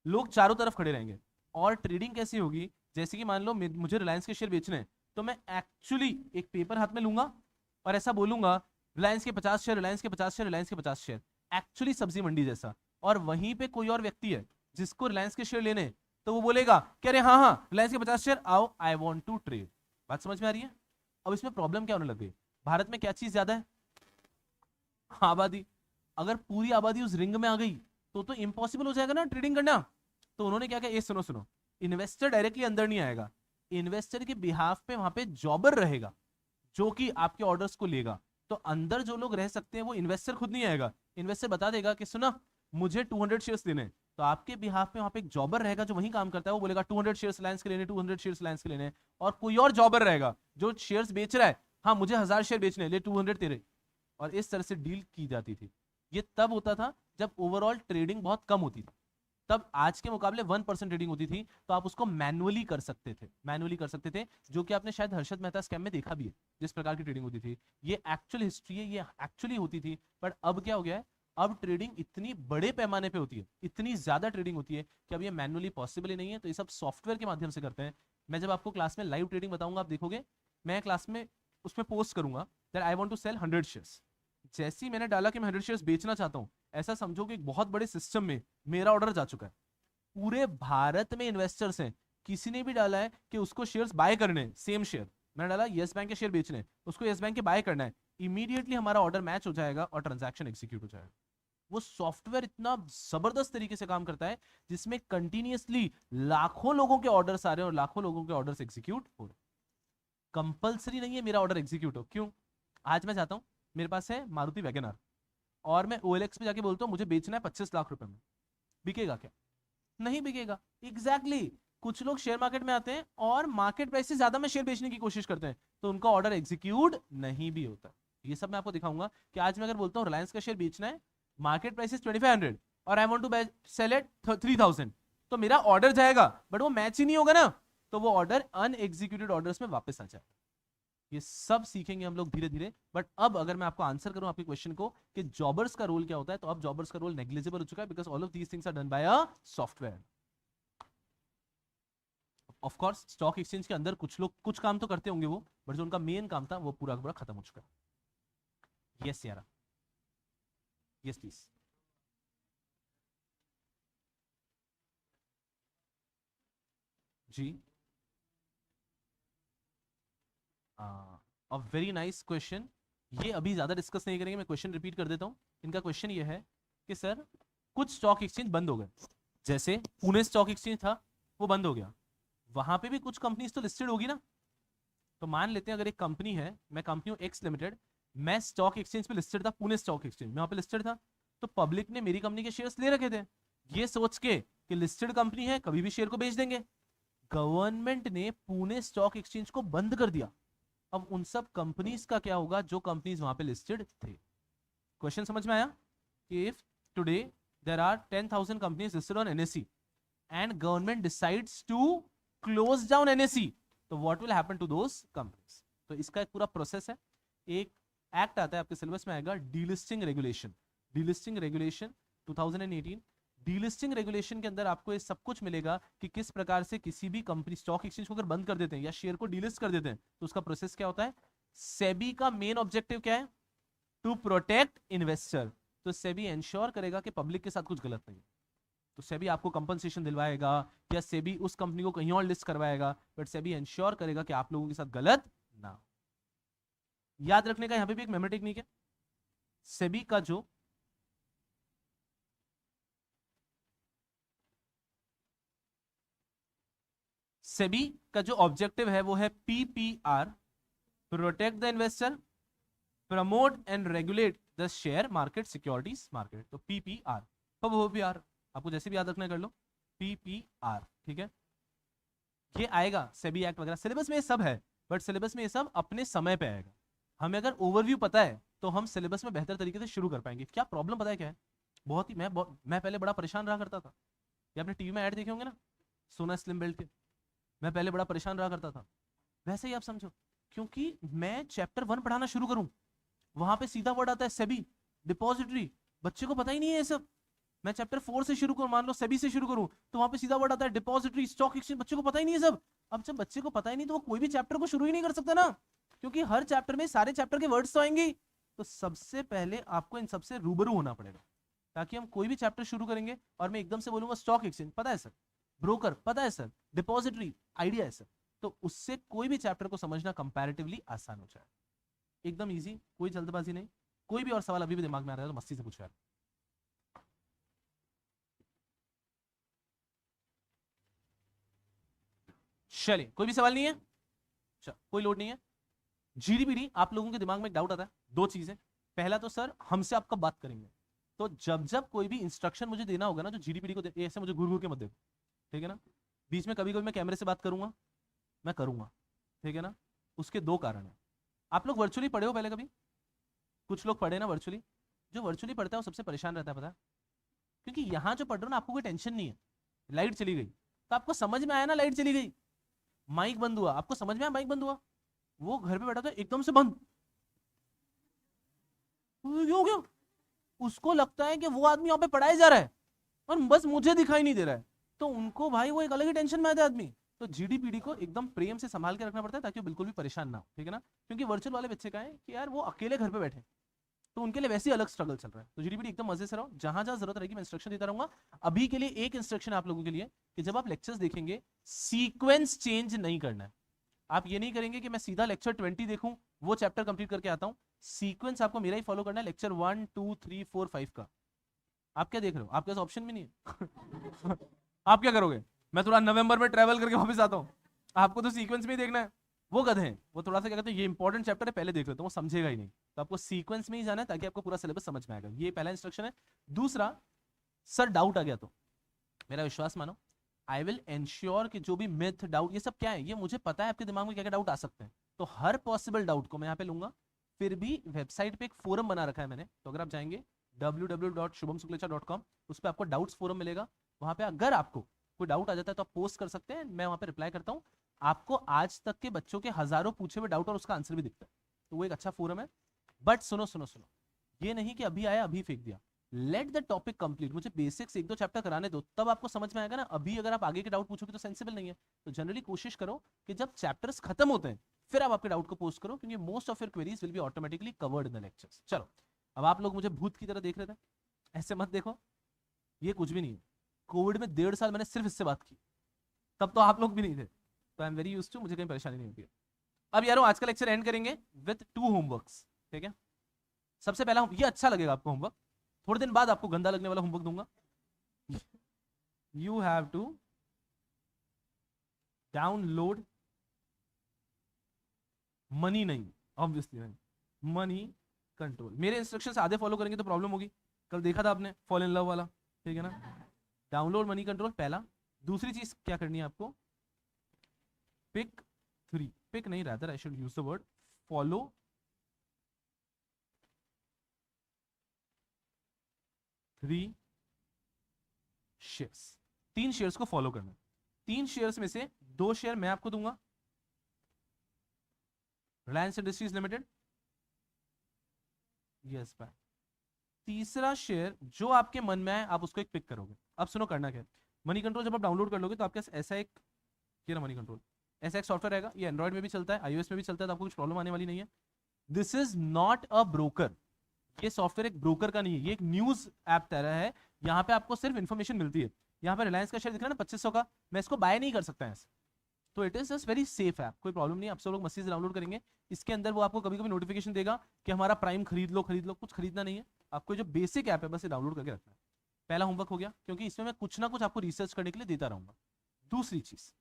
Speaker 1: लोग चारों तरफ खड़े रहेंगे और ट्रेडिंग कैसी होगी, जैसे कि मान लो मुझे रिलायंस के शेयर बेचने हैं, तो मैं एक्चुअली एक पेपर हाथ में लूंगा और ऐसा बोलूंगा रिलायंस के 50 शेयर, रिलायंस के 50 शेयर, रिलायंस के 50 शेयर, एक्चुअली सब्जी मंडी जैसा। और वहीं पे कोई और व्यक्ति है जिसको रिलायंस के शेयर लेने, तो वो बोलेगा कि अरे हाँ हाँ रिलायंस के 50 शेयर आओ, आई वॉन्ट टू ट्रेड। बात समझ में आ रही है? अब इसमें प्रॉब्लम क्या होने लग गई, भारत में क्या चीज ज्यादा है? आबादी। अगर पूरी आबादी उस रिंग में आ गई तो इम्पॉसिबल हो जाएगा ना ट्रेडिंग करना। तो उन्होंने क्या किया, ये सुनो सुनो, इन्वेस्टर डायरेक्टली अंदर नहीं आएगा, इन्वेस्टर के बिहाफ पे वहां पे जॉबर रहेगा जो कि आपके ऑर्डर्स को लेगा। तो अंदर जो लोग रह सकते हैं वो इन्वेस्टर खुद नहीं आएगा, इन्वेस्टर बता देगा कि सुना मुझे 200 शेयर्स लेने, तो आपके बिहाफ पे वहां पे एक जॉबर रहेगा जो वही काम करता है, वो बोलेगा 200 शेयर्स रिलायंस के लेने, 200 शेयर्स रिलायंस के लेने। और कोई और जॉबर रहेगा जो शेयर्स बेच रहा है, हाँ मुझे 1000 शेयर बेचने, ले 200 तेरे। और इस तरह से डील की जाती थी। ये तब होता था जब ओवरऑल ट्रेडिंग बहुत कम होती थी, तब आज के मुकाबले 1% ट्रेडिंग होती थी, तो आप उसको मैनुअली कर सकते थे, मैनुअली कर सकते थे, जो कि आपने शायद हर्षद मेहता स्कैम में देखा भी है, जिस प्रकार की ट्रेडिंग होती थी। ये एक्चुअल हिस्ट्री है, ये एक्चुअली होती थी। पर अब क्या हो गया है, अब ट्रेडिंग इतनी बड़े पैमाने पे होती है, इतनी ज्यादा ट्रेडिंग होती है कि अब ये मैनुअली पॉसिबल ही नहीं है, तो ये सब सॉफ्टवेयर के माध्यम से करते हैं। मैं जब आपको क्लास में लाइव ट्रेडिंग बताऊंगा आप देखोगे, मैं क्लास में उसमें पोस्ट करूंगा that I want to sell 100 shares. जैसे ही मैंने डाला कि मैं 100 शेयर्स बेचना चाहता हूं, ऐसा समझो कि एक बहुत बड़े सिस्टम में मेरा ऑर्डर जा चुका है, पूरे भारत में इन्वेस्टर्स हैं, किसी ने भी डाला है कि उसको शेयर्स बाय करने हैं, सेम शेयर मैंने डाला यस बैंक के शेयर बेचने हैं, उसको यस बैंक के बाय करना है, इमीडिएटली हमारा ऑर्डर मैच हो जाएगा और ट्रांजैक्शन एग्जीक्यूट हो जाएगा। वो सॉफ्टवेयर इतना जबरदस्त तरीके से काम करता है जिसमें कंटिन्यूअसली लाखों लोगों के ऑर्डर्स आ रहे हैं और लाखों लोगों के ऑर्डर्स एग्जीक्यूट हो रहे हैं। कंपलसरी नहीं है मेरा ऑर्डर एग्जीक्यूट हो। क्यों? आज मैं चाहता हूं, मेरे पास है मारुति वैगनआर और मैं OLX पे जाके बोलता हूं मुझे बेचना है 25 लाख रुपए में, बिकेगा क्या? नहीं बिकेगा। Exactly exactly. कुछ लोग शेयर मार्केट में आते हैं और मार्केट प्राइस से ज्यादा में शेयर बेचने की कोशिश करते हैं, तो उनका ऑर्डर एग्जीक्यूट नहीं भी होता। ये सब मैं आपको दिखाऊंगा कि आज मैं अगर बोलता हूं रिलायंस का शेयर बेचना है, मार्केट प्राइस इज 2500 और I want to sell it 3000, तो मेरा ऑर्डर जाएगा बट वो मैच ही नहीं होगा ना, तो वो ऑर्डर अनएग्जीक्यूटेड ऑर्डर्स में वापस आ जाएगा। ये सब सीखेंगे हम लोग धीरे धीरे। बट अब अगर मैं आपको आंसर करूं आपके क्वेश्चन को कि जॉबर्स का रोल क्या होता है, तो अब जॉबर्स का रोल नेग्लिजिबल हो चुका है because all of these things are done by a software. Of course stock exchange के अंदर कुछ लोग कुछ काम तो करते होंगे वो, बट जो उनका मेन काम था वो पूरा पूरा खत्म हो चुका है। यस यारा, यस प्लीज। जी, वेरी नाइस क्वेश्चन। ये अभी ज्यादा डिस्कस नहीं करेंगे, मैं क्वेश्चन रिपीट कर देता हूं। इनका क्वेश्चन ये है कि सर कुछ स्टॉक एक्सचेंज बंद हो गए, जैसे पुणे स्टॉक एक्सचेंज था वो बंद हो गया, वहां पे भी कुछ कंपनीज तो लिस्टेड होगी ना। तो मान लेते हैं अगर एक कंपनी है, मैं कंपनी हूं एक्स लिमिटेड, मैं स्टॉक एक्सचेंज पे लिस्टेड था, पुणे स्टॉक एक्सचेंज में वहां पे लिस्टेड था, तो पब्लिक ने मेरी कंपनी के शेयर्स ले रखे थे ये सोच के कि लिस्टेड कंपनी है कभी भी शेयर को बेच देंगे। गवर्नमेंट ने पुणे स्टॉक एक्सचेंज को बंद कर दिया। अब उन सब कंपनीज का क्या होगा जो कंपनीज वहां पे लिस्टेड थे? क्वेश्चन समझ में आया? If today there are 10,000 companies listed on NSE and government decides to close down NSE, तो what will happen to those companies? तो इसका एक पूरा प्रोसेस है। एक एक्ट आता है आपके सिलेबस में आएगा, delisting regulation. Delisting regulation 2018। Delisting regulation के अंदर आपको ये सब कुछ मिलेगा कि किस प्रकार से किसी भी कंपनी स्टॉक एक्सचेंज को अगर बंद कर देते हैं या शेयर को डीलिस्ट कर देते हैं तो उसका प्रोसेस क्या होता है। सेबी का मेन ऑब्जेक्टिव क्या है? To protect investor. तो सेबी एंश्योर करेगा कि पब्लिक के साथ कुछ गलत नहीं है, तो सेबी आपको कंपनसेशन दिलवाएगा या सेबी उस कंपनी को कहीं और लिस्ट करवाएगा, बट सेबी एंश्योर करेगा कि आप लोगों के साथ गलत ना हो। याद रखने का यहां पे भी एक मेमोरी टेक्निक है। सेबी का जो सेबी का जो ऑब्जेक्टिव है वो है PPR, protect the investor, promote and regulate the share market securities market. तो PPR, वो भी आर आपको जैसे भी याद रखना कर लो, PPR, ठीक है। ये आएगा सेबी एक्ट वगैरह, सिलेबस में ये सब है, बट सिलेबस में ये सब अपने समय पे आएगा। हमें अगर ओवरव्यू पता है तो हम सिलेबस में बेहतर तरीके से शुरू कर पाएंगे। क्या प्रॉब्लम पता है क्या है? बहुत ही मैं पहले बड़ा परेशान रहा करता था, ये आपने टीवी में ऐड देखे होंगे ना, सोना स्लिम बेल्ट के, मैं पहले बड़ा परेशान रहा करता था। वैसे ही आप समझो, क्योंकि मैं चैप्टर 1 पढ़ाना शुरू करूं, वहां पे सीधा वर्ड आता है सेबी, डिपॉजिटरी, बच्चे को पता ही नहीं है ये सब। मैं चैप्टर 4 से शुरू करूं, मान लो सेबी से शुरू करूं, तो वहां पे सीधा वर्ड आता है डिपॉजिटरी, स्टॉक एक्सचेंज, बच्चे को पता ही नहीं है सब। अब जब बच्चे को पता ही नहीं तो वो कोई भी चैप्टर को शुरू ही नहीं कर सकता ना, क्योंकि हर चैप्टर में सारे चैप्टर के वर्ड्स तो आएंगे। तो सबसे पहले आपको इन सबसे रूबरू होना पड़ेगा, ताकि हम कोई भी चैप्टर शुरू करेंगे और मैं एकदम से बोलूंगा स्टॉक एक्सचेंज पता है सर, ब्रोकर पता है सर, डिपॉजिटरी आइडिया है सर, तो उससे कोई भी चैप्टर को समझना कंपैरेटिवली आसान हो जाए। एकदम इजी, कोई जल्दबाजी नहीं। कोई भी और सवाल अभी भी दिमाग में आ रहा है तो मस्ती से पूछो यार। चलिए, कोई भी सवाल नहीं है? कोई लोड नहीं है। GDPD, आप लोगों के दिमाग में एक डाउट आता है, दो चीजें। पहला तो सर हमसे आप कब बात करेंगे? तो जब जब कोई भी इंस्ट्रक्शन मुझे देना होगा ना, जो GDPD को ऐसे मुझे घूर घूर के मत देखो, ठीक है ना। बीच में कभी कभी मैं कैमरे से बात करूंगा, मैं करूंगा, ठीक है ना। उसके दो कारण है। आप लोग वर्चुअली पढ़े हो पहले कभी? कुछ लोग पढ़े ना वर्चुअली। जो वर्चुअली पढ़ता है वो सबसे परेशान रहता है, पता है? क्योंकि यहाँ जो पढ़ रहे हो ना, आपको कोई टेंशन नहीं है। लाइट चली गई तो आपको समझ में आया ना, लाइट चली गई, माइक बंद हुआ, आपको समझ में आया माइक बंद हुआ। वो घर पे बैठा था एकदम से बंद, क्यों क्यों? उसको लगता है कि वो आदमी यहाँ पे पढ़ाया जा रहा है और बस मुझे दिखाई नहीं दे रहा है, तो उनको भाई वो एक अलग ही टेंशन में आता है आदमी। तो GDPD को एकदम प्रेम से संभाल के रखना पड़ता है ताकि वो बिल्कुल भी परेशान ना हो, ठीक है ना। क्योंकि वर्चुअल वाले बच्चे का है कि यार वो अकेले घर पे बैठे, तो उनके लिए वैसे ही अलग स्ट्रगल चल रहा है। तो जीडीपीटी एकदम मजे से रहो, जहां जहां जरूरत रहेगी मैं इंस्ट्रक्शन देता रहूंगा। अभी के लिए एक इंस्ट्रक्शन आप लोगों के लिए कि जब आप लेक्चर्स देखेंगे सीक्वेंस चेंज नहीं करना है। आप ये नहीं करेंगे कि मैं सीधा लेक्चर 20 देखूं, वो चैप्टर कंप्लीट करके आता हूं। सीक्वेंस आपको मेरा ही फॉलो करना है, लेक्चर 1 2 3 4 5 का। आप क्या देख रहे हो, आपके पास ऑप्शन भी नहीं है। आप क्या करोगे, मैं थोड़ा नवंबर में ट्रेवल करके वापस आता हूँ, आपको तो सीक्वेंस में ही देखना है। वो गधे हैं, वो थोड़ा सा क्या कहते हैं, ये इंपॉर्टेंट चैप्टर है पहले देख लेते हैं, वो समझेगा ही नहीं। तो आपको सीक्वेंस में ही जाना है ताकि आपको पूरा सिलेबस समझ में आएगा। ये पहला इंस्ट्रक्शन है। दूसरा, सर डाउट आ गया तो मेरा विश्वास मानो, आई विल एंश्योर कि जो भी मिथ डाउट ये सब क्या है, ये मुझे पता है आपके दिमाग में क्या क्या डाउट आ सकते हैं, तो हर पॉसिबल डाउट को मैं यहाँ पे लूंगा। फिर भी वेबसाइट पे एक फोरम बना रखा है मैंने, तो अगर आप जाएंगे www.shubhamsuklechha.com, उस पर आपको डाउट्स फोरम मिलेगा। वहां पे अगर आपको कोई डाउट आ जाता है तो आप पोस्ट कर सकते हैं, मैं वहां पे रिप्लाई करता हूँ। आपको आज तक के बच्चों के हजारों पूछे हुए डाउट और उसका आंसर भी दिखता है, तो वो एक अच्छा फोरम है। बट सुनो सुनो सुनो, ये नहीं कि अभी आया अभी फेंक दिया। लेट द टॉपिक कंप्लीट, मुझे बेसिक्स एक दो चैप्टर कराने दो, तब आपको समझ में आएगा ना। अभी अगर आप आगे के डाउट पूछोगे तो सेंसिबल नहीं है। तो जनरली कोशिश करो कि जब चैप्टर्स खत्म होते हैं फिर आप आपके डाउट को पोस्ट करो, क्योंकि most of your queries will be automatically covered in the lectures. चलो, अब आप लोग मुझे भूत की तरह देख रहे थे, ऐसे मत देखो, ये कुछ भी नहीं है। कोविड में 1.5 साल मैंने सिर्फ इससे बात की, तब तो आप लोग भी नहीं थे, तो I am very used to, मुझे कहीं परेशानी नहीं होती है। अब यारो आज का लेक्चर एंड करेंगे विद 2 होमवर्क्स, ठीक है। सबसे पहला, ये अच्छा लगेगा आपको होमवर्क, थोड़े दिन बाद आपको गंदा लगने वाला होमवर्क दूंगा। You have to download, money नहीं, ऑब्वियसली नहीं, मनी कंट्रोल। मेरे इंस्ट्रक्शंस आधे फॉलो करेंगे तो प्रॉब्लम होगी, कल देखा था आपने फॉल इन लव वाला, ठीक है ना। डाउनलोड मनी कंट्रोल पहला। दूसरी चीज क्या करनी है आपको, पिक 3, पिक नहीं, rather I should use the word follow 3 shares. 3 shares को फॉलो करना है। 3 शेयर्स में से 2 शेयर मैं आपको दूंगा, Reliance industries limited, yes buy. तीसरा शेयर जो आपके मन में आए आप उसको एक पिक करोगे। अब सुनो करना क्या है, मनी कंट्रोल जब आप डाउनलोड कर लोगे तो आपके पास ऐसा एक, ये ना मनी कंट्रोल, ऐसा एक सॉफ्टवेयर रहेगा। ये एंड्रॉइड में भी चलता है, आईओएस में भी चलता है, तो आपको कुछ प्रॉब्लम आने वाली नहीं है। This is not a broker, ये सॉफ्टवेयर एक ब्रोकर का नहीं है, ये एक न्यूज ऐप तरह है। यहाँ पे आपको सिर्फ इन्फॉर्मेशन मिलती है। यहाँ पे रिलायंस का शेयर दिख रहा है ना 2500 का, मैं इसको बाय नहीं कर सकता ऐसे, तो it is just very safe app, कोई प्रॉब्लम नहीं। आप सब लोग मस्ती से डाउनलोड करेंगे, इसके अंदर वो आपको कभी कभी नोटिफिकेशन देगा कि हमारा प्राइम खरीद लो खरीद लो, कुछ खरीदना नहीं है आपको, जो बेसिक ऐप है बस ये डाउनलोड करके रखना है। पहला होमवर्क हो गया, क्योंकि इसमें मैं कुछ ना कुछ आपको रिसर्च करने के लिए देता रहूंगा। दूसरी चीज,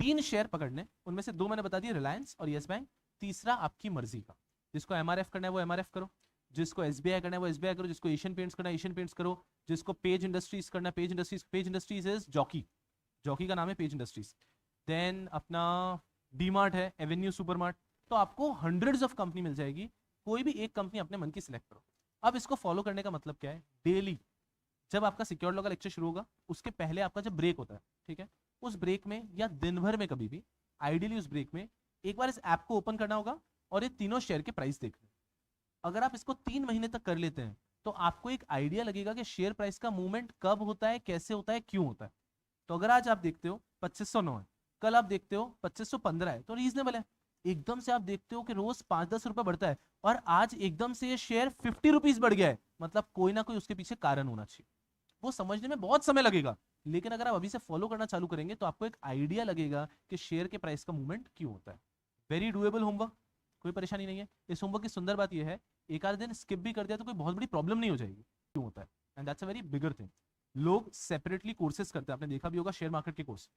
Speaker 1: 3 शेयर पकड़ने, उनमें से 2 मैंने बता दिया, रिलायंस और यस बैंक। तीसरा आपकी मर्जी का, जिसको एमआरएफ करना है वो एमआरएफ करो, जिसको एसबीआई करना है वो एसबीआई करो, जिसको एशियन पेंट्स करना है एशियन पेंट्स करो, जिसको पेज इंडस्ट्रीज करना है page industries. Page industries is jockey, jockey का नाम है पेज इंडस्ट्रीज। देन अपना डीमार्ट है, एवेन्यू सुपरमार्ट। तो आपको हंड्रेड्स ऑफ कंपनी मिल जाएगी, कोई भी एक कंपनी अपने मन की सिलेक्ट करो। अब इसको फॉलो करने का मतलब क्या है, डेली जब आपका सिक्योर लॉ का लेक्चर शुरू होगा उसके पहले आपका जब ब्रेक होता है, ठीक है, उस ब्रेक में या दिन भर में कभी भी, आइडियली उस ब्रेक में एक बार इस ऐप को ओपन करना होगा और ये तीनों शेयर के प्राइस देखने। अगर आप इसको 3 महीने तक कर लेते हैं तो आपको एक आइडिया लगेगा कि शेयर प्राइस का मूवमेंट कब होता है, कैसे होता है, क्यों होता है। तो अगर आज आप देखते हो 2509 है, कल आप देखते हो 2515 है, तो रीजनेबल है। एकदम से आप देखते हो कि रोज 5-10 रुपए बढ़ता है और आज एकदम से ये शेयर 50 रुपीज बढ़ गया है, मतलब कोई ना कोई उसके पीछे कारण होना चाहिए। वो समझने में बहुत समय लगेगा, लेकिन अगर आप अभी से फॉलो करना चालू करेंगे तो आपको एक आइडिया लगेगा कि शेयर के प्राइस का मूवमेंट क्यों होता है। वेरी डुएबल होमवर्क, कोई परेशानी नहीं है। इस होमवर्क की सुंदर बात यह है, एक आध दिन स्किप भी कर दिया तो कोई बहुत बड़ी प्रॉब्लम नहीं हो जाएगी, क्यों होता है, and that's a very bigger thing. लोग सेपरेटली कोर्सेज करते हैं, आपने देखा भी होगा शेयर मार्केट के कोर्स।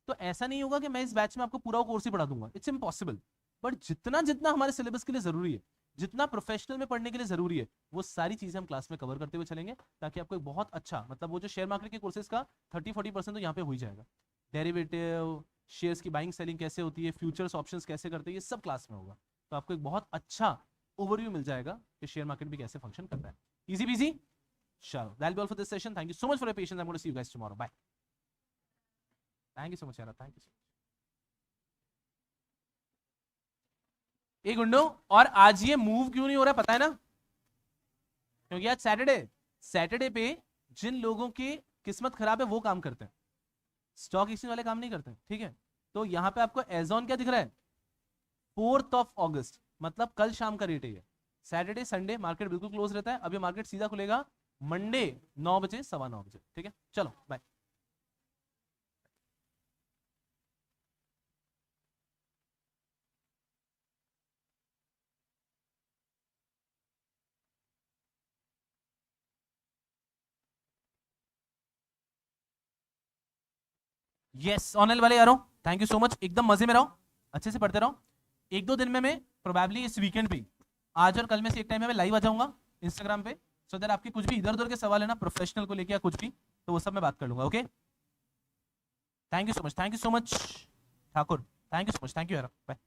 Speaker 1: तो ऐसा नहीं होगा कि मैं इस बैच में आपको पूरा कोर्स ही पढ़ा दूंगा, इट्स इम्पॉसिबल। बट जितना जितना हमारे सिलेबस के लिए जरूरी है, जितना प्रोफेशनल में पढ़ने के लिए जरूरी है, वो सारी चीजें हम क्लास में कवर करते हुए चलेंगे, ताकि आपको एक बहुत अच्छा, मतलब वो जो शेयर मार्केट के कोर्सेज का 30-40% तो यहाँ पे हो ही जाएगा। डेरिवेटिव, शेयर्स की बाइंग सेलिंग कैसे होती है, फ्यूचर्स ऑप्शंस कैसे करते हैं, ये सब क्लास में होगा। तो आपको एक बहुत अच्छा ओवरव्यू मिल जाएगा कि शेयर मार्केट भी कैसे फंक्शन करता है। इजी बीजी, चलो that's all for this session. Thank you so much for your patience. I am going to see you guys tomorrow, bye. Thank you so much यार, thank you so much. एक गुंडो, और आज ये move क्यों नहीं हो रहा पता है ना, क्योंकि आज सैटरडे, सैटरडे पे जिन लोगों की किस्मत खराब है वो काम करते हैं, स्टॉक एक्सचेंज वाले काम नहीं करते हैं, ठीक है। तो यहाँ पे आपको एजॉन क्या दिख रहा है, 4 ऑफ अगस्त, मतलब कल शाम का रेट है ये। सैटरडे संडे मार्केट बिल्कुल क्लोज रहता है। अभी मार्केट सीधा खुलेगा मंडे 9 बजे 9:15 बजे। ठीक है, चलो बाय। यस ऑनलाइन वाले यारों, थैंक यू सो मच, एकदम मजे में रहो, अच्छे से पढ़ते रहो। एक दो दिन में मैं प्रोबेबली इस वीकेंड पे, आज और कल में से एक टाइम में मैं लाइव आ जाऊंगा इंस्टाग्राम पे, सो दैट आपके कुछ भी इधर उधर के सवाल है ना प्रोफेशनल को लेके या कुछ भी, तो वो सब मैं बात कर लूंगा। Okay, thank you so much, thank you so much Thakur, thank you so much, thank you यार, बाय।